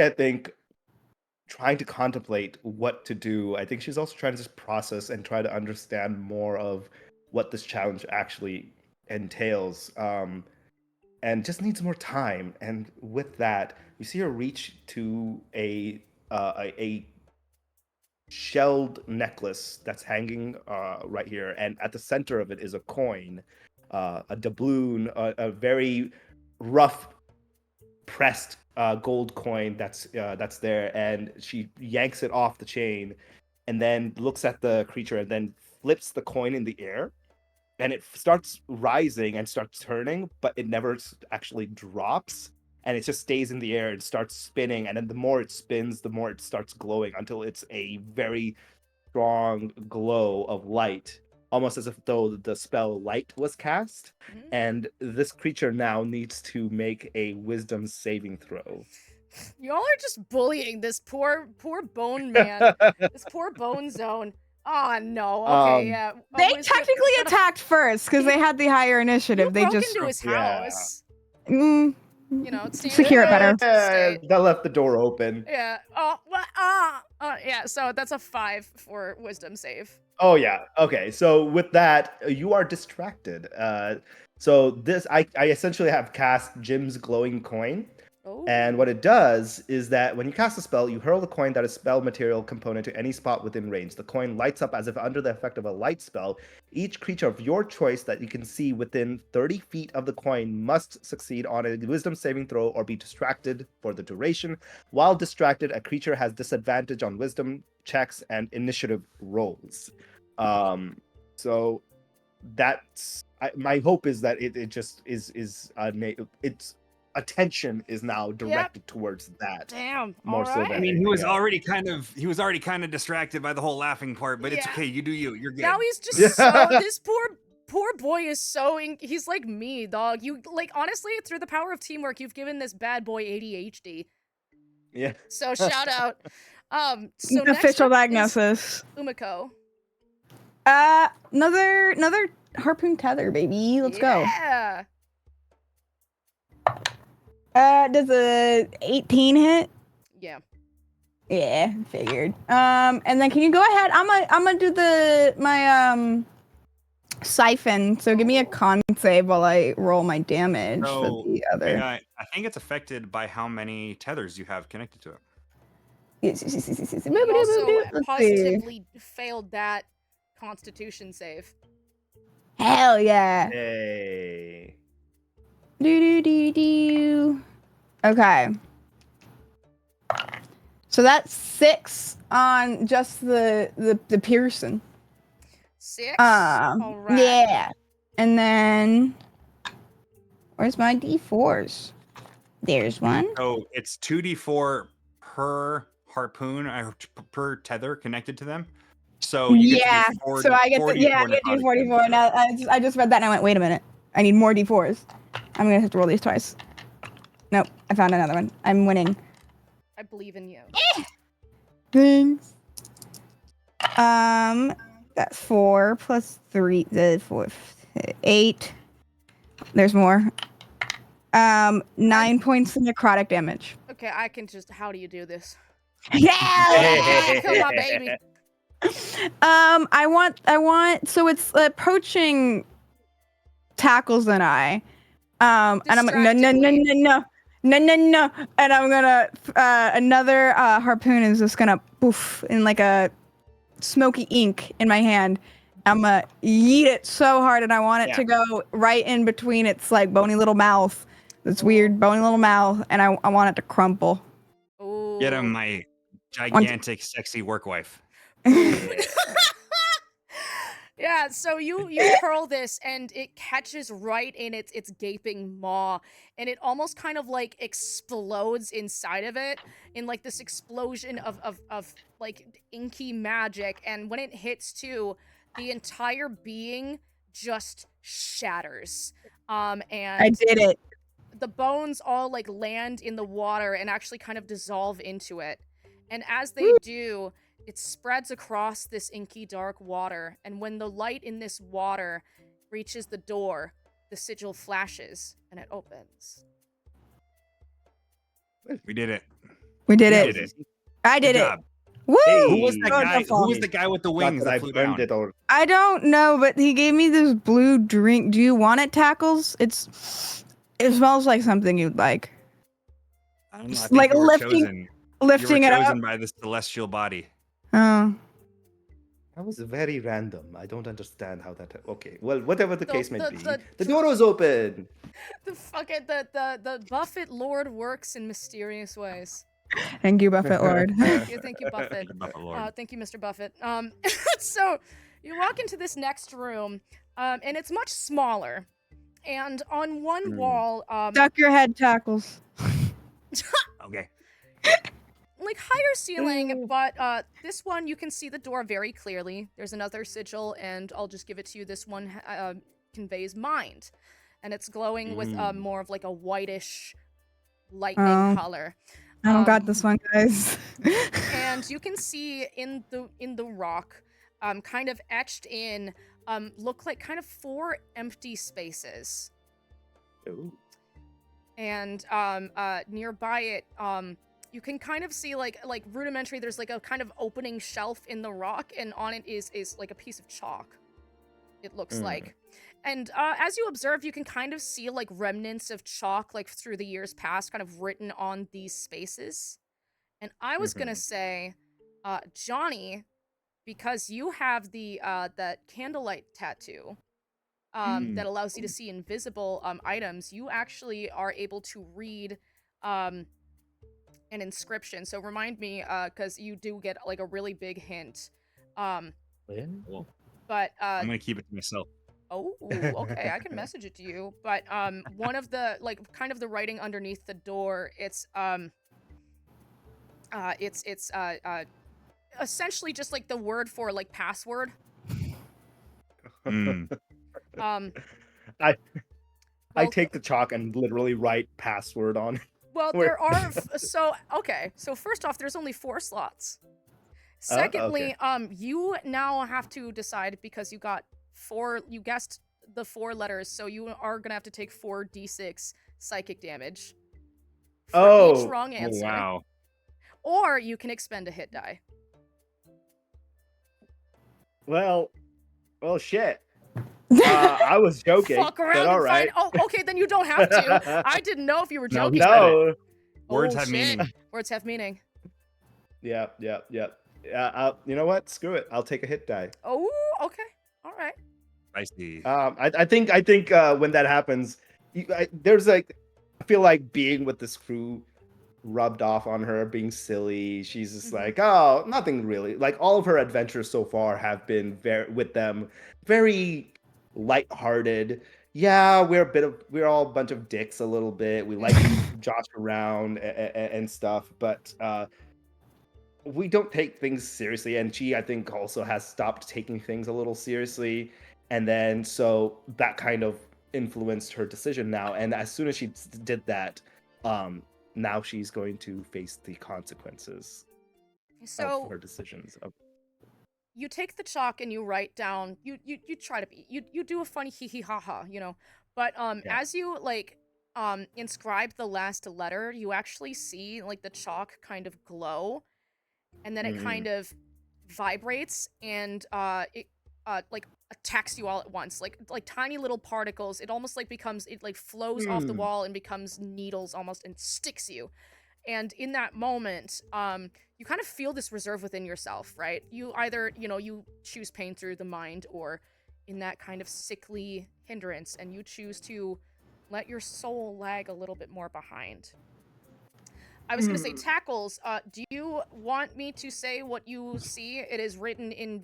I think, trying to contemplate what to do. I think she's also trying to just process and try to understand more of what this challenge actually entails, and just needs more time. And with that, you see her reach to a shelled necklace that's hanging right here, and at the center of it is a coin, a doubloon, a very rough pressed gold coin that's there, and she yanks it off the chain, and then looks at the creature, and then flips the coin in the air, and it starts rising and starts turning, but it never actually drops, and it just stays in the air and starts spinning, and then the more it spins, the more it starts glowing until it's a very strong glow of light, almost as if though the spell light was cast. Mhm. And this creature now needs to make a wisdom saving throw. Y'all are just bullying this poor bone man. This poor bone zone. Oh no. Okay, yeah. They Wisdom- technically it's gotta- attacked first because they had the higher initiative. You They broke just into his Yeah. house. mm, You know, it's secure it better. State. That left the door open. Yeah. Oh. What? Yeah. So that's a 5 for wisdom save. Oh yeah. Okay. So with that, you are distracted. So this, I essentially have cast Jim's glowing coin, Oh. and what it does is that when you cast a spell, you hurl the coin that is spell material component to any spot within range. The coin lights up as if under the effect of a light spell. Each creature of your choice that you can see within 30 feet of the coin must succeed on a wisdom saving throw or be distracted for the duration. While distracted, a creature has disadvantage on wisdom checks and initiative rolls. So that's my hope is that it just is its attention is now directed towards that. Damn. More so Alright. than I mean, he was anything else. already kind of distracted by the whole laughing part, but it's Yeah. okay. You do you. You're good. Now he's just Yeah. so this poor boy is so he's like me, dog. You like honestly through the power of teamwork, you've given this bad boy ADHD. Yeah. So shout out. So next official up is diagnosis. Umiko. Another harpoon tether, baby. Let's go. Yeah. Does a 18 hit? Yeah. Yeah, figured. And then can you go ahead? I'm gonna do my siphon. So give me a con save while I roll my damage for So, the other. I think it's affected by how many tethers you have connected to it. Yes. You also Let's see. positively failed that Constitution save. Hell yeah. Hey. Do. Okay. So that's 6 on just the Pearson. 6. All right. Yeah. And then where's my D4s? There's one. So it's 2d4 per harpoon per tether connected to them. So you get to do 40, so I get to, 44 I get to do necrotic 44. damage. Now I just read that and I went, wait a minute. I need more D4s. I'm gonna have to roll these twice. Nope, I found another one. I'm winning. I believe in you. Thanks. That's 4 plus 3, 4, 8. There's more. 9 points of necrotic damage. Okay, I can just. How do you do this? Yeah. Kill my baby. I want. So it's approaching Tackles and I. And I'm like, no, and I'm gonna another harpoon is just gonna poof in like a smoky ink in my hand. I'm gonna yeet it so hard, and I want it to go right in between its like bony little mouth. This weird bony little mouth, and I want it to crumple. Ooh. Get him, my gigantic, sexy work wife. Yeah, so you hurl this and it catches right in its gaping maw, and it almost kind of like explodes inside of it in like this explosion of like inky magic, and when it hits too, the entire being just shatters. And I did it. the bones all like land in the water and actually kind of dissolve into it. And as they do, it spreads across this inky dark water, and when the light in this water reaches the door, the sigil flashes and it opens. We did it. We did We it. did it. I did Good it. job. Woo! Hey, Who was that guy? Wonderful. Who was the guy with the wings that flew I've earned down? it or I don't know, but he gave me this blue drink. Do you want it, Tackles? It smells like something you'd like. I don't know. I think Like you were lifting chosen. Lifting you it were up. chosen by this celestial body. Oh. that was very random. I don't understand how that. Okay, well, whatever the case may be, the- the door was open. The Buffett Lord works in mysterious ways. Thank you, Buffett Lord. Thank you, Buffett. Buffett Lord. Thank you, Mr. Buffett. So you walk into this next room, and it's much smaller. And on one wall, Duck your head, Tackles. Okay. like higher ceiling, but this one you can see the door very clearly. There's another sigil, and I'll just give it to you. This one conveys mind, and it's glowing with more of like a whitish lightning color. I don't got this one, guys. And you can see in the rock, kind of etched in, look like kind of 4 empty spaces. Ooh. And nearby it, you can kind of see like rudimentary. There's like a kind of opening shelf in the rock, and on it is like a piece of chalk. It looks like. And as you observe, you can kind of see like remnants of chalk, like through the years past, kind of written on these spaces. And I was gonna say, Johnny, because you have the that candlelight tattoo that allows you to see invisible items, you actually are able to read an inscription. So remind me, because you do get like a really big hint. Cool. But I'm gonna keep it to myself. oh, okay, I can message it to you. But one of the like kind of the writing underneath the door, it's essentially just like the word for like password. I well, take the chalk and literally write password on it. Well, Where- there are so first off, there's only 4 slots. Secondly, you now have to decide, because you got 4, you guessed the 4 letters, so you are gonna have to take 4d6 psychic damage. for each wrong answer. Wow. Or you can expend a hit die. Well, shit. I was joking. Fuck around but all and right. find. Oh, okay, then you don't have to. I didn't know if you were No, joking. No. Words Oh, have shit. meaning. Words have meaning. Yeah. You know what? Screw it. I'll take a hit die. Oh, okay. All right. I see. I think when that happens, there's like, I feel like being with this crew rubbed off on her, being silly. She's just like, oh, nothing really. Like all of her adventures so far have been very lighthearted. Yeah, we're all a bunch of dicks a little bit. We like to josh around and stuff, but we don't take things seriously. And she, I think, also has stopped taking things a little seriously. And then so that kind of influenced her decision now. And as soon as she did that, now she's going to face the consequences So of her decisions. you take the chalk and you write down. You try to be. You do a funny hee hee ha ha. You know. But Yeah. as you like inscribe the last letter, you actually see like the chalk kind of glow, and then it kind of vibrates and it like attacks you all at once, like tiny little particles. It almost like becomes, it like flows off the wall and becomes needles almost and sticks you. And in that moment, you kind of feel this reserve within yourself, right? You either, you choose pain through the mind, or in that kind of sickly hindrance, and you choose to let your soul lag a little bit more behind. I was going to say, Tackles, do you want me to say what you see? It is written in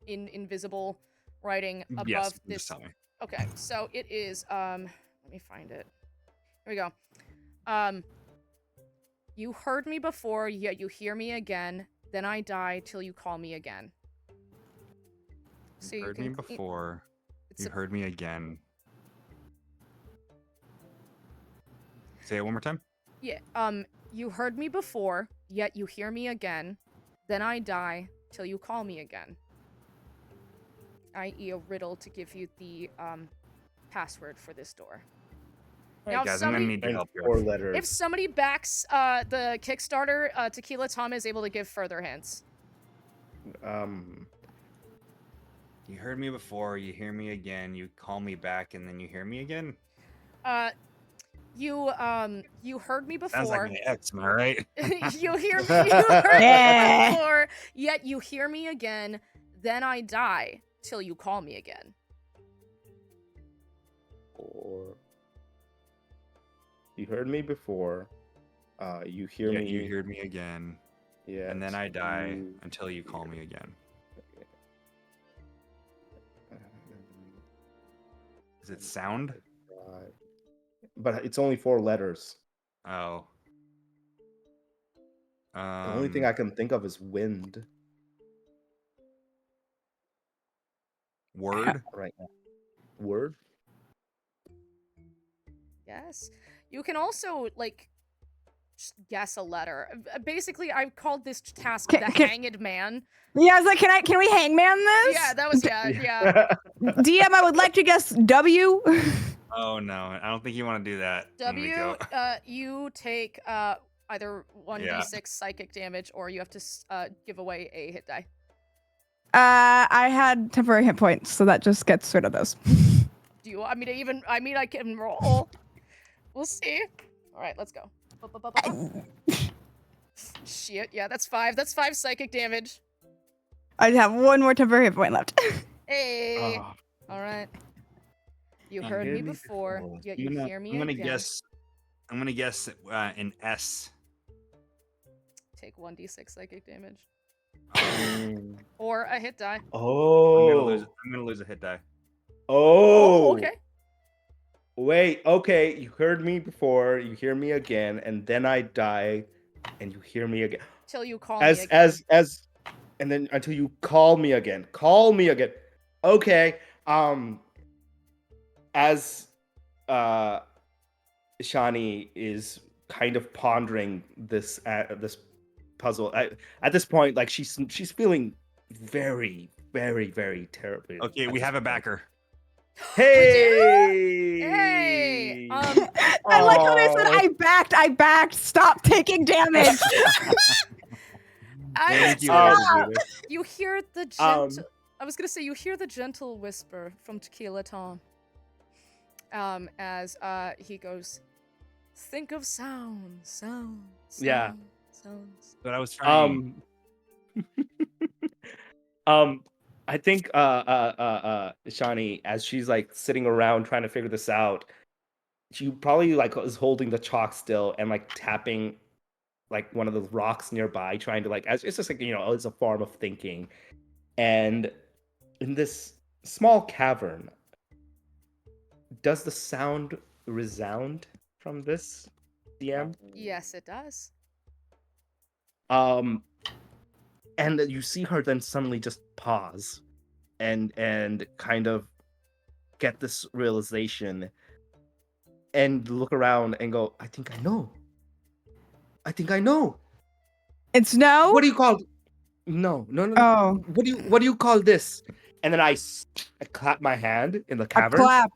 invisible writing above Yes, this. just tell me. Okay, so it is, let me find it. Here we go. You heard me before, yet you hear me again. Then I die till you call me again. So You heard me before. You heard me again. Say it one more time. Yeah, you heard me before, yet you hear me again. Then I die till you call me again. I.e. a riddle to give you the, password for this door. Now, Guys, I'm gonna need your help here. 4 letters. If somebody backs the Kickstarter, Tequila Tom is able to give further hints. You heard me before, you hear me again, you call me back, and then you hear me again? You heard me before. Sounds like an X, am I right? you heard me before, yet you hear me again, then I die till you call me again. Or you heard me before, you hear me. You heard me again. Yeah. And then I die until you call me again. Is it sound? But it's only 4 letters. Oh. The only thing I can think of is wind. Word? Right now. Word? Yes. You can also, like, just guess a letter. Basically, I've called this task the Hanged Man. Yeah, I was like, can we hangman this? Yeah, that was, yeah. DM, I would like to guess W. Oh no, I don't think you want to do that. W, you take either 1d6 psychic damage, or you have to give away a hit die. I had temporary hit points, so that just gets rid of those. Do you want me to even? I mean, I can roll. We'll see. All right, let's go. Shit, yeah, that's 5. That's 5 psychic damage. I have 1 more temporary hit point left. Hey. All right. You heard me before, yet you hear me again. I'm gonna guess an S. Take 1d6 psychic damage. Or a hit die. Oh. I'm gonna lose a hit die. Oh. Okay. Wait, okay. You heard me before, you hear me again, and then I die, and you hear me again. Till you call me again. And then until you call me again. Call me again. Okay. As Shani is kind of pondering this puzzle, at this point, like she's feeling very, very, very terribly. Okay, we have a backer. Hey! Hey! I like how they said, Oh. I backed, stop taking damage. Thank you, Um, Elizabeth. You hear the Um, gentle. I was gonna say you hear the gentle whisper from Tequila Tom. As he goes, think of sounds. Yeah. Sounds. But I was trying. Um, I think Shani, as she's like sitting around trying to figure this out, she probably like is holding the chalk still and like tapping like one of the rocks nearby, trying to like as it's just like it's a form of thinking. And in this small cavern, does the sound resound from this DM? Yes, it does. Um, and you see her then suddenly just pause and kind of get this realization and look around and go, I think I know. It's no? What do you call no. Oh, What do you call this? And then I clap my hand in the a cavern. clap.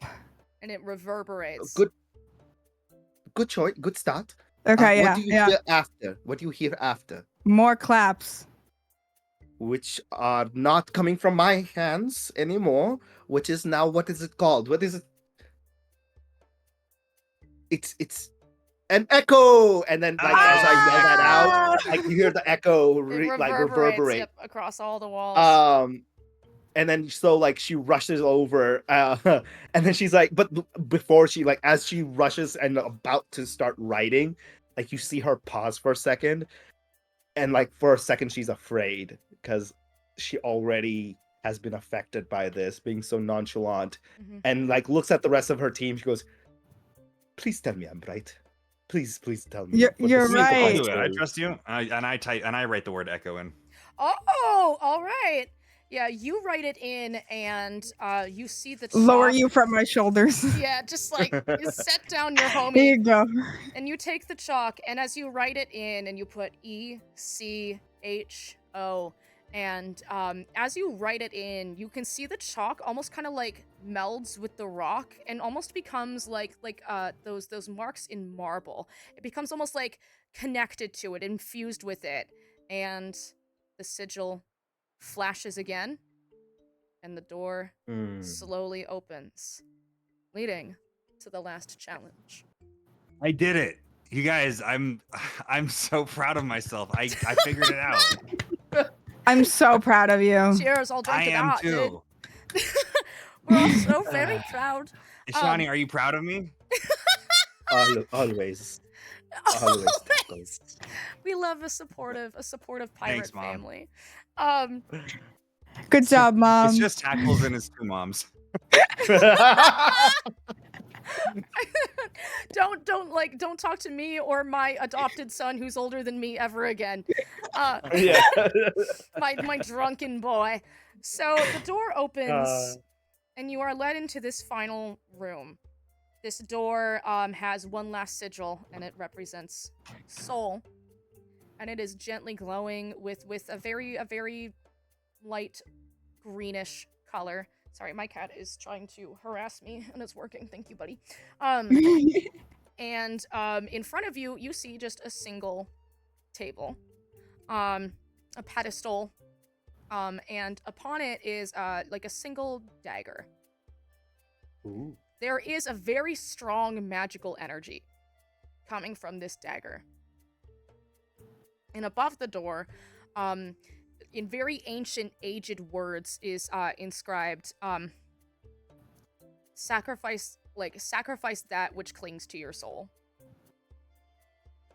And it reverberates. Good choice. Good start. Okay, What do you yeah. hear after? What do you hear after? More claps. Which are not coming from my hands anymore. Which is now, what is it called? What is it? It's an echo. And then, like, as I yell that out, like, you hear the echo It like reverberates reverberate. yep, across all the walls. And then so like she rushes over, and then she's like, but before she like as she rushes and about to start writing, like you see her pause for a second, and like for a second she's afraid because she already has been affected by this being so nonchalant, Mhm. and like looks at the rest of her team. She goes, "Please tell me I'm right. Please tell me." what You're this I'll right. do it. I story is." trust you. I write the word echo in. Oh, all right. Yeah, you write it in, and you see the chalk. Lower you from my shoulders. Yeah, just like you set down your Here homie, you go. and you take the chalk, and as you write it in, and you put ECHO, and as you write it in, you can see the chalk almost kind of like melds with the rock, and almost becomes like those marks in marble. It becomes almost like connected to it, infused with it, and the sigil flashes again, and the door slowly opens, leading to the last challenge. I did it. You guys, I'm so proud of myself. I figured it out. I'm so proud of you. Cheers, I'll drink I to am that, too. dude. We're all so very proud. Shani, are you proud of me? Always. Always. We love a supportive pirate Thanks, Mom. family. Good job, Mom. It's just Tackles and his two moms. Don't talk to me or my adopted son who's older than me ever again. Yeah. my drunken boy. So the door opens, and you are led into this final room. This door has one last sigil, and it represents soul, and it is gently glowing with a very light greenish color. Sorry, my cat is trying to harass me, and it's working. Thank you, buddy. And in front of you, you see just a single table, a pedestal, and upon it is like a single dagger. Ooh. There is a very strong magical energy coming from this dagger. And above the door, in very ancient, aged words, is inscribed, sacrifice that which clings to your soul.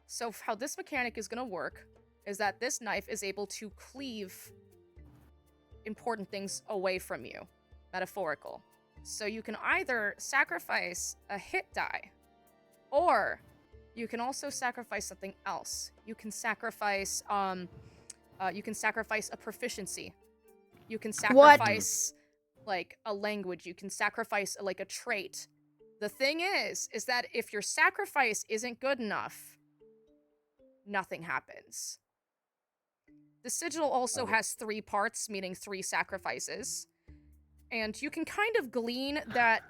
So how this mechanic is going to work is that this knife is able to cleave important things away from you, metaphorical. So you can either sacrifice a hit die, or you can also sacrifice something else. You can sacrifice a proficiency. You can sacrifice like a language. You can sacrifice like a trait. The thing is that if your sacrifice isn't good enough, nothing happens. The sigil also has 3 parts, meaning 3 sacrifices. And you can kind of glean that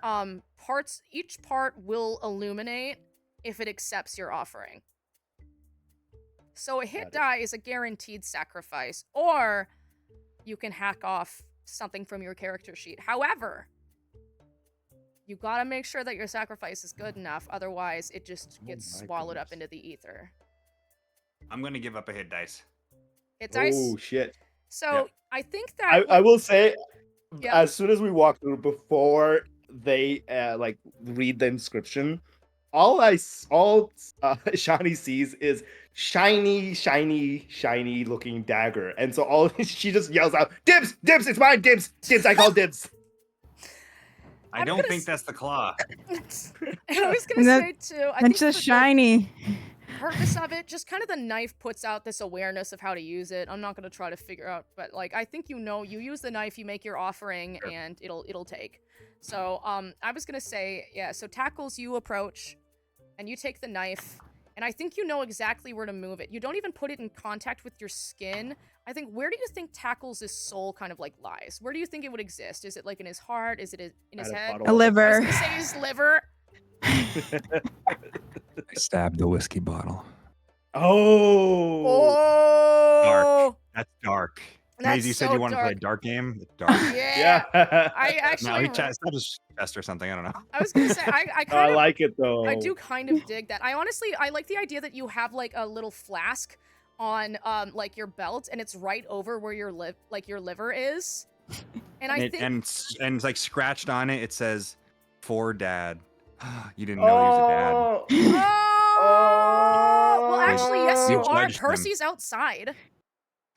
each part will illuminate if it accepts your offering. So a hit Got it. die is a guaranteed sacrifice, or you can hack off something from your character sheet. However, you gotta make sure that your sacrifice is good enough, otherwise it just gets my swallowed up goodness. into the ether. I'm gonna give up a hit dice. Hit dice. Oh shit! So Yep. I think that I will say, Yeah. as soon as we walk through, before they like read the inscription, all Shani sees is shiny looking dagger, and so all she just yells out, "Dibs, dibs! It's mine, dibs, dibs! I call dibs." I I'm don't gonna think that's the claw. and I was gonna say too, I think It's just for the shiny. purpose of it, just kind of the knife puts out this awareness of how to use it. I'm not gonna try to figure out, but like I think you use the knife, you make your offering, Sure. and it'll take. So I was gonna say, yeah, so tackles, you approach and you take the knife, and I think you know exactly where to move it. You don't even put it in contact with your skin. I think, where do you think Tackles' soul kind of like lies? Where do you think it would exist? Is it like in his heart? Is it in his At a head? bottle A of- I was liver. gonna say his liver. I stabbed the whiskey bottle. Oh, Oh, That's dark. That's Maisie, you said so you wanted to play a dark. dark game. It's dark. yeah. yeah. I No, actually, he stabbed his chest or something. I don't know. I was gonna say, I I kind of, like it though. I do kind of dig that. I like the idea that you have like a little flask on like your belt, and it's right over where your liver is. And I think And it's like scratched on it. It says, "For Dad." You didn't know he was a dad. Oh! Well, actually, yes, you You are. judged him. Percy's outside.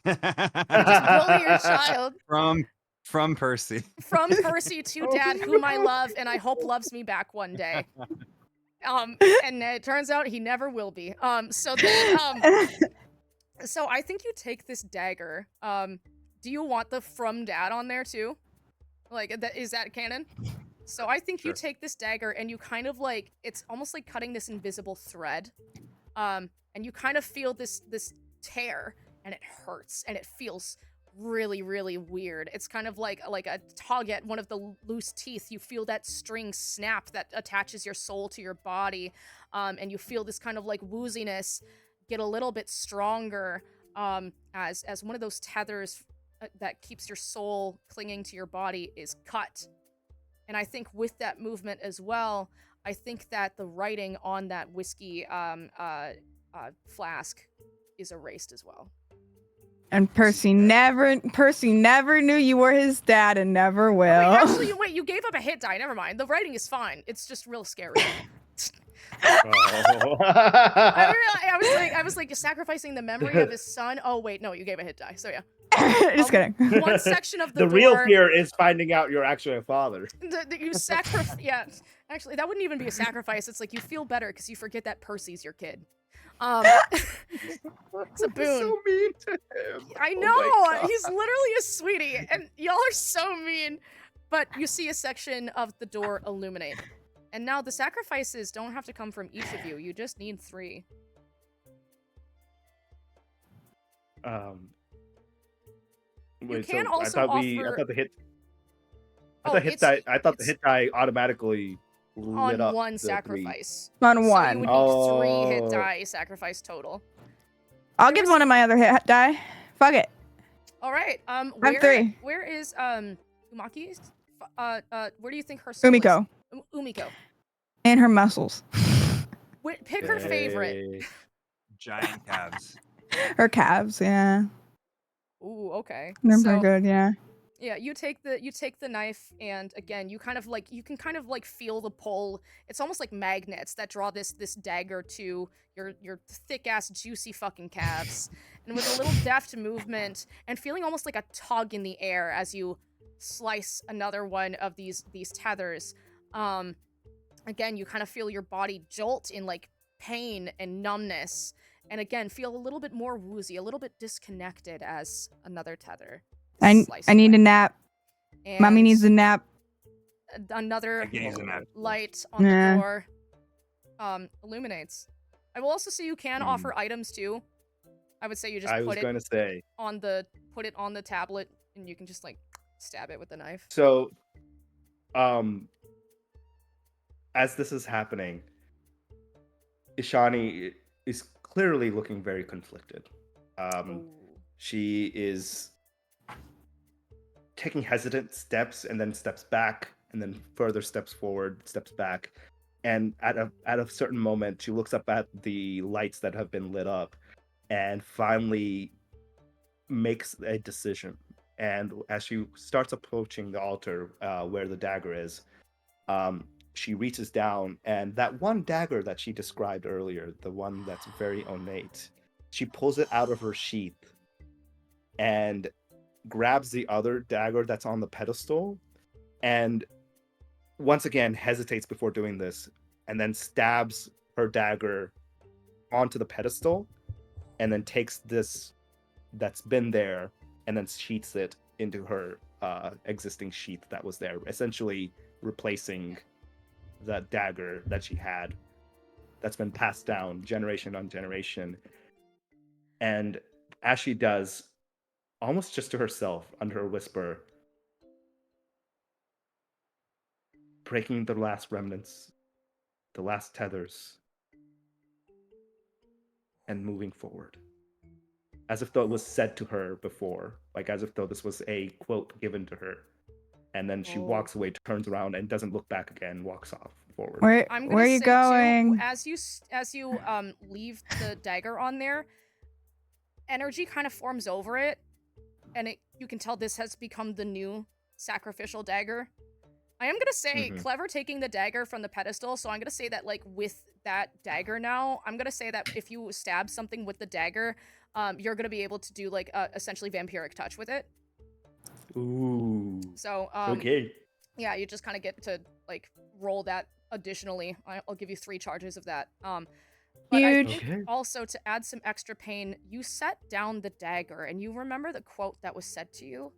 You just bully your child. From Percy. From Percy to Dad, whom I love and I hope loves me back one day. And it turns out he never will be. So then, so I think you take this dagger. Do you want the from Dad on there too? Like, is that canon? So I think you Sure. take this dagger and you kind of like, it's almost like cutting this invisible thread. And you kind of feel this tear, and it hurts, and it feels really, really weird. It's kind of like a tug at one of the loose teeth. You feel that string snap that attaches your soul to your body, and you feel this kind of like wooziness get a little bit stronger as one of those tethers that keeps your soul clinging to your body is cut. And I think with that movement as well, I think that the writing on that whiskey flask is erased as well. And Percy never knew you were his dad and never will. Wait, you gave up a hit die. Never mind. The writing is fine. It's just real scary. Oh. I was like, you're sacrificing the memory of his son. Oh wait, no, you gave a hit die. So yeah. Just kidding. One section of the The real door- fear is finding out you're actually a father. You sacrifice. Yeah, actually, that wouldn't even be a sacrifice. It's like you feel better because you forget that Percy's your kid. It's a boon. So mean to him. I Oh know, my God. he's literally a sweetie, and y'all are so mean. But you see a section of the door illuminate. And now the sacrifices don't have to come from each of you. You just need 3. Wait, can so also I offer- thought the hit. Oh, I thought the it's hit die automatically lit on up one the 3. sacrifice. On So you one. would need 3 hit Oh. die sacrifice total. I'll give one of my other hit die. Fuck it. All right. I have 3. Where is Umaki? Where do you think her soul Umiko. is? Umiko. And her muscles. Pick her favorite. Hey. Giant calves. Her calves, yeah. Ooh, okay. They're So, pretty good, yeah. yeah, you take the knife, and again, you can kind of like feel the pull. It's almost like magnets that draw this dagger to your thick ass juicy fucking calves. And with a little deft movement and feeling almost like a tug in the air as you slice another one of these tethers, again, you kind of feel your body jolt in like pain and numbness, and again, feel a little bit more woozy, a little bit disconnected as another tether. I need a nap. Mommy needs a nap. Another Again, he's an ad. light on Yeah. the door illuminates. I will also say you can offer items too. I would say you just I was put going it to say. on the tablet, and you can just like stab it with the knife. So, as this is happening, Ishani is clearly looking very conflicted. Ooh. She is taking hesitant steps and then steps back and then further steps forward, steps back. And at a certain moment, she looks up at the lights that have been lit up and finally makes a decision. And as she starts approaching the altar where the dagger is, she reaches down, and that one dagger that she described earlier, the one that's very ornate, she pulls it out of her sheath and grabs the other dagger that's on the pedestal, and once again hesitates before doing this, and then stabs her dagger onto the pedestal, and then takes this that's been there and then sheaths it into her existing sheath that was there, essentially replacing that dagger that she had that's been passed down generation on generation. And as she does, almost just to herself, under a whisper, breaking the last remnants, the last tethers, and moving forward. As if though it was said to her before, like as if though this was a quote given to her. And then she walks away, turns around, and doesn't look back again, walks off forward. Where I'm are gonna you say, going? too, as you leave the dagger on there, energy kind of forms over it, and you can tell this has become the new sacrificial dagger. I am gonna say, Clever taking the dagger from the pedestal, so I'm gonna say that, like, with that dagger now, I'm gonna say that if you stab something with the dagger, you're gonna be able to do, like, essentially vampiric touch with it. Ooh. So, Okay. yeah, you just kind of get to, like, roll that additionally. I'll give you 3 charges of that. But I Huge. think also, to add some extra pain, you set down the dagger, and you remember the quote that was said to you,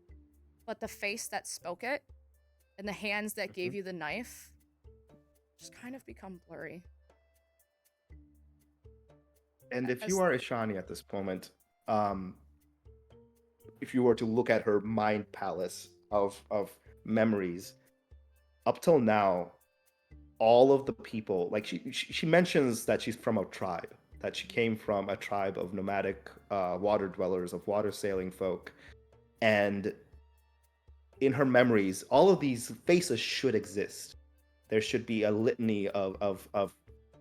but the face that spoke it, and the hands that gave you the knife, just kind of become blurry. And if you are Ishani at this moment, if you were to look at her mind palace of memories, up till now, all of the people, like she mentions that she's from a tribe, that she came from a tribe of nomadic water dwellers, of water sailing folk, and in her memories, all of these faces should exist. There should be a litany of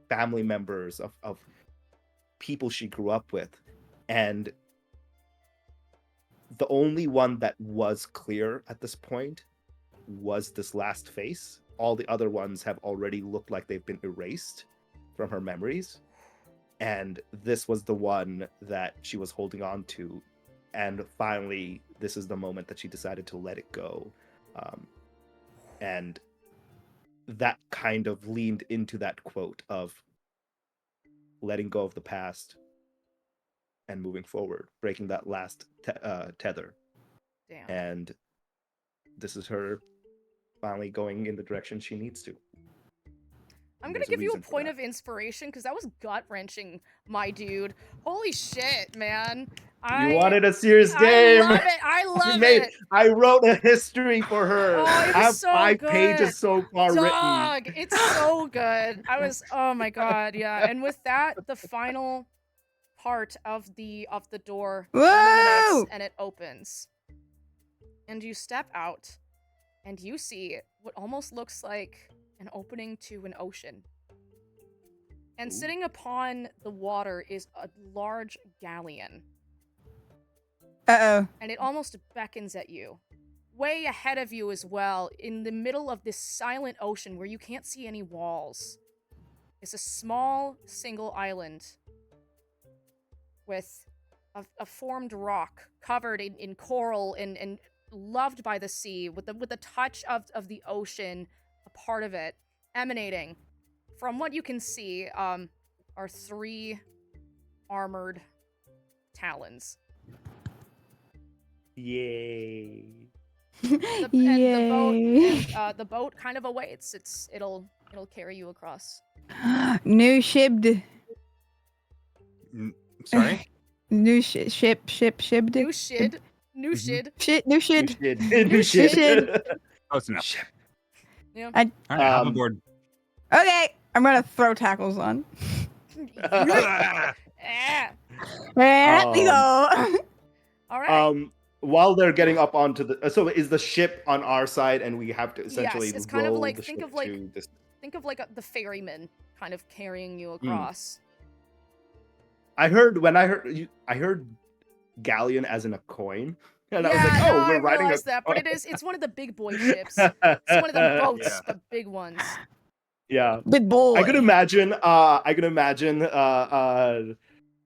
family members, of people she grew up with, and the only one that was clear at this point was this last face. All the other ones have already looked like they've been erased from her memories, and this was the one that she was holding on to, and finally this is the moment that she decided to let it go. And that kind of leaned into that quote of letting go of the past and moving forward, breaking that last tether. Damn. And this is her finally going in the direction she needs to. I'm gonna give you a point of inspiration, because that was gut-wrenching, my dude. Holy shit, man. You wanted a serious game. I love it. I love it. I wrote a history for her. Oh, it I was have so 5 good. pages so far Dog, written. it's so good. Oh my god, yeah. And with that, the final part of the door Whoa! and it opens. And you step out, and you see what almost looks like an opening to an ocean. And sitting upon the water is a large galleon. Uh-oh. And it almost beckons at you. Way ahead of you as well, in the middle of this silent ocean where you can't see any walls, is a small single island with a formed rock covered in coral and loved by the sea, with the touch of the ocean, a part of it, emanating. From what you can see, are 3 armored talons. Yay. The boat kind of awaits. It'll carry you across. New shipped. Sorry? New shipped. New shid. New shid. Shit, new shit. New shit. shit. Close enough. Yeah. All right, hop aboard. Okay, I'm gonna throw tackles on. Eh. There we go. All right. While they're getting up onto the, so is the ship on our side, and we have to essentially Yes, it's kind of roll like the think ship of like to this. the ferryman kind of carrying you across. I heard I heard galleon as in a coin, and I was Yeah, like, no, oh, we're I riding a realized that, but coin. it's one of the big boy ships. It's one of the boats, Yeah. the big ones. Yeah. Big boy. I could imagine.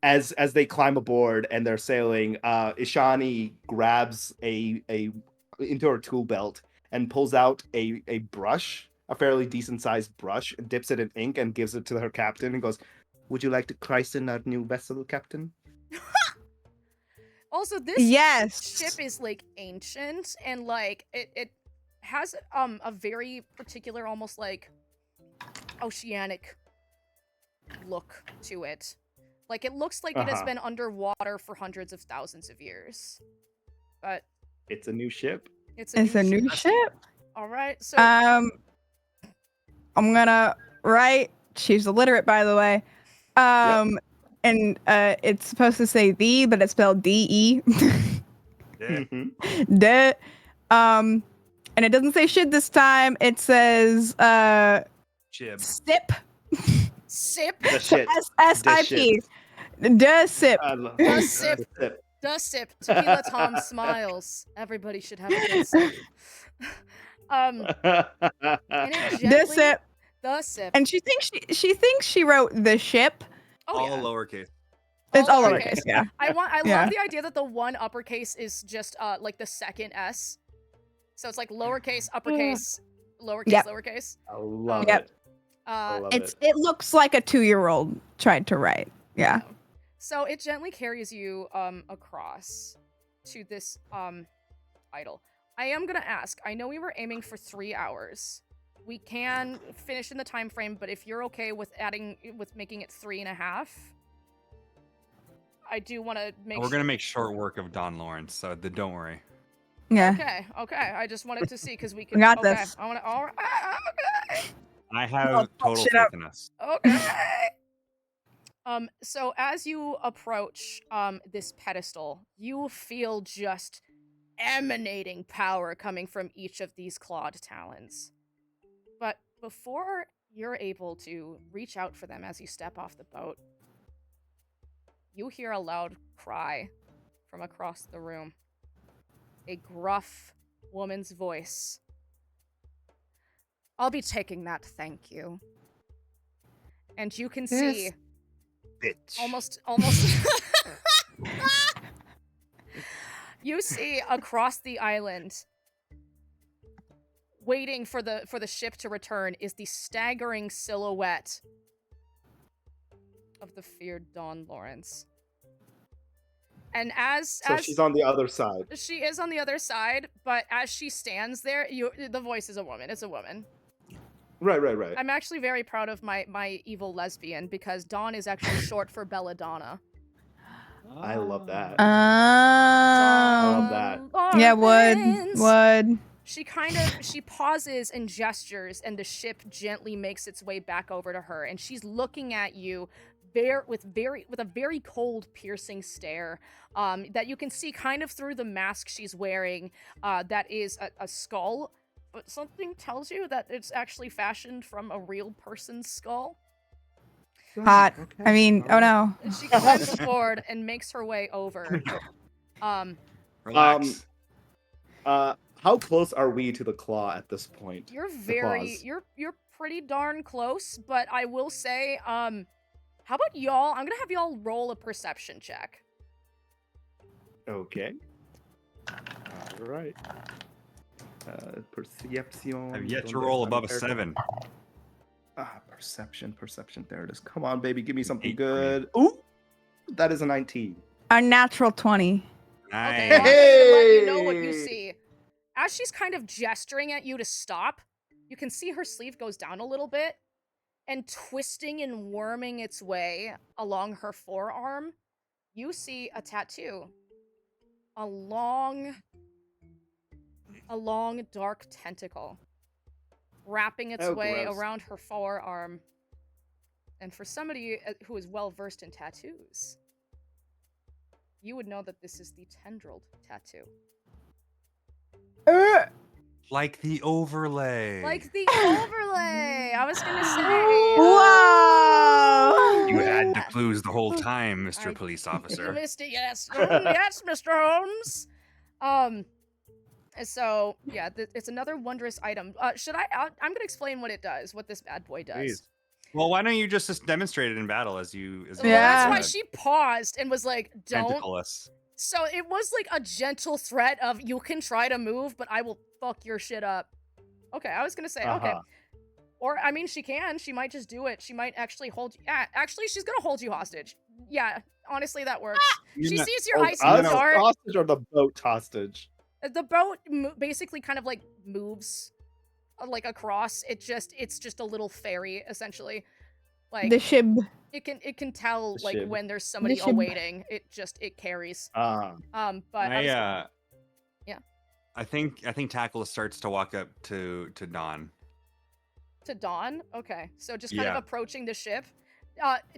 As they climb aboard and they're sailing, Ishani grabs a into her tool belt and pulls out a brush, a fairly decent sized brush, and dips it in ink and gives it to her captain and goes, "Would you like to christen our new vessel, Captain?" Also, this Yes. ship is like ancient and like it has a very particular, almost like oceanic look to it. Like it looks like it has been underwater for hundreds of thousands of years. But It's a new ship. it's It's a new ship. ship. All right, so I'm gonna write. She's illiterate, by the way. And it's supposed to say the, but it's spelled D-E. Yeah. Duh. And it doesn't say shit this time. It says Chib. sip. sip, The shit. S-S-I-P. Duh sip. I love The it. sip. The sip. the sip. Tequila Tom smiles. Everybody should have a good sip. And it The gently, sip. the sip. And she thinks she wrote the ship. Oh All yeah. lowercase. It's all lowercase. lowercase, yeah. I Yeah. love the idea that the one uppercase is just like the second S. So it's like lowercase, uppercase, lowercase, Yep. lowercase. I love Yep. it. I love It looks like a 2-year-old tried to write. Yeah. So it gently carries you across to this idol. I am gonna ask. I know we were aiming for 3 hours. We can finish in the time frame, but if you're okay with making it 3.5, I do want to make. We're gonna make short work of Don Lawrence, so don't worry. Yeah. Okay. I just wanted to see because we can. We got okay. this. I want to. All right. Okay. I have fuck total shit faith up. in us. Okay. So as you approach this pedestal, you feel just emanating power coming from each of these clawed talons. But before you're able to reach out for them as you step off the boat, you hear a loud cry from across the room. A gruff woman's voice. "I'll be taking that, thank you." And you can see Bitch. almost you see across the island, waiting for the ship to return, is the staggering silhouette of the feared Dawn Lawrence. And So she's on the other side. she is on the other side, but as she stands there, the voice is a woman. It's a woman. Right. I'm actually very proud of my evil lesbian because Dawn is actually short for Belladonna. I love that. I love that. Yeah, Lawrence. would. She pauses and gestures, and the ship gently makes its way back over to her, and she's looking at you with a very cold, piercing stare that you can see kind of through the mask she's wearing. That is a skull, but something tells you that it's actually fashioned from a real person's skull. Hot. Okay. I mean, oh no. And she climbs aboard and makes her way over. Relax. How close are we to the claw at this point? You're claws. you're pretty darn close, but I will say, how about y'all? I'm gonna have y'all roll a perception check. Okay. All right. Perception. I've yet to roll above a 7. Perception. There it is. Come on, baby, give me something 8 good. Ooh, that is a 19. A natural 20. Nice. Okay, well, I'm gonna let you know what you see. As she's kind of gesturing at you to stop, you can see her sleeve goes down a little bit, and twisting and worming its way along her forearm, you see a tattoo. A long dark tentacle wrapping its way gross. around her forearm. And for somebody who is well versed in tattoos, you would know that this is the tendrilled tattoo. Like the overlay. Like the overlay. I was gonna say. Wow. You had the clues the whole time, Mr. Police Officer. Mr. Yes, yes, Mr. Holmes. So yeah, it's another wondrous item. Should I? I'm gonna explain what it does. What this bad boy does. Please. Well, why don't you just demonstrate it in battle as you? Well, Yeah. that's why she paused and was like, "Don't." Tentacle us. So it was like a gentle threat of, "You can try to move, but I will fuck your shit up." Okay, I was gonna say okay. Or, I mean, she can. She might just do it. She might actually hold you. Yeah, actually, she's gonna hold you hostage. Yeah, honestly, that works. She sees your icy dart. Hostage or the boat hostage? The boat basically kind of like moves like across. It's just a little ferry, essentially. Like The shib. it can tell The like shib. when there's somebody shib. awaiting. It carries. But yeah. I I think Tackle starts to walk up to Dawn. to Dawn. Okay, so just kind of approaching the ship.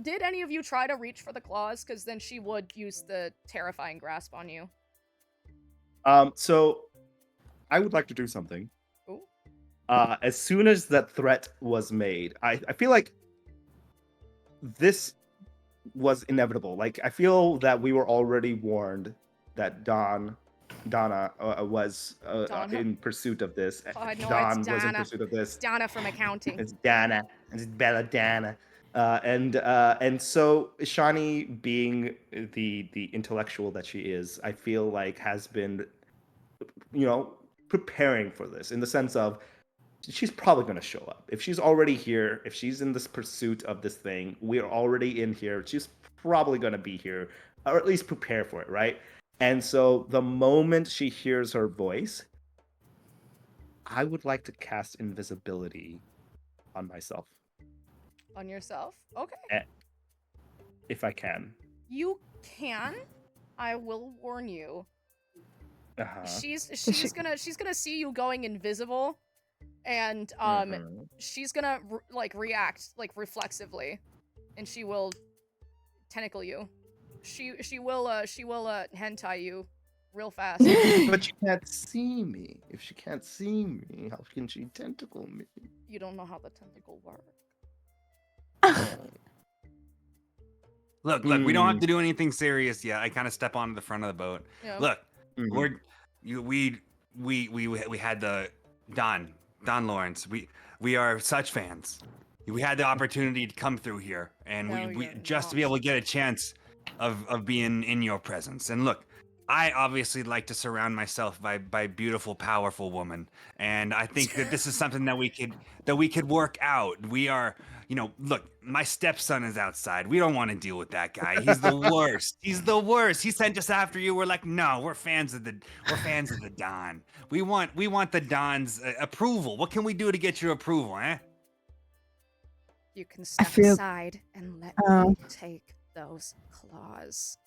Did any of you try to reach for the claws? Because then she would use the terrifying grasp on you. So I would like to do something. Ooh. As soon as that threat was made, I feel like this was inevitable. Like, I feel that we were already warned that Donna was Donna? in pursuit of this. Oh, no, Dawn it's was in Donna. pursuit of this. It's Donna from accounting. It's Dana. It's Bella Dana. And so Shani, being the intellectual that she is, I feel like has been, preparing for this in the sense of she's probably going to show up. If she's already here, if she's in this pursuit of this thing, we're already in here. She's probably going to be here, or at least prepare for it, right? And so the moment she hears her voice, I would like to cast invisibility on myself. On yourself? Okay. If I can. You can. I will warn you. Uh-huh. She's gonna see you going invisible, and she's gonna react like reflexively, and she will tentacle you. She will hentai you real fast. But she can't see me. If she can't see me, how can she tentacle me? You don't know how the tentacle works. Look, we don't have to do anything serious yet. I kind of step onto the front of the boat. Yeah. Look, we had the Don Lawrence. We are such fans. We had the opportunity to come through here, and we just to be able to get a chance of being in your presence. And look, I obviously like to surround myself by beautiful, powerful women, and I think that this is something that we could work out. We are, look, my stepson is outside. We don't want to deal with that guy. He's the worst. He's the worst. He sent us after you. We're like, no, we're fans of the Don. We want the Don's approval. What can we do to get your approval, eh? You can step aside and let me take those claws.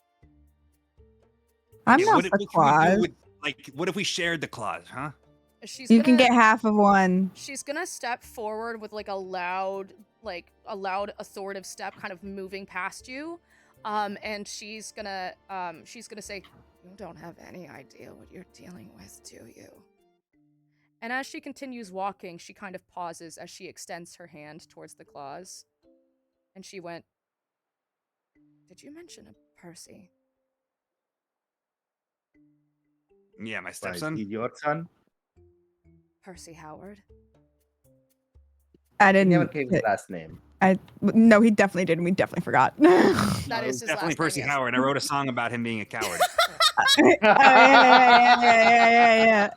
I'm not for claws. What if we shared the claws, huh? You can get half of one. She's gonna step forward with a loud authoritative step, kind of moving past you, and she's gonna say, "You don't have any idea what you're dealing with, do you?" And as she continues walking, she kind of pauses as she extends her hand towards the claws, and she went, "Did you mention a Percy?" Yeah, my stepson. Your son? Percy Howard. I didn't. He never gave his last name. No, he definitely didn't. We definitely forgot. That is his definitely last Percy name, Howard. I wrote a song about him being a coward. Yeah.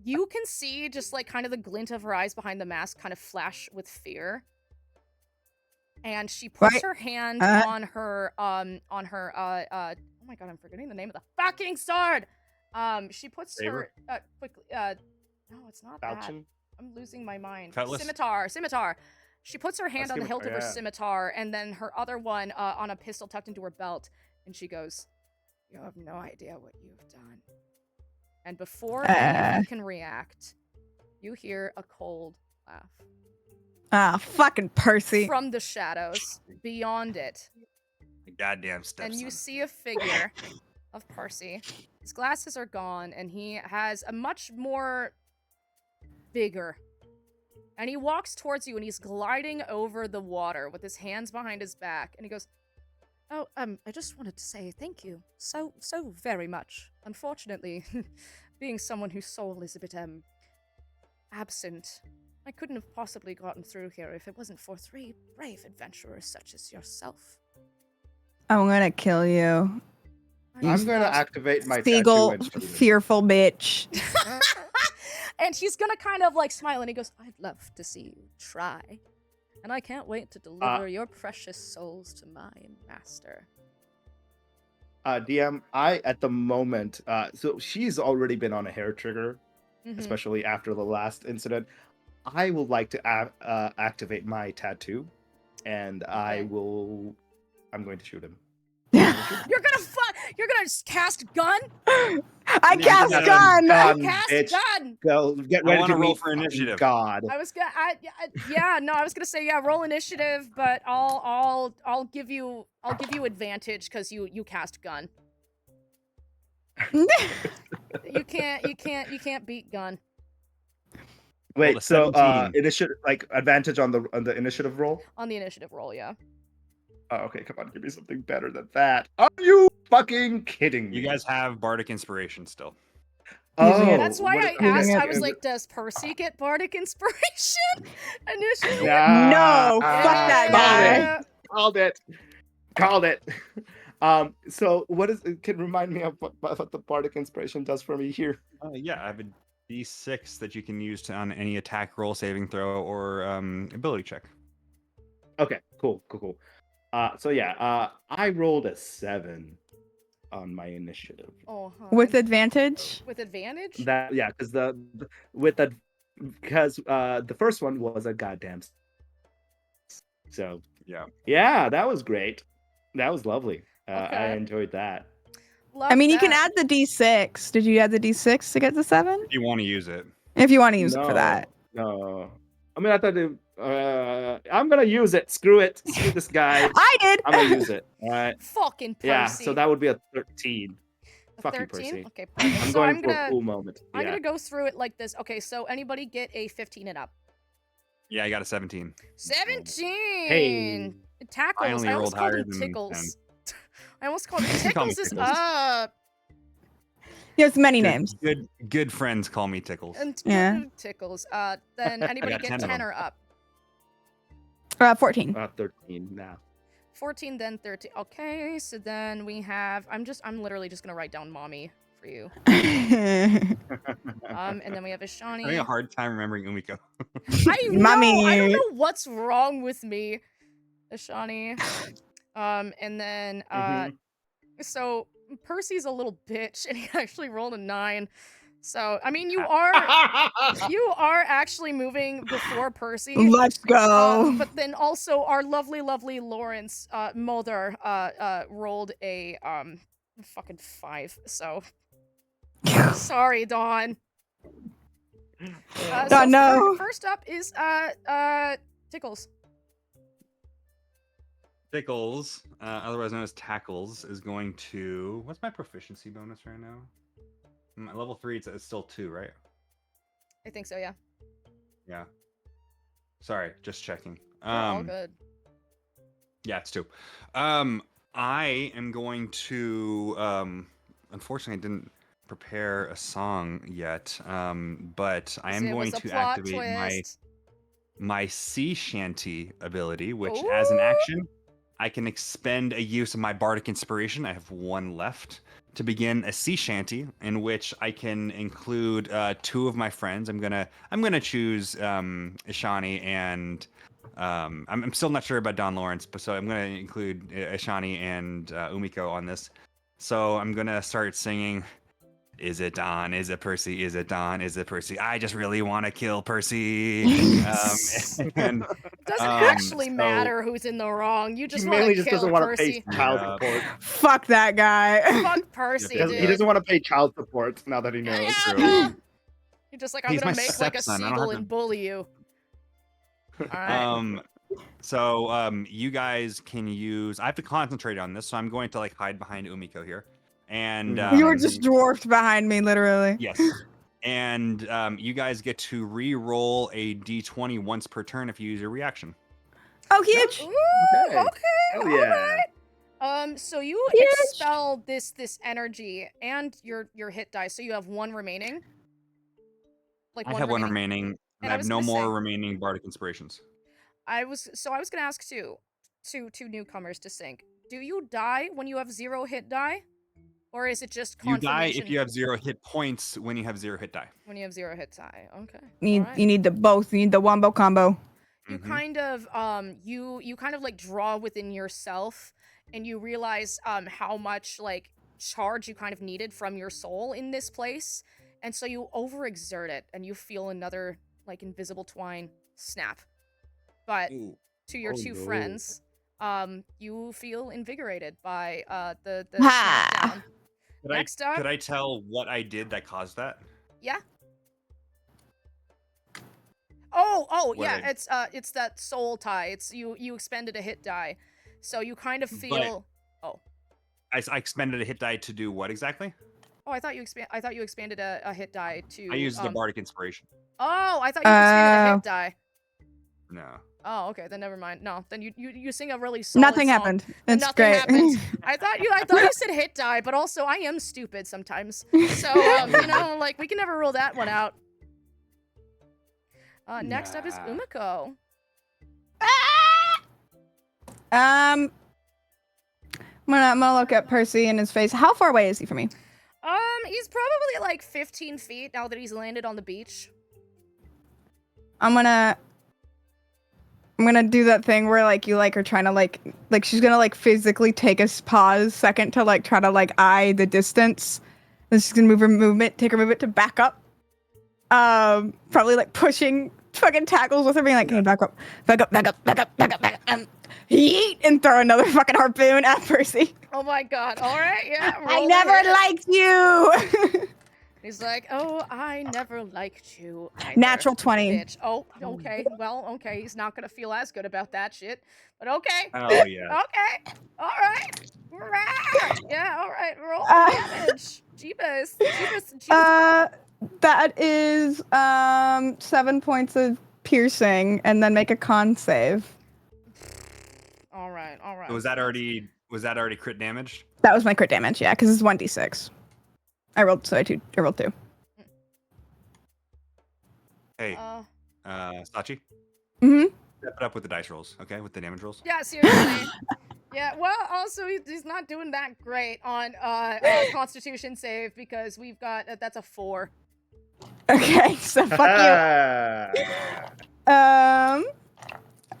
You can see just kind of the glint of her eyes behind the mask kind of flash with fear. And she puts her hand on her oh my god, I'm forgetting the name of the fucking sword. She puts Saber? her quickly no, it's not Falchion? that. I'm losing my mind. Cutlass? Scimitar. She puts her hand on the hilt of her yeah. scimitar, and then her other one on a pistol tucked into her belt, and she goes, "You have no idea what you've done." And before anyone can react, you hear a cold laugh. Ah, fucking Percy. from the shadows beyond it. Goddamn stepson. And you see a figure of Percy. His glasses are gone, and he has a much more bigger. And he walks towards you, and he's gliding over the water with his hands behind his back. And he goes, "Oh, I just wanted to say thank you so very much. Unfortunately, being someone whose soul is a bit absent, I couldn't have possibly gotten through here if it wasn't for 3 brave adventurers such as yourself." I'm gonna kill you. I'm going to activate my Seagull, tattoo and shoot him. fearful bitch. And he's gonna kind of like smile, and he goes, "I'd love to see you try. And I can't wait to deliver your precious souls to my master." DM, I at the moment, so she's already been on a hair trigger, especially after the last incident. I would like to activate my tattoo, and I'm going to shoot him. You're gonna cast gun? I cast gun. Cast bitch. gun. Go get I ready wanna to roll meet for fucking initiative. God. I was gonna, I was gonna say roll initiative, but I'll give you advantage because you cast gun. You can't beat gun. Wait, a so 17. initiative, like advantage on the initiative roll? On the initiative roll, yeah. Oh, okay, come on, give me something better than that. Are you fucking kidding me? You guys have bardic inspiration still. Using it. That's why I Using asked. it. I was like, "Does Percy get bardic inspiration?" Initially. No, fuck that guy. Called it. So what is? Can remind me of what the bardic inspiration does for me here. Yeah, I have a D6 that you can use on any attack, roll, saving throw, or ability check. Okay, cool. So yeah, I rolled a 7 on my initiative. Oh, huh. With advantage? With advantage? Because the first one was a goddamn. So yeah, that was great. That was lovely. Okay. I enjoyed that. Love I mean, you can that. add the D6. Did you add the D6 to get the 7? If you want to use it. If you want to use it for that. No. I mean, I thought I'm gonna use it. Screw it. Screw this guy. I did. I'm gonna use it. All right. Fucking Percy. Yeah. So that would be a 13. A Fuck you, 13? Percy. Okay, perfect. I'm So going for a cool moment. I'm Yeah. gonna go through it like this. Okay, so anybody get a 15 and up? Yeah, I got a 17. 17. Hey. Tackles. I only I almost rolled called higher him than tickles. I almost called him You can call me tickles. Is Tickles. up. There's many names. Good friends call me Tickles. And Yeah. tickles. Then anybody got get 10 of 10 them. or up? 14. 13 now. 14, then 13. Okay, so then we have. I'm literally just gonna write down mommy for you. And then we have I'm having a Ishani. hard time remembering Umiko. I know. Mommy. I don't know what's wrong with me. Ishani. And then so Percy's a little bitch, and he actually rolled a 9. So I mean, you are actually moving before Percy. Let's go. But then also our lovely Lawrence Mulder rolled a fucking 5. So sorry, Dawn. Dawn, no. First up is Tickles. Tickles, otherwise known as Tackles, is going to. What's my proficiency bonus right now? My level 3, it's still 2, right? I think so, yeah. Yeah. Sorry, just checking. All good. Yeah, it's 2. I am going to. Unfortunately, I didn't prepare a song yet. But I am going to activate my sea shanty ability, which, as an action, I can expend a use of my bardic inspiration. I have 1 left to begin a sea shanty, in which I can include 2 of my friends. I'm gonna choose Ishani and I'm still not sure about Don Lawrence, but so I'm gonna include Ishani and Umiko on this. So I'm gonna start singing. Is it Don? Is it Percy? Is it Don? Is it Percy? I just really want to kill Percy. And doesn't actually matter who's in the wrong. You just he want mainly to just kill doesn't want to Percy. pay child support. Fuck that guy. Fuck Percy, Because dude. He doesn't want to pay child support now that he knows. Yeah, True. no. You're just like, I'm He's gonna my make like a stepson. I don't seagull have and to- bully you. All right. You guys can use. I have to concentrate on this, so I'm going to like hide behind Umiko here, and You were just dwarfed behind me, literally. yes, and you guys get to re-roll a d20 once per turn if you use your reaction. Oh, huge! Ooh, Okay. Hell yeah. So you Huge. expel this energy and your hit die, so you have one remaining. Like I have one remaining, and And I I have was no gonna more say- remaining bardic inspirations. I was gonna ask two newcomers to sync. Do you die when you have 0 hit die, or is it just You confirmation? die if you have 0 hit points when you have 0 hit die. When you have 0 hit die. Okay. You Alright. need the both. You need the wombo combo. You Mhm. kind of you kind of like draw within yourself, and you realize how much like charge you kind of needed from your soul in this place, and so you overexert it, and you feel another like invisible twine snap. But Ooh. to your Oh, two no. friends, you feel invigorated by the Ha! smackdown. Could Next up, could I tell what I did that caused that? yeah. Oh, What yeah. I- It's that soul tie. It's you expended a hit die, so you kind of But- feel. Oh, I expended a hit die to do what exactly? oh, I thought you expanded a hit die to. I used the bardic inspiration. Oh, I thought you expanded a Oh. hit die. No. Oh, okay, then never mind. No, then you sing a really solid Nothing song. happened. And It's nothing great. happened. I thought you said hit die, but also I am stupid sometimes. So you know, like we can never rule that one out. Next up is Nah. Umiko. I'm gonna look at Percy in his face. How far away is he from me? He's probably like 15 feet now that he's landed on the beach. I'm gonna do that thing where like you like are trying to like she's gonna like physically take a pause second to like try to like eye the distance. Then she's gonna take her movement to back up. Probably like pushing fucking tackles with her, being like, "Can you back up, back up, back up, back up, back up, back up?" Yeet, and throw another fucking harpoon at Percy. Oh my god! All right, yeah. I roll never it. liked you. He's like, oh, I never liked you. Either, Natural 20. Bitch. Oh, okay. Well, okay. He's not gonna feel as good about that shit, but okay. Oh yeah. Okay. All right. Rah! Yeah. All right. Roll the damage. Jeebus. That is 7 points of piercing, and then make a con save. All right. All right. Was that already crit damage? That was my crit damage, yeah, because it's 1d6. I rolled 2. Hey, Uh. Sachi, Mm-hmm. step it up with the dice rolls, okay? With the damage rolls. Yeah. Seriously. Yeah. Well, also he's not doing that great on Constitution save because we've got that's a 4. Okay, so fuck you.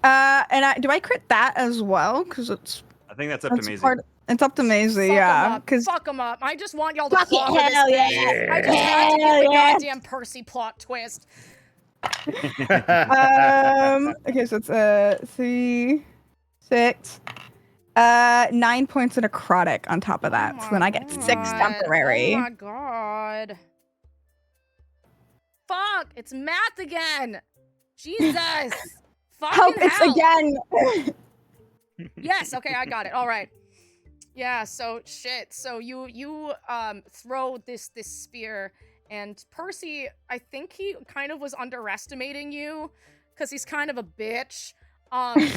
And do I crit that as well? Because I think that's up to Maisie. It's up to Maisie, yeah. Because Fuck him up. I just want y'all to Fuck it, claw for this hell thing. yeah. I just had to Hell get the yeah. goddamn Percy plot twist. okay, so it's 3, 6, 9 points of necrotic on top of that. So then I get 6 temporary. Oh my god. Fuck! It's math again. Jesus. Fucking Help! It's hell. again. Yes. Okay, I got it. All right. Yeah. So shit. So you throw this spear, and Percy, I think he kind of was underestimating you, because he's kind of a bitch.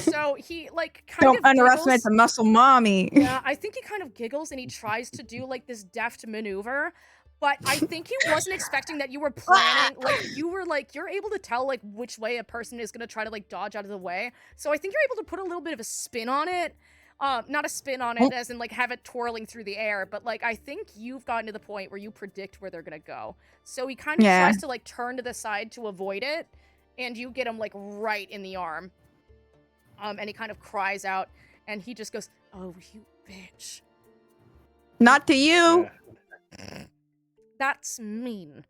So he like kind Don't of underestimate giggles. the muscle mommy. Yeah, I think he kind of giggles and he tries to do like this deft maneuver, but I think he wasn't expecting that you were planning, like you're able to tell like which way a person is gonna try to like dodge out of the way. So I think you're able to put a little bit of a spin on it. Not a spin on it as in like have it twirling through the air, but like I think you've gotten to the point where you predict where they're gonna go. So he kind of tries to like turn to the side to avoid it, and you get him like right in the arm. And he kind of cries out, and he just goes, "Oh, you bitch." Not to you. That's mean.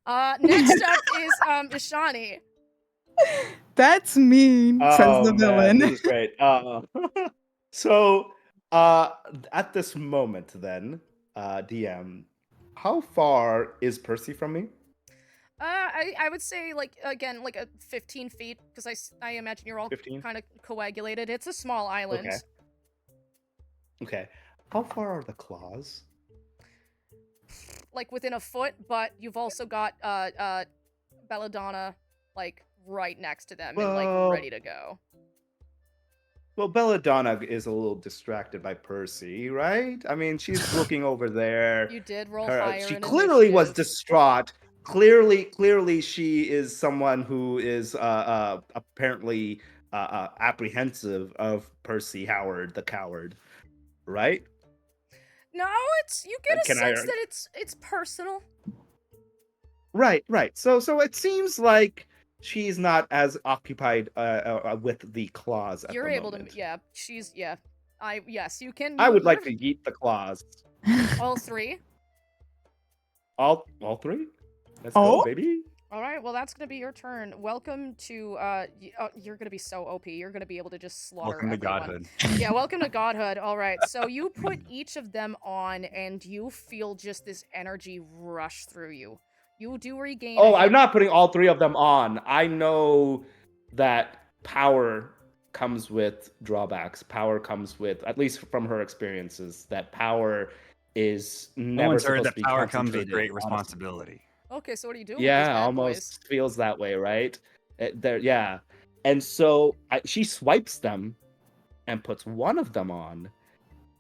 Next up is Ishani. That's mean, says the man, villain. This is great. So, at this moment, then, DM, how far is Percy from me? I would say like again like a 15 feet because I imagine you're all 15? kind of coagulated. It's a small island. Okay. Okay. How far are the claws? Like within a foot, but you've also got Belladonna like right next to them and like Well, ready to go. well, Belladonna is a little distracted by Percy, right? I mean, she's looking over there. You did roll Her, higher she in clearly was initiative. distraught. Clearly, she is someone who is apparently apprehensive of Percy Howard, the coward, right? No, it's you get a Can I? sense that it's personal. Right. So it seems like she's not as occupied with the claws at You're the able moment. to yeah, she's yeah. Yes, you can I would like you're- to eat the claws. all three. All three? Let's Oh? go, baby. All right, well that's gonna be your turn. Welcome to you're gonna be so OP. You're gonna be able to just slaughter Welcome to everyone. godhood. Yeah, welcome to godhood. All right, so you put each of them on, and you feel just this energy rush through you. You do regain. Oh, I'm not putting all three of them on. I know that power comes with drawbacks. Power comes with, at least from her experiences, that power is never Someone's heard supposed that to be power comes with concentrated, great honestly. responsibility. Okay, so what are you doing with these Yeah, bad almost boys? feels that way, right? Yeah. And so she swipes them and puts one of them on,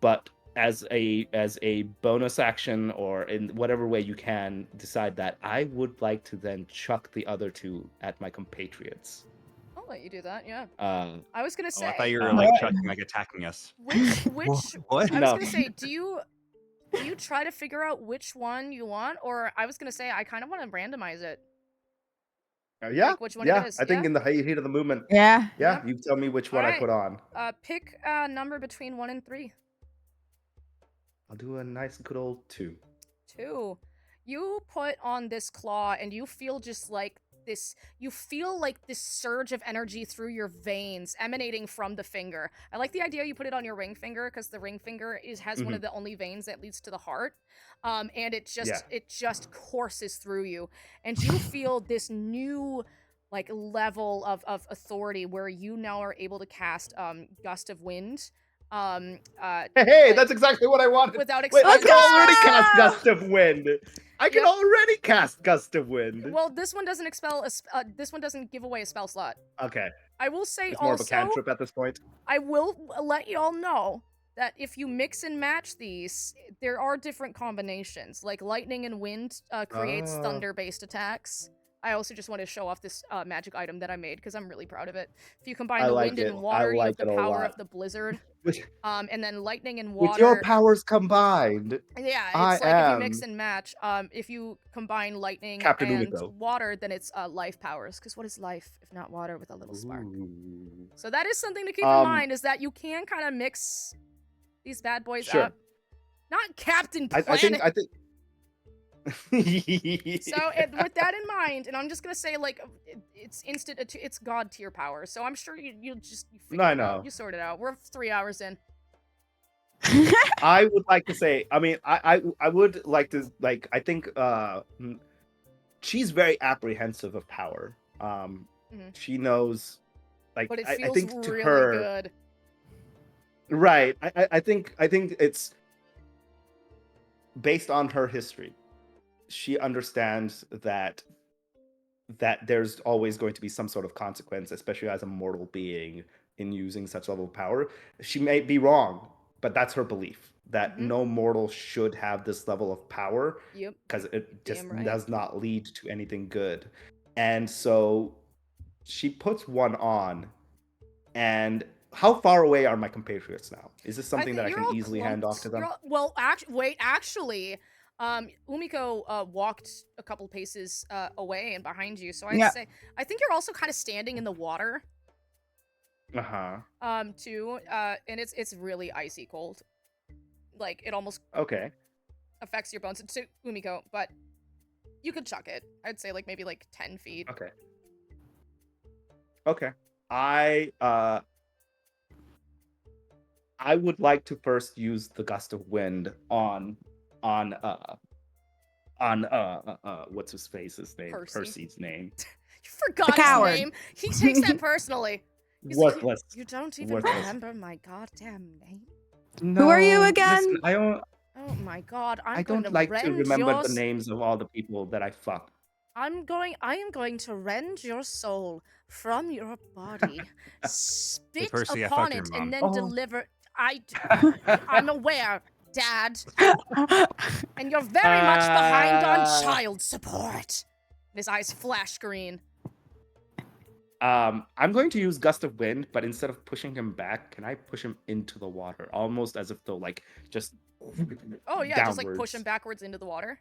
but as a bonus action or in whatever way you can decide that I would like to then chuck the other two at my compatriots. I'll let you do that. Yeah. Uh, I was gonna Oh, say. I thought you were Uh, like chucking, like attacking us. Which What? I was No. gonna say, do you try to figure out which one you want, or I was gonna say I kind of want to randomize it. Yeah. Like which one Yeah. it is, I think yeah? in the heat of the movement. Yeah. Yeah. Yep. You tell me which one I Alright. put on. Pick a number between 1 and 3. I'll do a nice good old 2. 2. You put on this claw, and you feel just like this. You feel like this surge of energy through your veins emanating from the finger. I like the idea you put it on your ring finger because the ring finger has one of the only veins that leads to the heart. And it just courses through you, and you feel this new like level of authority where you now are able to cast gust of wind. Hey, like, that's exactly what I wanted. without Wait, I expending can already spell cast slot. Gust of Wind. I can Yep. already cast Gust of Wind. Well, this one doesn't this one doesn't give away a spell slot. Okay, I will say it's more of a also, cantrip at this point. I will let y'all know that if you mix and match these, there are different combinations. Like lightning and wind creates Oh. thunder-based attacks. I also just want to show off this magic item that I made because I'm really proud of it. If you combine I the like wind it. and water, I you have like the it a power lot. of the blizzard. With, And then lightning and with water. your powers combined, Yeah, I it's like if you mix am and match. If you combine lightning Captain and Umiko. water, then it's life powers. Because what is life if not water with a little spark? Ooh. So that is something to keep in Um, mind, is that you can kind of mix these bad boys Sure. up. Not Captain I Planet. think. So with that in mind, and I'm just gonna say like it's instant. It's god tier power. So I'm sure you figure I it out. know. You sort it out. We're 3 hours in. I would like to say. I mean, I would like to like. I think she's very apprehensive of power. Mhm. She knows. Like But it I feels think to really her, good. right? I think it's based on her history. She understands that there's always going to be some sort of consequence, especially as a mortal being, in using such level of power. She may be wrong, but that's her belief that Mhm. no mortal should have this level of power Yep. because it just Damn right. does not lead to anything good. And so she puts one on. And how far away are my compatriots now? Is this something that I you're can all easily hand off to them? Well, actually, Umiko walked a couple paces away and behind you. So I'd Yeah. say I think you're also kind of standing in the water, too. And it's really icy cold. Like it almost Okay. affects your bones. To Umiko, but you could chuck it. I'd say like maybe like 10 feet. Okay. Okay. I would like to first use the gust of wind on on what's his face's name? Percy. Percy's name. You forgot coward. his name. He takes that personally. He's like, Worthless. you don't even Worthless. remember my goddamn name. Who are you No, again? listen, Oh my god, I I'm going don't to like rend to remember your the names of all the people that I fucked. I am going to rend your soul from your body, spit Percy, I upon fucked your it, mom. and then Oh. deliver. I'm aware, Dad, and you're very much behind on child support. His eyes flash green. I'm going to use Gust of Wind, but instead of pushing him back, can I push him into the water? Almost as if though, like, just Oh yeah, just like push downwards. him backwards into the water.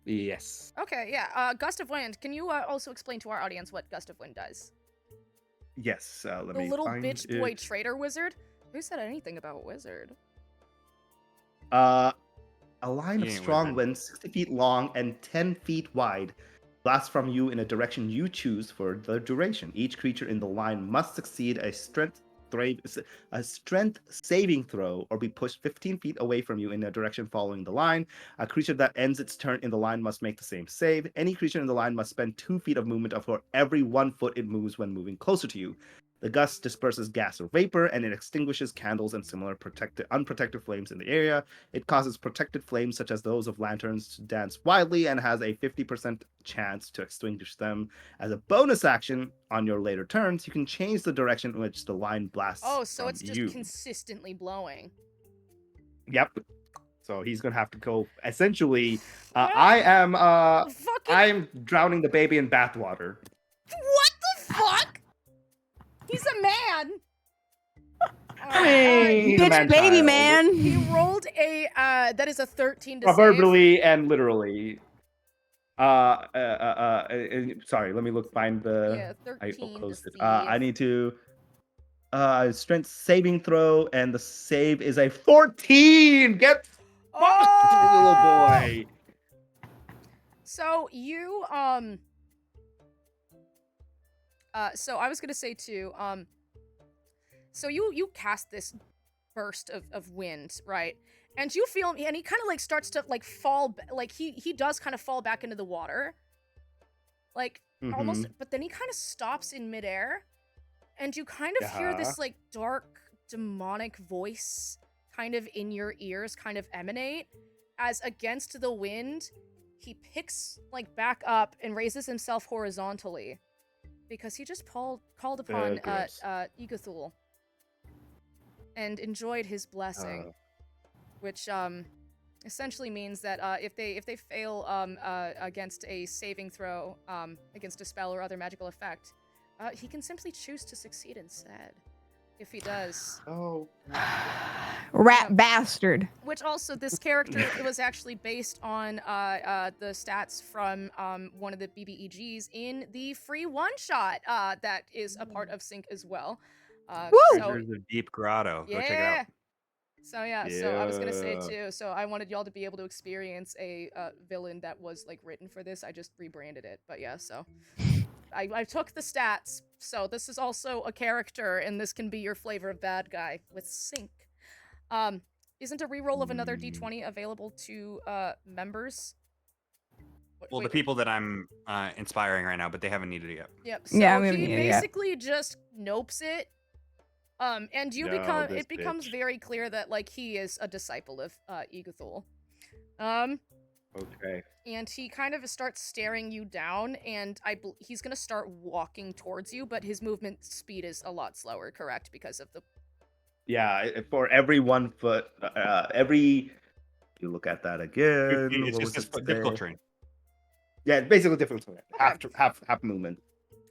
Yes. Okay, yeah. Gust of Wind. Can you also explain to our audience what Gust of Wind does? Yes, let The me little find bitch it. boy traitor wizard. Who said anything about wizard? A line He of ain't strong wizard. wind, 60 feet long and 10 feet wide, blasts from you in a direction you choose for the duration. Each creature in the line must succeed a strength saving throw or be pushed 15 feet away from you in a direction following the line. A creature that ends its turn in the line must make the same save. Any creature in the line must spend 2 feet of movement for every 1 foot it moves when moving closer to you. The gust disperses gas or vapor, and it extinguishes candles and similar unprotected flames in the area. It causes protected flames, such as those of lanterns, to dance wildly and has a 50% chance to extinguish them. As a bonus action, on your later turns, you can change the direction in which the line blasts. Oh, so from it's just you. consistently blowing. Yep. So he's gonna have to go. Essentially, Yeah. I'm drowning the baby in bathwater. What the fuck? He's a man. He's a Bitch, baby man-child. man. He rolled a that is a 13 to save. Proverbially and literally. Sorry, let me find the. Yeah, I 13 to closed it. save. I need to. Strength saving throw, and the save is a 14. Get fucked, little boy. So you so I was gonna say too, so you cast this burst of wind, right? And you feel, and he kind of like starts to like fall, like he does kind of fall back into the water, like almost, but then he kind of stops in midair, and you kind of hear this like dark demonic voice kind of in your ears, kind of emanate, as against the wind, he picks like back up and raises himself horizontally, because he just called upon Igathul and enjoyed his blessing, which essentially means that if they fail against a saving throw against a spell or other magical effect, he can simply choose to succeed instead. If he does. Oh. Rat bastard. Which also, this character, it was actually based on the stats from one of the BBEGs in the free one-shot that is a part of Sync as well. Treasures of Deep Grotto. Go check it out. So yeah, so I was gonna say too, so I wanted y'all to be able to experience a villain that was like written for this. I just rebranded it, but yeah, so I took the stats, so this is also a character, and this can be your flavor of bad guy with Sync. Isn't a reroll of another D20 available to members? Well, the people that I'm inspiring right now, but they haven't needed it yet. Yep. So Yeah, we haven't he needed it yet. basically just nopes it. And you it becomes very clear that like he is a disciple of Igathul. Okay. And he kind of starts staring you down, and he's gonna start walking towards you, but his movement speed is a lot slower, correct? Because of the... Yeah, for every 1 foot, you look at that again. It's just a difficult terrain. Yeah, it's basically difficult terrain. Okay. Half movement.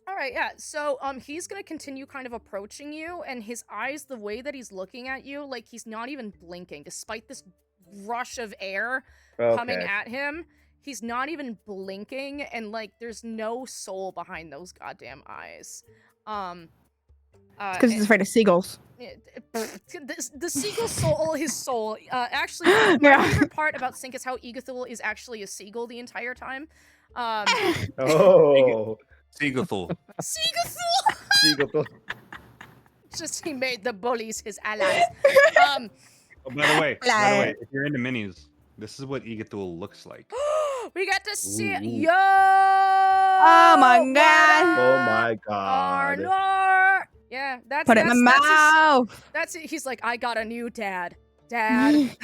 All right, yeah. So he's gonna continue kind of approaching you, and his eyes, the way that he's looking at you, like he's not even blinking, despite this rush of air coming at him. He's not even blinking, and like there's no soul behind those goddamn eyes. Because he's afraid of seagulls. The seagull soul, his soul. Actually, my favorite part about Sync is how Igathul is actually a seagull the entire time. Oh. Seagathul. Seagull. Just he made the bullies his allies. Oh, by the way, if you're into minis, this is what Igathul looks like. We get to see it. Ooh. Yo! Oh my god. Oh my god. Arnor! Yeah, that's Put it in my mouth. that's it. He's like, I got a new dad. Dad. and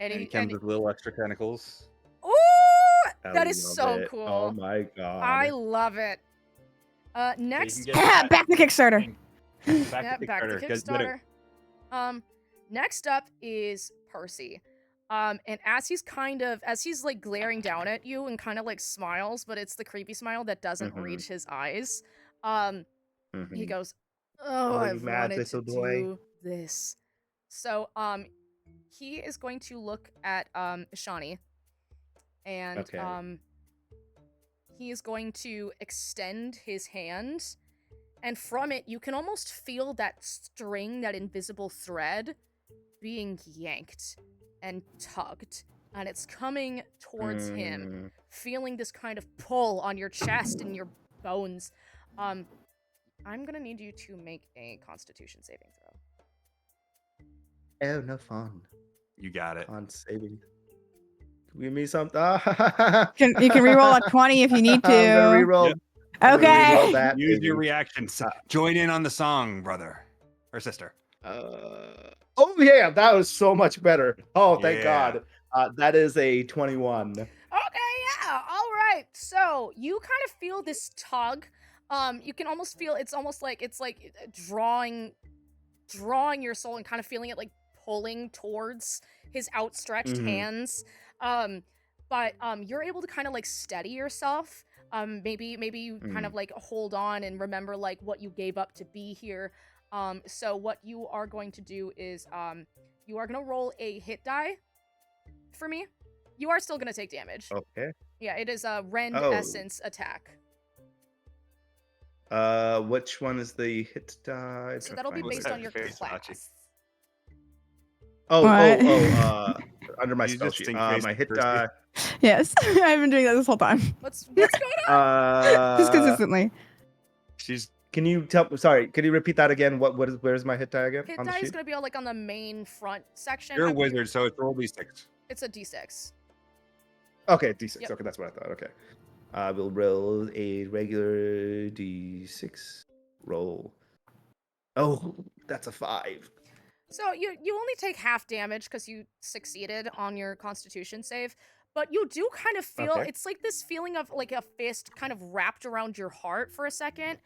And he he comes with little extra tentacles. Ooh! I That is love so it. cool. Oh my god. I love it. So you Next can get Back to Kickstarter. back yeah, to back to Kickstarter. Kickstarter. Next up is Percy. And as he's like glaring down at you and kind of like smiles, but it's the creepy smile that doesn't Mhm. reach his eyes. He Mhm. goes, Oh, you I've mad wanted to little boy?" do this. So, he is going to look at Shawnee, and Okay. he is going to extend his hand, and from it you can almost feel that string, that invisible thread, being yanked and tugged, and it's coming towards him, Mm. feeling this kind of pull on your chest and your bones. I'm gonna need you to make a Constitution saving throw. Oh, no fun. You got it. On saving. Give me something. You can reroll a 20 if you need to. I'm gonna reroll. Yep. I'm gonna Okay. reroll that, Use your baby. reactions. Join in on the song, brother or sister. Oh yeah, that was so much better. Oh, thank Yeah. God. That is a 21. Okay, yeah, all right. So you kind of feel this tug. You can almost feel it's like drawing your soul and kind of feeling it like pulling towards his outstretched Mhm. hands. But you're able to kind of like steady yourself. Maybe you kind of like hold on and remember like what you gave up to be here. So what you are going to do is you are going to roll a hit die for me. You are still going to take damage. Okay. Yeah, it is a Rend Oh. Essence attack. Which one is the hit die? So that'll be What's based that on your face, Hachi? class. What? Under my You spell just sheet. stink face My hit Kirsty. die. Yes. I've been doing that this whole time. What's going on? Just consistently. She's Can you tell? Sorry, can you repeat that again? Where's my hit die again? Hit on the die is sheet? going to be like on the main front section. you're a wizard, so it's roll d6. It's a d6. Okay, D6. Yep. Okay, that's what I thought. Okay. I will roll a regular D6 roll. Oh, that's a 5. So you only take half damage because you succeeded on your Constitution save, but you do kind of feel Okay. it's like this feeling of like a fist kind of wrapped around your heart for a second.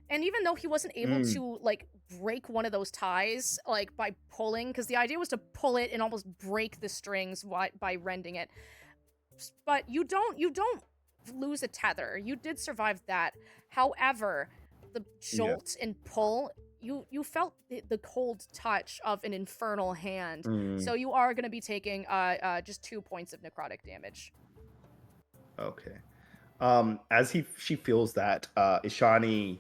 And even though he wasn't able to like break one of those ties like by pulling, because the idea was to pull it and almost break the strings by rending it, but you don't lose a tether. You did survive that. However, the jolt and pull, you felt the cold touch of an infernal hand. So you are going to be taking just 2 points of necrotic damage. Okay. As she feels that, Ishani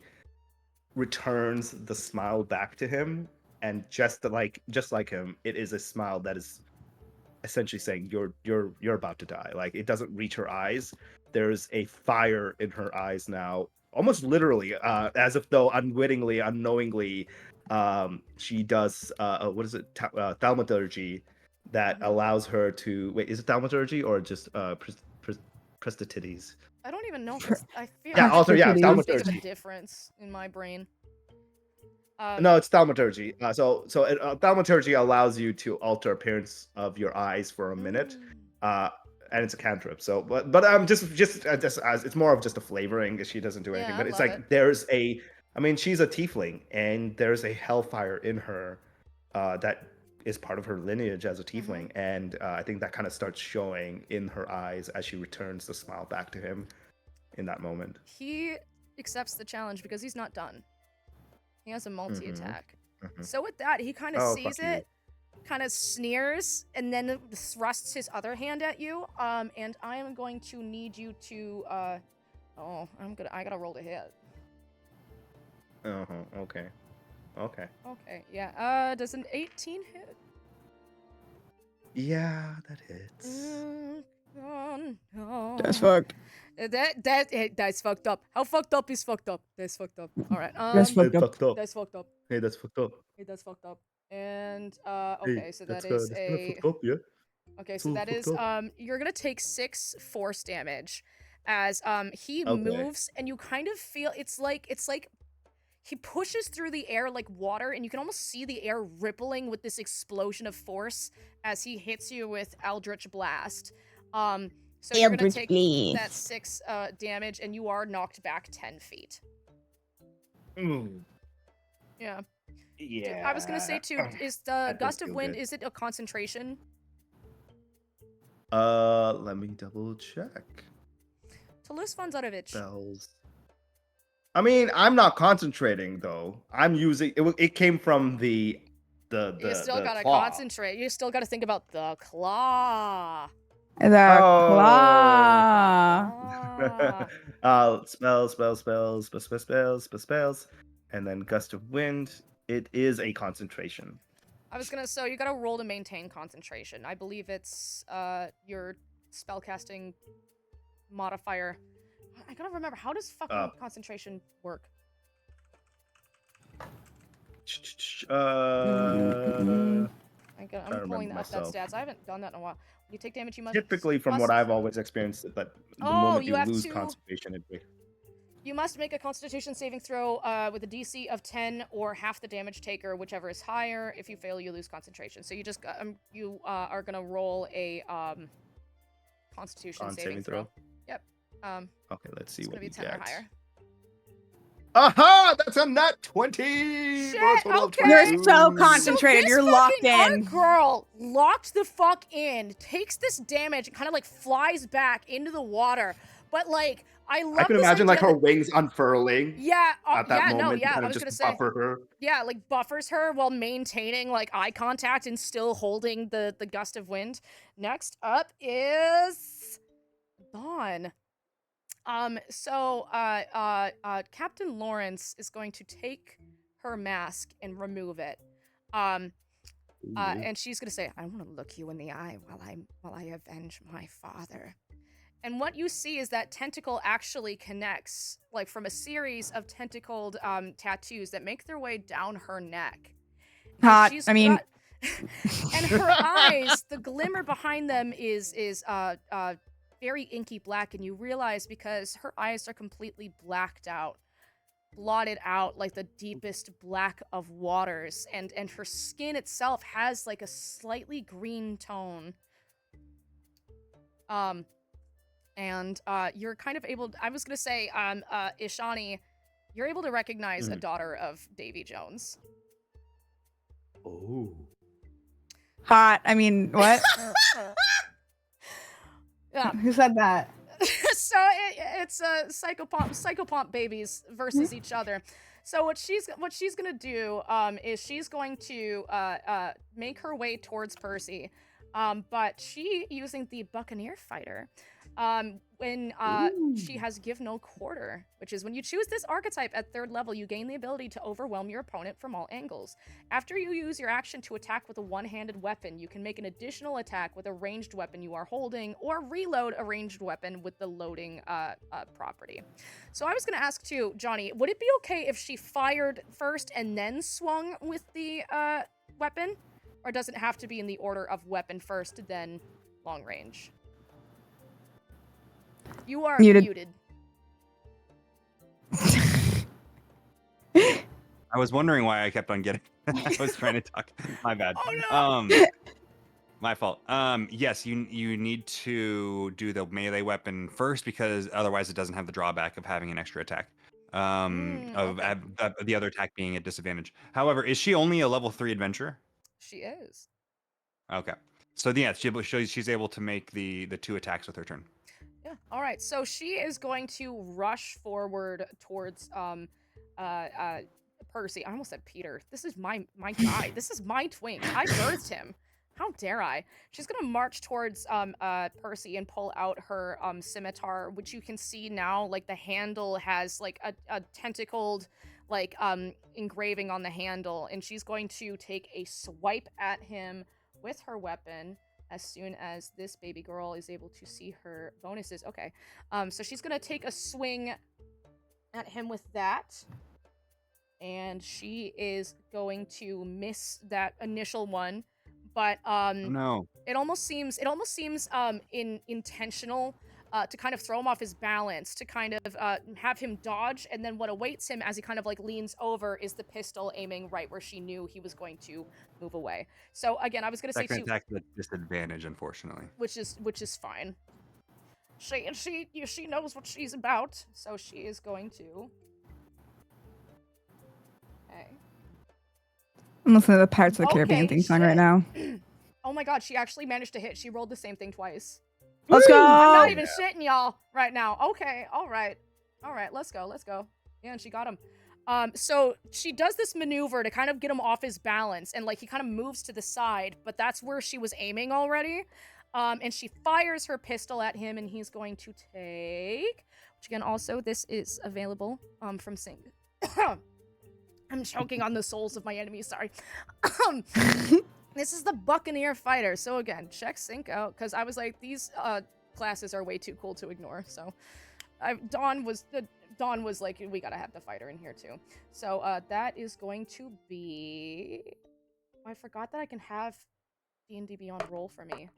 returns the smile back to him, and just like him, it is a smile that is essentially saying you're about to die. Like, it doesn't reach her eyes. There's a fire in her eyes now, almost literally, as if though unwittingly, unknowingly, she does what is it, thaumaturgy, that allows her to wait. Is it thaumaturgy or just prestatides? I don't even know if it's, I feel Yeah, like also, yeah, there's a big of a thaumaturgy. difference in my brain. No, it's thaumaturgy. So thaumaturgy allows you to alter appearance of your eyes for a minute, and it's a cantrip. So, but just as it's more of just a flavoring. She doesn't do anything, Yeah, but I it's love like it. there's a. I mean, she's a tiefling, and there's a hellfire in her that is part of her lineage as a tiefling, and I think that kind of starts showing in her eyes as she returns the smile back to him in that moment. He accepts the challenge because he's not done. He has a multi-attack. So with that, he kind of Oh, sees fuck you. it, kind of sneers, and then thrusts his other hand at you. And I am going to need you to I gotta roll to hit. Okay. Okay. Okay, yeah. Does an 18 hit? Yeah, that hits. Oh, no. That's fucked. That's fucked up. How fucked up is fucked up? That's fucked up. All right. That's fucked up. Fucked up. That's fucked up. Hey, that's fucked up. Hey, that's fucked up. And okay, Hey, so that that's is kinda a fucked up, yeah. Okay, so that is you're gonna take 6 force damage as he Okay. moves, and you kind of feel it's like he pushes through the air like water, and you can almost see the air rippling with this explosion of force as he hits you with Eldritch Blast. So you're gonna take that 6 damage, and you are knocked back 10 feet. Yeah. Yeah. I was gonna say too, is the That does gust of feel wind, good. is it a concentration? Let me double check. Toulouse Vonzarovich. Spells. I mean, I'm not concentrating though. I'm using it. It came from the You still gotta claw. concentrate. You still gotta think about the claw. The Oh. claw. Spells, and then gust of wind. It is a concentration. So you gotta roll to maintain concentration. I believe it's your spellcasting modifier. I gotta remember, how does fucking concentration work? Uh, I'm pulling up that stats. I haven't done that in a while. When you take damage, you must typically, from what I've always experienced, but the moment you lose concentration, you must make a Constitution saving throw with a DC of 10 or half the damage taker, whichever is higher. If you fail, you lose concentration. So you just you are gonna roll a Constitution saving throw. Yep. Okay, let's see what it's gonna be 10 or higher. Aha! That's a nat 20! Shit, okay. You're so concentrated. You're locked in. Our girl locked the fuck in, takes this damage, and kind of like flies back into the water. But like, I can imagine like her wings unfurling. Yeah, at that moment, I kind was of gonna just say. buffer her. Yeah, like buffers her while maintaining like eye contact and still holding the gust of wind. Next up is Dawn. Captain Lawrence is going to take her mask and remove it. And she's gonna say, "I want to look you in the eye while I avenge my father." And what you see is that tentacle actually connects, like from a series of tentacled tattoos that make their way down her neck. Hot. And her eyes, the glimmer behind them is very inky black, and you realize because her eyes are completely blacked out, blotted out like the deepest black of waters, and her skin itself has like a slightly green tone. You're kind of able, I was gonna say, Ishani, you're able to recognize a daughter of Davy Jones. Oh. Hot. I mean, what? Yeah. Who said that? So it's psychopomp babies versus each other. So what she's gonna do is she's going to make her way towards Percy, but she using the Buccaneer Fighter. When she has Give No Quarter, which is when you choose this archetype at 3rd level, you gain the ability to overwhelm your opponent from all angles. After you use your action to attack with a one-handed weapon, you can make an additional attack with a ranged weapon you are holding, or reload a ranged weapon with the loading property. So I was going to ask too, Johnny, would it be okay if she fired first and then swung with the weapon? Or does it have to be in the order of weapon first, then long range? You are muted. I was wondering why I kept on getting. I was trying to talk. My bad. Oh no. My fault. Yes, you need to do the melee weapon first because otherwise it doesn't have the drawback of having an extra attack. The other attack being at disadvantage. However, is she only a level 3 adventurer? She is. Okay. So yeah, she's able to make the 2 attacks with her turn. Yeah. All right. So she is going to rush forward towards Percy. I almost said Peter. This is my guy. This is my twink. I birthed him. How dare I? She's gonna march towards Percy and pull out her scimitar, which you can see now. Like the handle has like a tentacled like engraving on the handle, and she's going to take a swipe at him with her weapon. As soon as this baby girl is able to see her bonuses. Okay. So she's going to take a swing at him with that. And she is going to miss that initial one. but No. it almost seems intentional to kind of throw him off his balance, to kind of have him dodge, and then what awaits him as he kind of like leans over is the pistol aiming right where she knew he was going to move away. So again, I was gonna say Second too, attack at disadvantage, unfortunately. which is fine. She knows what she's about, so she is going to. Okay. I'm listening to the Pirates of the Caribbean theme song right shit. now. Oh my god, she actually managed to hit. She rolled the same thing twice. Let's go! I'm not even shitting y'all right now. Okay, all right, let's go. Yeah, and she got him. So she does this maneuver to kind of get him off his balance, and like he kind of moves to the side, but that's where she was aiming already. And she fires her pistol at him, and he's going to take. Which again, also this is available from Sing. I'm choking on the souls of my enemies. Sorry. This is the Buccaneer Fighter. So again, check Sync out, because I was like, these classes are way too cool to ignore. So Dawn was like, we gotta have the fighter in here too. So that is going to be. I forgot that I can have D&D Beyond roll for me,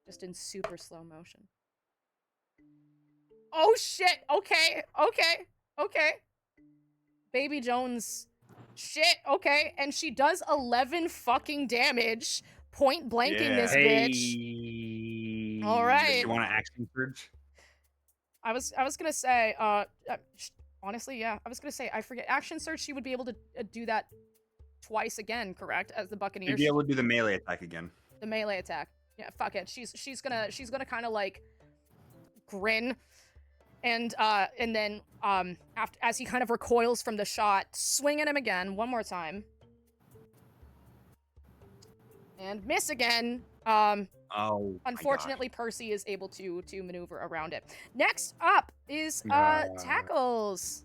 just in super slow motion. Oh shit! Okay. Baby Jones. Shit, okay. And she does 11 fucking damage, point blanking this bitch. All right. Does she want to action surge? I was gonna say, honestly, yeah. I was gonna say, I forget. Action surge, she would be able to do that twice again, correct? As the Buccaneers. She'd be able to do the melee attack again. The melee attack. Yeah, fuck it. She's gonna kind of like grin. And then as he kind of recoils from the shot, swing at him again one more time, and miss again. Unfortunately, Percy is able to maneuver around it. Next up is tackles.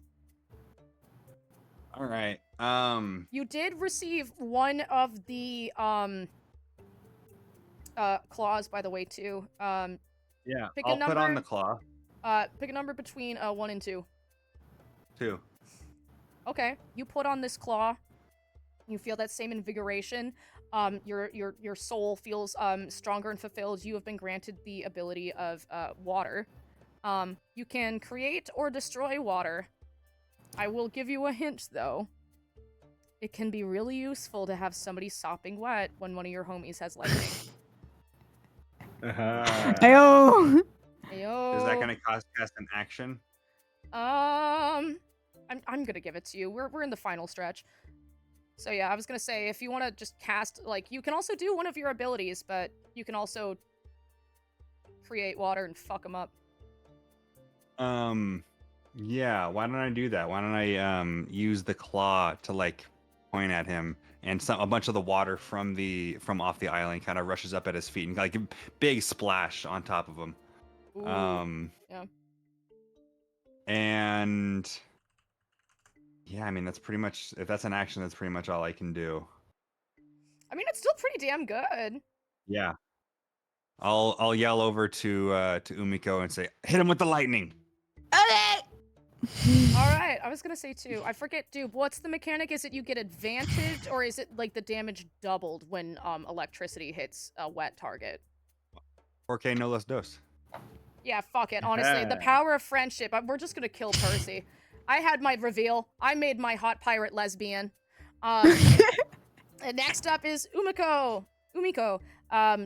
All right. You did receive one of the claws, by the way, too. Yeah. Pick I'll a number. put on the claw. Pick a number between 1 and 2. 2. Okay, you put on this claw. You feel that same invigoration. Your soul feels stronger and fulfilled. You have been granted the ability of water. You can create or destroy water. I will give you a hint, though. It can be really useful to have somebody sopping wet when one of your homies has lightning. Ayo! Ayo. Is that gonna cast an action? I'm gonna give it to you. We're in the final stretch. So yeah, I was gonna say, if you want to just cast, like, you can also do one of your abilities, but you can also create water and fuck them up. Yeah. Why don't I do that? Why don't I use the claw to like point at him, and a bunch of the water from off the island kind of rushes up at his feet, and like a big splash on top of him. Ooh, yeah. And yeah, I mean, that's pretty much, if that's an action, that's pretty much all I can do. I mean, it's still pretty damn good. Yeah. I'll yell over to Umiko and say, hit him with the lightning. Okay! All right, I was gonna say too, I forget, dude, what's the mechanic? Is it you get advantage, or is it like the damage doubled when electricity hits a wet target? 4K no less dose. Yeah, fuck it. Honestly, the power of friendship. We're just gonna kill Percy. I had my reveal. I made my hot pirate lesbian. And next up is Umiko.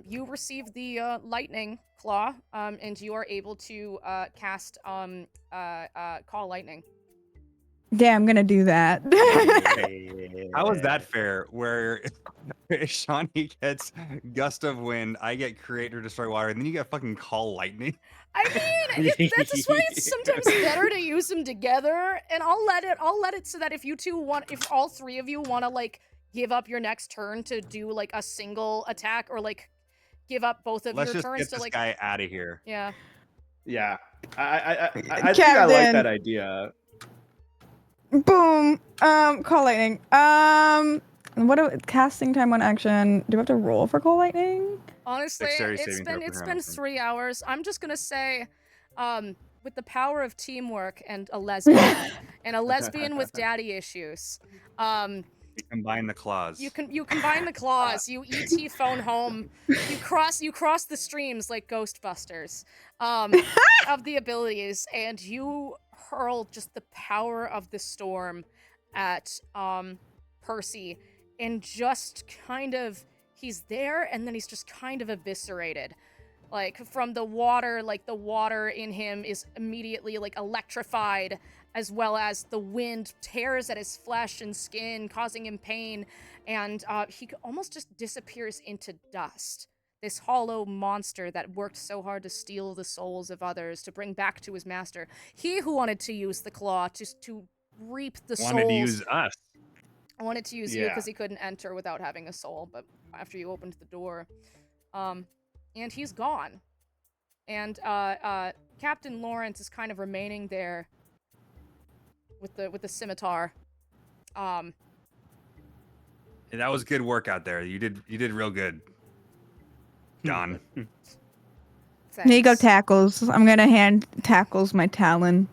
You receive the lightning claw, and you are able to cast call lightning. Yeah, I'm gonna do that. How is that fair? Where Shawnee gets gust of wind, I get create or destroy water, and then you get fucking call lightning. I mean, that's just why it's sometimes better to use them together. And I'll let it so that if all three of you want to like give up your next turn to do like a single attack, or like give up both of Let's your just turns get to this like. guy out of here. Yeah. Yeah, I think I like that idea. Boom. Call lightning. Casting time on action? Do we have to roll for call lightning? Honestly, Dexterity it's saving throw for been Hamilton. 3 hours. I'm just gonna say, with the power of teamwork and a lesbian, and a lesbian with daddy issues, You combine the claws. You combine the claws. You ET phone home. You cross the streams like Ghostbusters, of the abilities, and you hurl just the power of the storm at Percy, and just kind of he's there, and then he's just kind of eviscerated. Like from the water, like the water in him is immediately like electrified, as well as the wind tears at his flesh and skin, causing him pain, and he almost just disappears into dust. This hollow monster that worked so hard to steal the souls of others, to bring back to his master. He who wanted to use the claw to reap the souls. Wanted to use us. I wanted to use you because he couldn't enter without having a soul, but after you opened the door, and he's gone. And Captain Lawrence is kind of remaining there with the scimitar. That was good work out there. You did real good, John. Here you go, Tackles. I'm gonna hand Tackles my talon.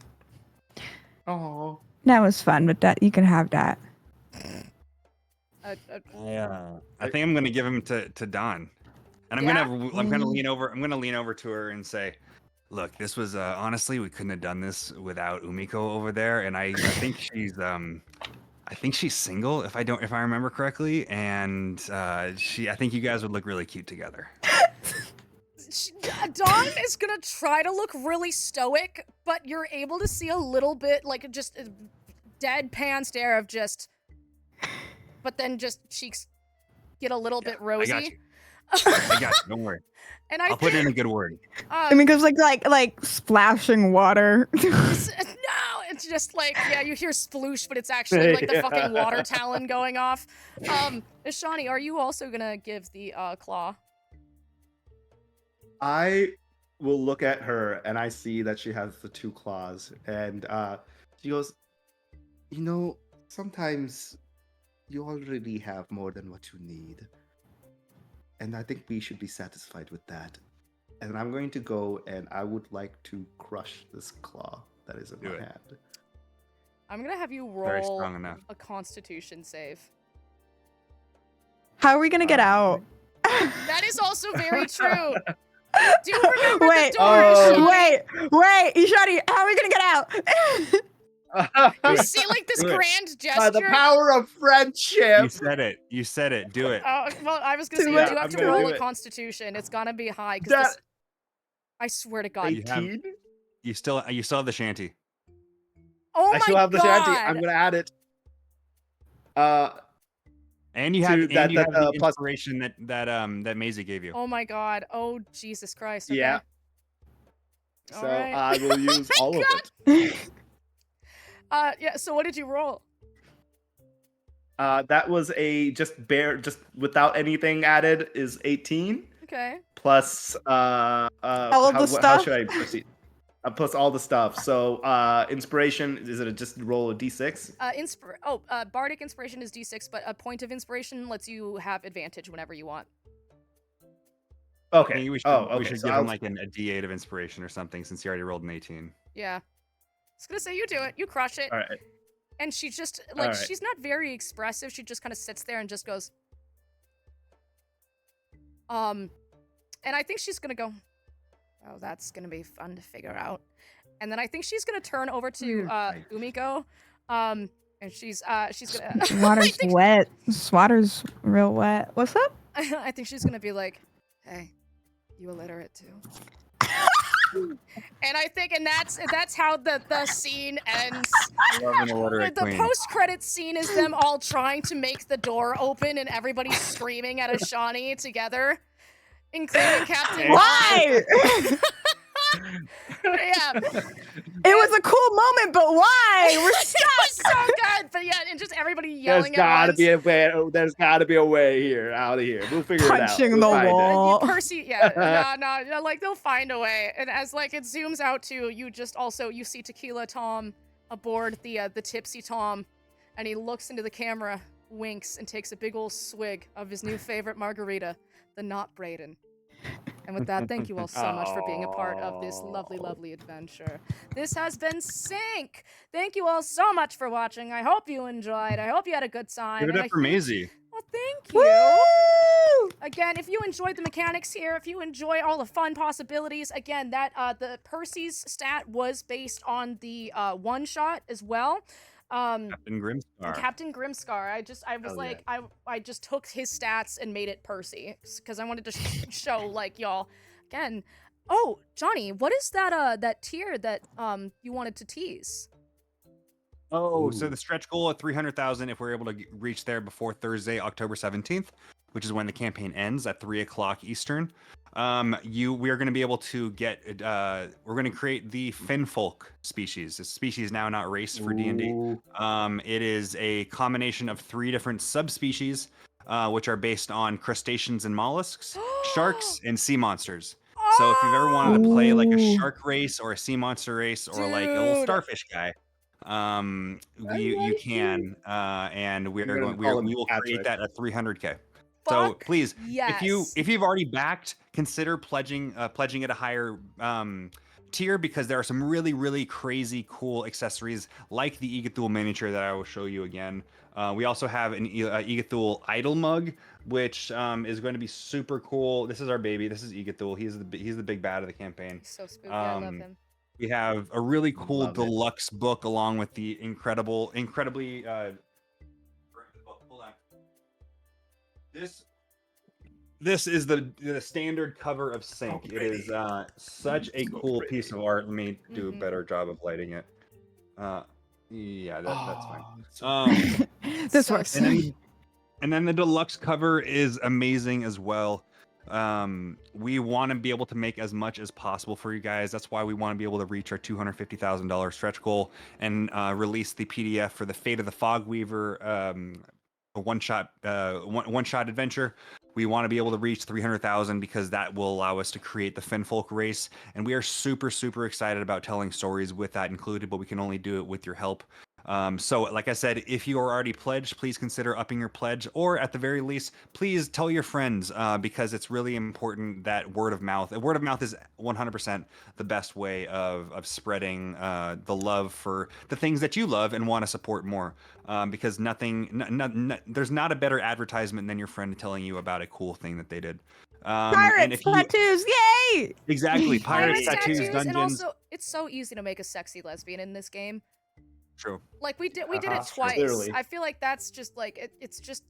Oh. That was fun, but that you can have that. I think I'm gonna give him to Don, and I'm gonna lean over to her and say, "Look, this was honestly, we couldn't have done this without Umiko over there, and I think she's single if I remember correctly, and I think you guys would look really cute together." Dawn is gonna try to look really stoic, but you're able to see a little bit, like, just a deadpan stare of just... But then just cheeks get a little bit rosy. I got you. Don't worry. And I'll put in a good word. I mean, because like splashing water. No, it's just like, yeah, you hear sploosh, but it's actually like the fucking water talon going off. Ishani, are you also gonna give the claw? I will look at her and I see that she has the 2 claws, and she goes, "You know, sometimes you already have more than what you need. And I think we should be satisfied with that. And I'm going to go and I would like to crush this claw that is in my hand." I'm gonna have you Very roll strong enough. a Constitution save. How are we gonna get out? That is also very true. Do you remember Wait, the door, Ishani? wait, Ishani, how are we gonna get out? You see, like, this grand gesture? The power of friendship. You said it. Do it. Well, I was gonna say, you do have to roll a Constitution. It's gonna be high. I swear to God. 18? You still have the shanty. Oh my God. I still have the shanty. I'm gonna add it. And you have the plus inspiration that Maisie gave you. Oh my God. Oh, Jesus Christ. Okay. Yeah. All So right. I will use all of it. Yeah, so what did you roll? That was just without anything added is 18. Okay. Plus all of the stuff. How should I proceed? Plus all the stuff. So inspiration, is it just roll a d6? Bardic inspiration is d6, but a point of inspiration lets you have advantage whenever you want. Okay. I think we should give him like a d8 of inspiration or something, since he already rolled an 18. Yeah. I was gonna say, you do it. You crush it. All right. And she just, like, she's not very expressive. She just kind of sits there and just goes, and I think she's gonna go, "Oh, that's gonna be fun to figure out." And then I think she's gonna turn over to Umiko, and she's gonna. Water's wet. This water's real wet. What's up? I think she's gonna be like, "Hey, you illiterate too?" And I think, and that's how the scene ends. The post-credit scene is them all trying to make the door open and everybody screaming at Ashani together, including Captain. Why? Yeah. It was a cool moment, but why? We're stuck. It was so good, but yeah, and just everybody yelling There's gotta be a way. There's gotta be a way here, out of here. We'll figure it out. Punching the wall. Percy, yeah, no, like they'll find a way. And as like it zooms out to you, you see Tequila Tom aboard the Tipsy Tom, and he looks into the camera, winks, and takes a big old swig of his new favorite margarita, the Not Braden. And with that, thank you all so much for being a part of this lovely, Oh. lovely adventure. This has been Sync. Thank you all so much for watching. I hope you enjoyed. I hope you had a good time. Give it And up for Maisie. well, thank you. Woo! Again, if you enjoyed the mechanics here, if you enjoy all the fun possibilities, again, that the Percy's stat was based on the OneShot as well. Captain Grimscar. Captain Grimscar. I was Hell like, I just took his stats and made it Percy because I wanted to show like y'all again. Oh, Johnny, what is that that tier that you wanted to tease? Oh, so Ooh. the stretch goal at 300,000, if we're able to reach there before Thursday, October 17th, which is when the campaign ends at 3 o'clock Eastern, we are going to be able to get, we're going to create the Finfolk species. It's species now, not race for D&D. Ooh. It is a combination of 3 different subspecies, which are based on crustaceans and mollusks, sharks, and sea monsters. So if you've ever wanted to play like a Ooh. shark race or a sea monster race or like a little Dude. starfish guy, you can, and we will create that at 300K. So Fuck please, yes. if you've already backed, consider pledging at a higher tier, because there are some really crazy cool accessories like the Igathul miniature that I will show you again. We also have an Igathul idol mug, which is going to be super cool. This is our baby. This is Igathul. He's the big bad of the campaign. He's so spooky. I love him. We have a really cool Love it. deluxe book along with the incredibly hold on. This is the standard cover of Sync. Oh, it is such a So cool pretty. piece of art. Let me do a Mhm. better job of lighting it. Yeah, that's fine. Oh, This So works. And then the deluxe cover is amazing as well. We want to be able to make as much as possible for you guys. That's why we want to be able to reach our $250,000 stretch goal and release the PDF for the Fate of the Fogweaver, a one-shot adventure. We want to be able to reach 300,000 because that will allow us to create the Finfolk race, and we are super excited about telling stories with that included, but we can only do it with your help. So like I said, if you are already pledged, please consider upping your pledge, or at the very least, please tell your friends, because it's really important that word of mouth is 100% the best way of spreading the love for the things that you love and want to support more. Because there's not a better advertisement than your friend telling you about a cool thing that they did. And Pirates, if you tattoos, yay! exactly Pirates, tattoos, tattoos, and dungeons. also it's so easy to make a sexy lesbian in this game. True. Like we did it Uh-huh, twice. clearly. I feel like that's just like it's just.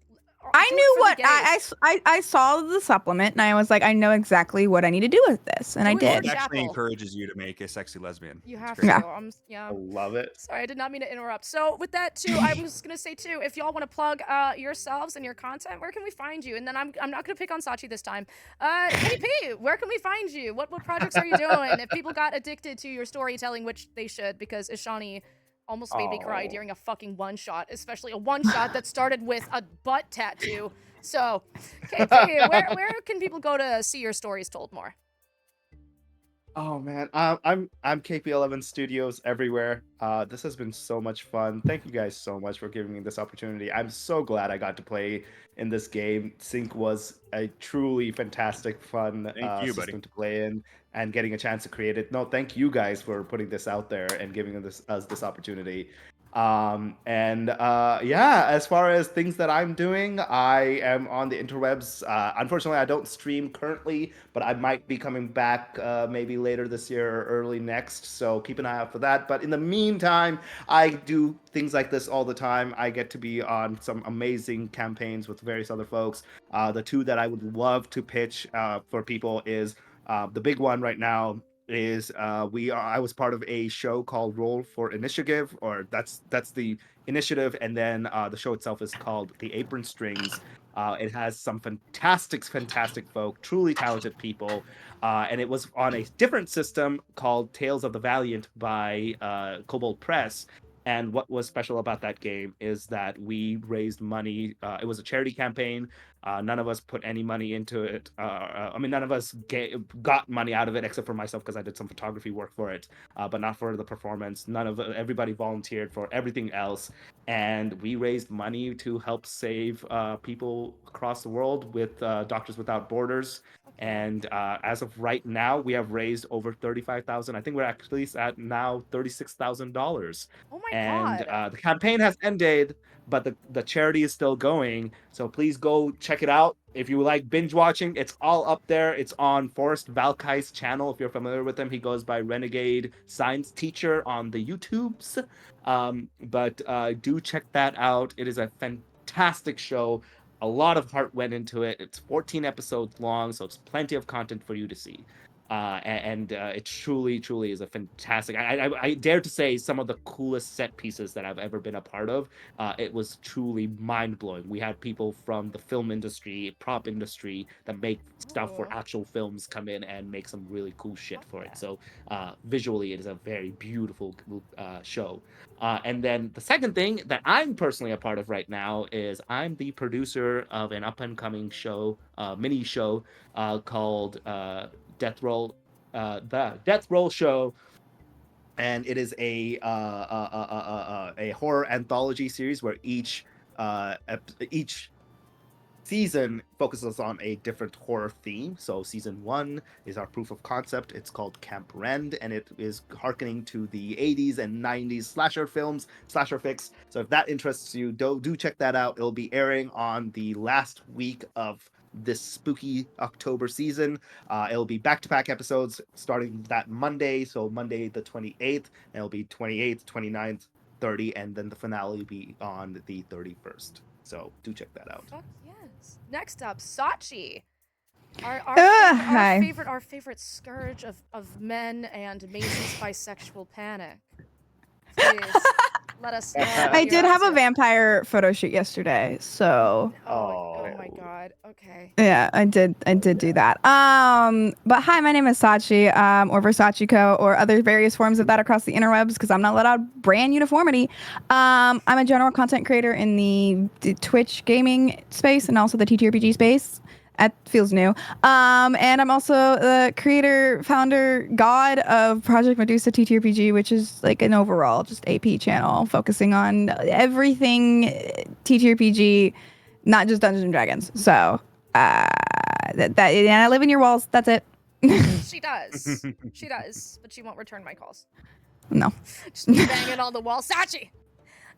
I do it knew for the what gays. I saw the supplement and I was like, I know exactly what I need to do with this, and I Do it for did. It actually Chapel. encourages you to make a sexy lesbian. You It's have great. to. Yeah. Yeah. I love it. Sorry, I did not mean to interrupt. So with that too, I was gonna say too, if y'all want to plug yourselves and your content, where can we find you? And then I'm not gonna pick on Sachi this time. KP, where can we find you? What projects are you doing? If people got addicted to your storytelling, which they should, because Ishani almost made me cry Oh. during a fucking one-shot, especially a one-shot that started with a butt tattoo. So, KP, where can people go to see your stories told more? Oh man, I'm KP11studios everywhere. This has been so much fun. Thank you guys so much for giving me this opportunity. I'm so glad I got to play in this game. Sync was a truly fantastic, fun Thank you, buddy. system to play in, and getting a chance to create it. No, thank you guys for putting this out there and giving us this opportunity. Yeah, as far as things that I'm doing, I am on the interwebs. Unfortunately, I don't stream currently, but I might be coming back maybe later this year or early next, so keep an eye out for that. But in the meantime, I do things like this all the time. I get to be on some amazing campaigns with various other folks. The two that I would love to pitch for people is the big one right now is I was part of a show called Roll for Initiative, or that's the initiative, and then the show itself is called The Apron Strings. It has some fantastic folk, truly talented people, and it was on a different system called Tales of the Valiant by Kobold Press. And what was special about that game is that we raised money. It was a charity campaign. None of us put any money into it. None of us got money out of it except for myself because I did some photography work for it, but not for the performance. Everybody volunteered for everything else, and we raised money to help save people across the world with Doctors Without Borders. And as of right now, we have raised over 35,000. I think we're at least at now $36,000. Oh my And god. the campaign has ended, but the charity is still going. So please go check it out. If you like binge watching, it's all up there. It's on Forrest Valkai's channel. If you're familiar with him, he goes by Renegade Science Teacher on the YouTubes. But do check that out. It is a fantastic show. A lot of heart went into it. It's 14 episodes long, so it's plenty of content for you to see. And it truly, truly is a fantastic. I dare to say some of the coolest set pieces that I've ever been a part of. It was truly mind blowing. We had people from the film industry, prop industry that make stuff for Ooh. actual films come in and make some really cool shit Fuck for yeah. it. So visually, it is a very beautiful show. And then the second thing that I'm personally a part of right now is I'm the producer of an up and coming show, mini show called Death Roll, the Death Roll Show, and it is a horror anthology series where each season focuses on a different horror theme. So season 1 is our proof of concept. It's called Camp Rend, and it is harkening to the 80s and 90s slasher films, slasher fix. So if that interests you, do check that out. It'll be airing on the last week of this spooky October season. It'll be back-to-back episodes starting that Monday, so Monday the 28th, and it'll be 28th, 29th, 30, and then the finale will be on the 31st. So do check that out. Fuck yes. Next up, Sachi. Our Hi. favorite scourge of men and Maisie's bisexual panic. Please let us know. what I you're did up have a to. vampire photo shoot yesterday, so Oh my god. Okay. yeah, I did do that. But hi, my name is Sachi, or Versachiko, or other various forms of that across the interwebs, because I'm not let out brand uniformity. I'm a general content creator in the Twitch gaming space and also the TTRPG space. That feels new. And I'm also the creator, founder, god of Project Medusa TTRPG, which is like an overall just AP channel focusing on everything TTRPG, not just Dungeons and Dragons. So and I live in your walls. That's it. She does. She does, but she won't return my calls. No. Just me banging on the wall. Sachi!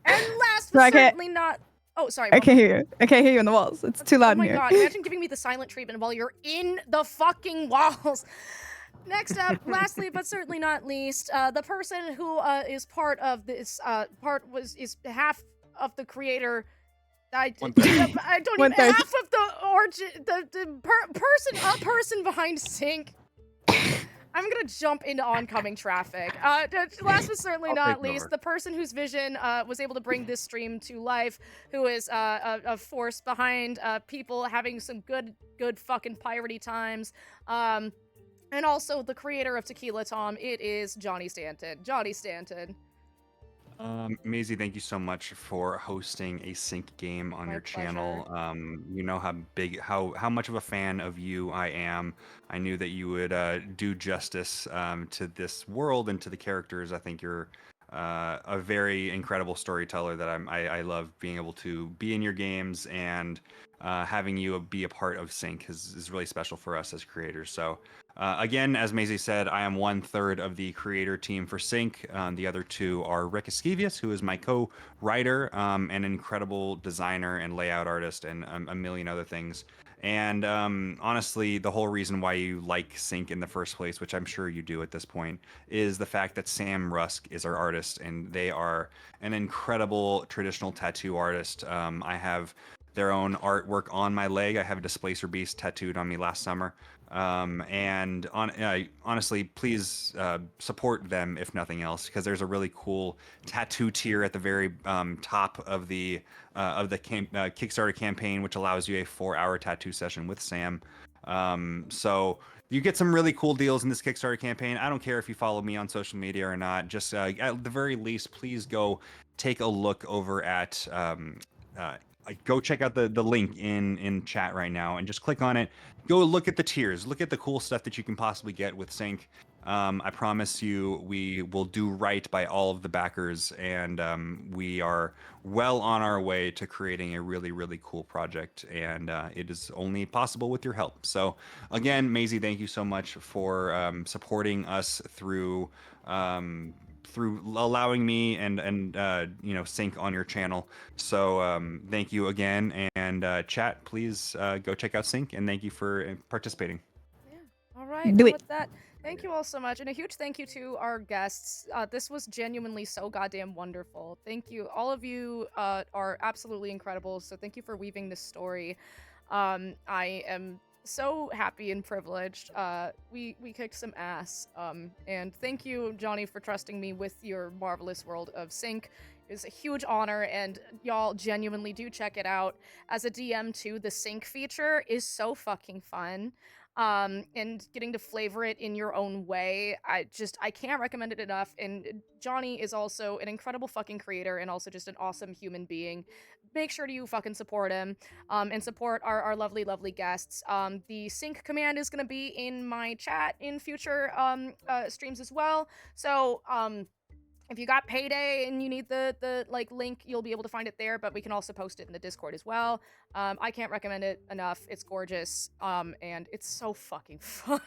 And last but So I can't- certainly not... Oh, sorry. I can't hear you. I can't hear you on the walls. It's too loud Oh my in here. god, imagine giving me the silent treatment while you're in the fucking walls. Next up, lastly but certainly not least, the person who is part of this is half of the creator. I don't even One-third. half of the origin, person behind Sync. I'm gonna jump into oncoming traffic. Last but certainly I'll not take it least, over. the person whose vision was able to bring this stream to life, who is a force behind people having some good fucking piratey times. And also the creator of Tequila Tom. It is Johnny Stanton. Johnny Stanton. Maisie, thank you so much for hosting a sync game on My your channel. You know how much of a fan of you I am. I knew that you would do justice to this world and to the characters. I think you're a very incredible storyteller that I love being able to be in your games, and having you be a part of sync is really special for us as creators. So. Again, as Maisie said, I am 1/3 of the creator team for Sync. The other two are Rick Eskevius, who is my co-writer, an incredible designer and layout artist, and a million other things. And honestly, the whole reason why you like Sync in the first place, which I'm sure you do at this point, is the fact that Sam Rusk is our artist, and they are an incredible traditional tattoo artist. I have their own artwork on my leg. I have a Displacer Beast tattooed on me last summer. Honestly, please support them if nothing else, because there's a really cool tattoo tier at the very top of the Kickstarter campaign, which allows you a 4-hour tattoo session with Sam. So you get some really cool deals in this Kickstarter campaign. I don't care if you follow me on social media or not. Just at the very least, please go take a look over at. Go check out the link in chat right now and just click on it. Go look at the tiers. Look at the cool stuff that you can possibly get with Sync. I promise you, we will do right by all of the backers, and we are well on our way to creating a really, really cool project. And it is only possible with your help. So, again, Maisie, thank you so much for supporting us through allowing me and sync on your channel. So thank you again, and chat, please go check out sync, and thank you for participating. Yeah. All right. Do And it. with that, thank you all so much. And a huge thank you to our guests. This was genuinely so goddamn wonderful. Thank you. All of you are absolutely incredible. So thank you for weaving this story. I am so happy and privileged. We kicked some ass. And thank you, Johnny, for trusting me with your marvelous world of sync. It's a huge honor, and y'all genuinely do check it out. As a DM too, the sync feature is so fucking fun. And getting to flavor it in your own way, I can't recommend it enough. And Johnny is also an incredible fucking creator and also just an awesome human being. Make sure you fucking support him, and support our lovely, lovely guests. The sync command is gonna be in my chat in future streams as well. So if you got Payday and you need the like link, you'll be able to find it there, but we can also post it in the Discord as well. I can't recommend it enough. It's gorgeous, and it's so fucking fun.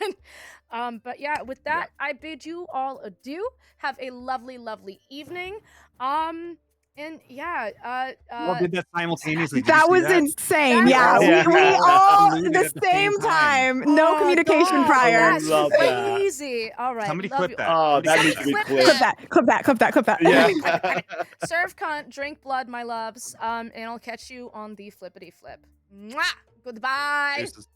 But yeah, with that, I bid you all adieu. Have a lovely, lovely evening. And yeah, We did that simultaneously. Did you That see was that? insane. That Yeah, was we awesome. all Absolutely at the at the same same time. time. No Oh, communication God, prior. That's Love that. crazy. All right, Somebody love clip you. that. Oh, Somebody that clip needs to be Clip clipped. Clip that. Clip that. Clip that. Clip that. Yeah. Serve cunt, drink blood, my loves. And I'll catch you on the flippity flip. Mwah! Goodbye. Deuces.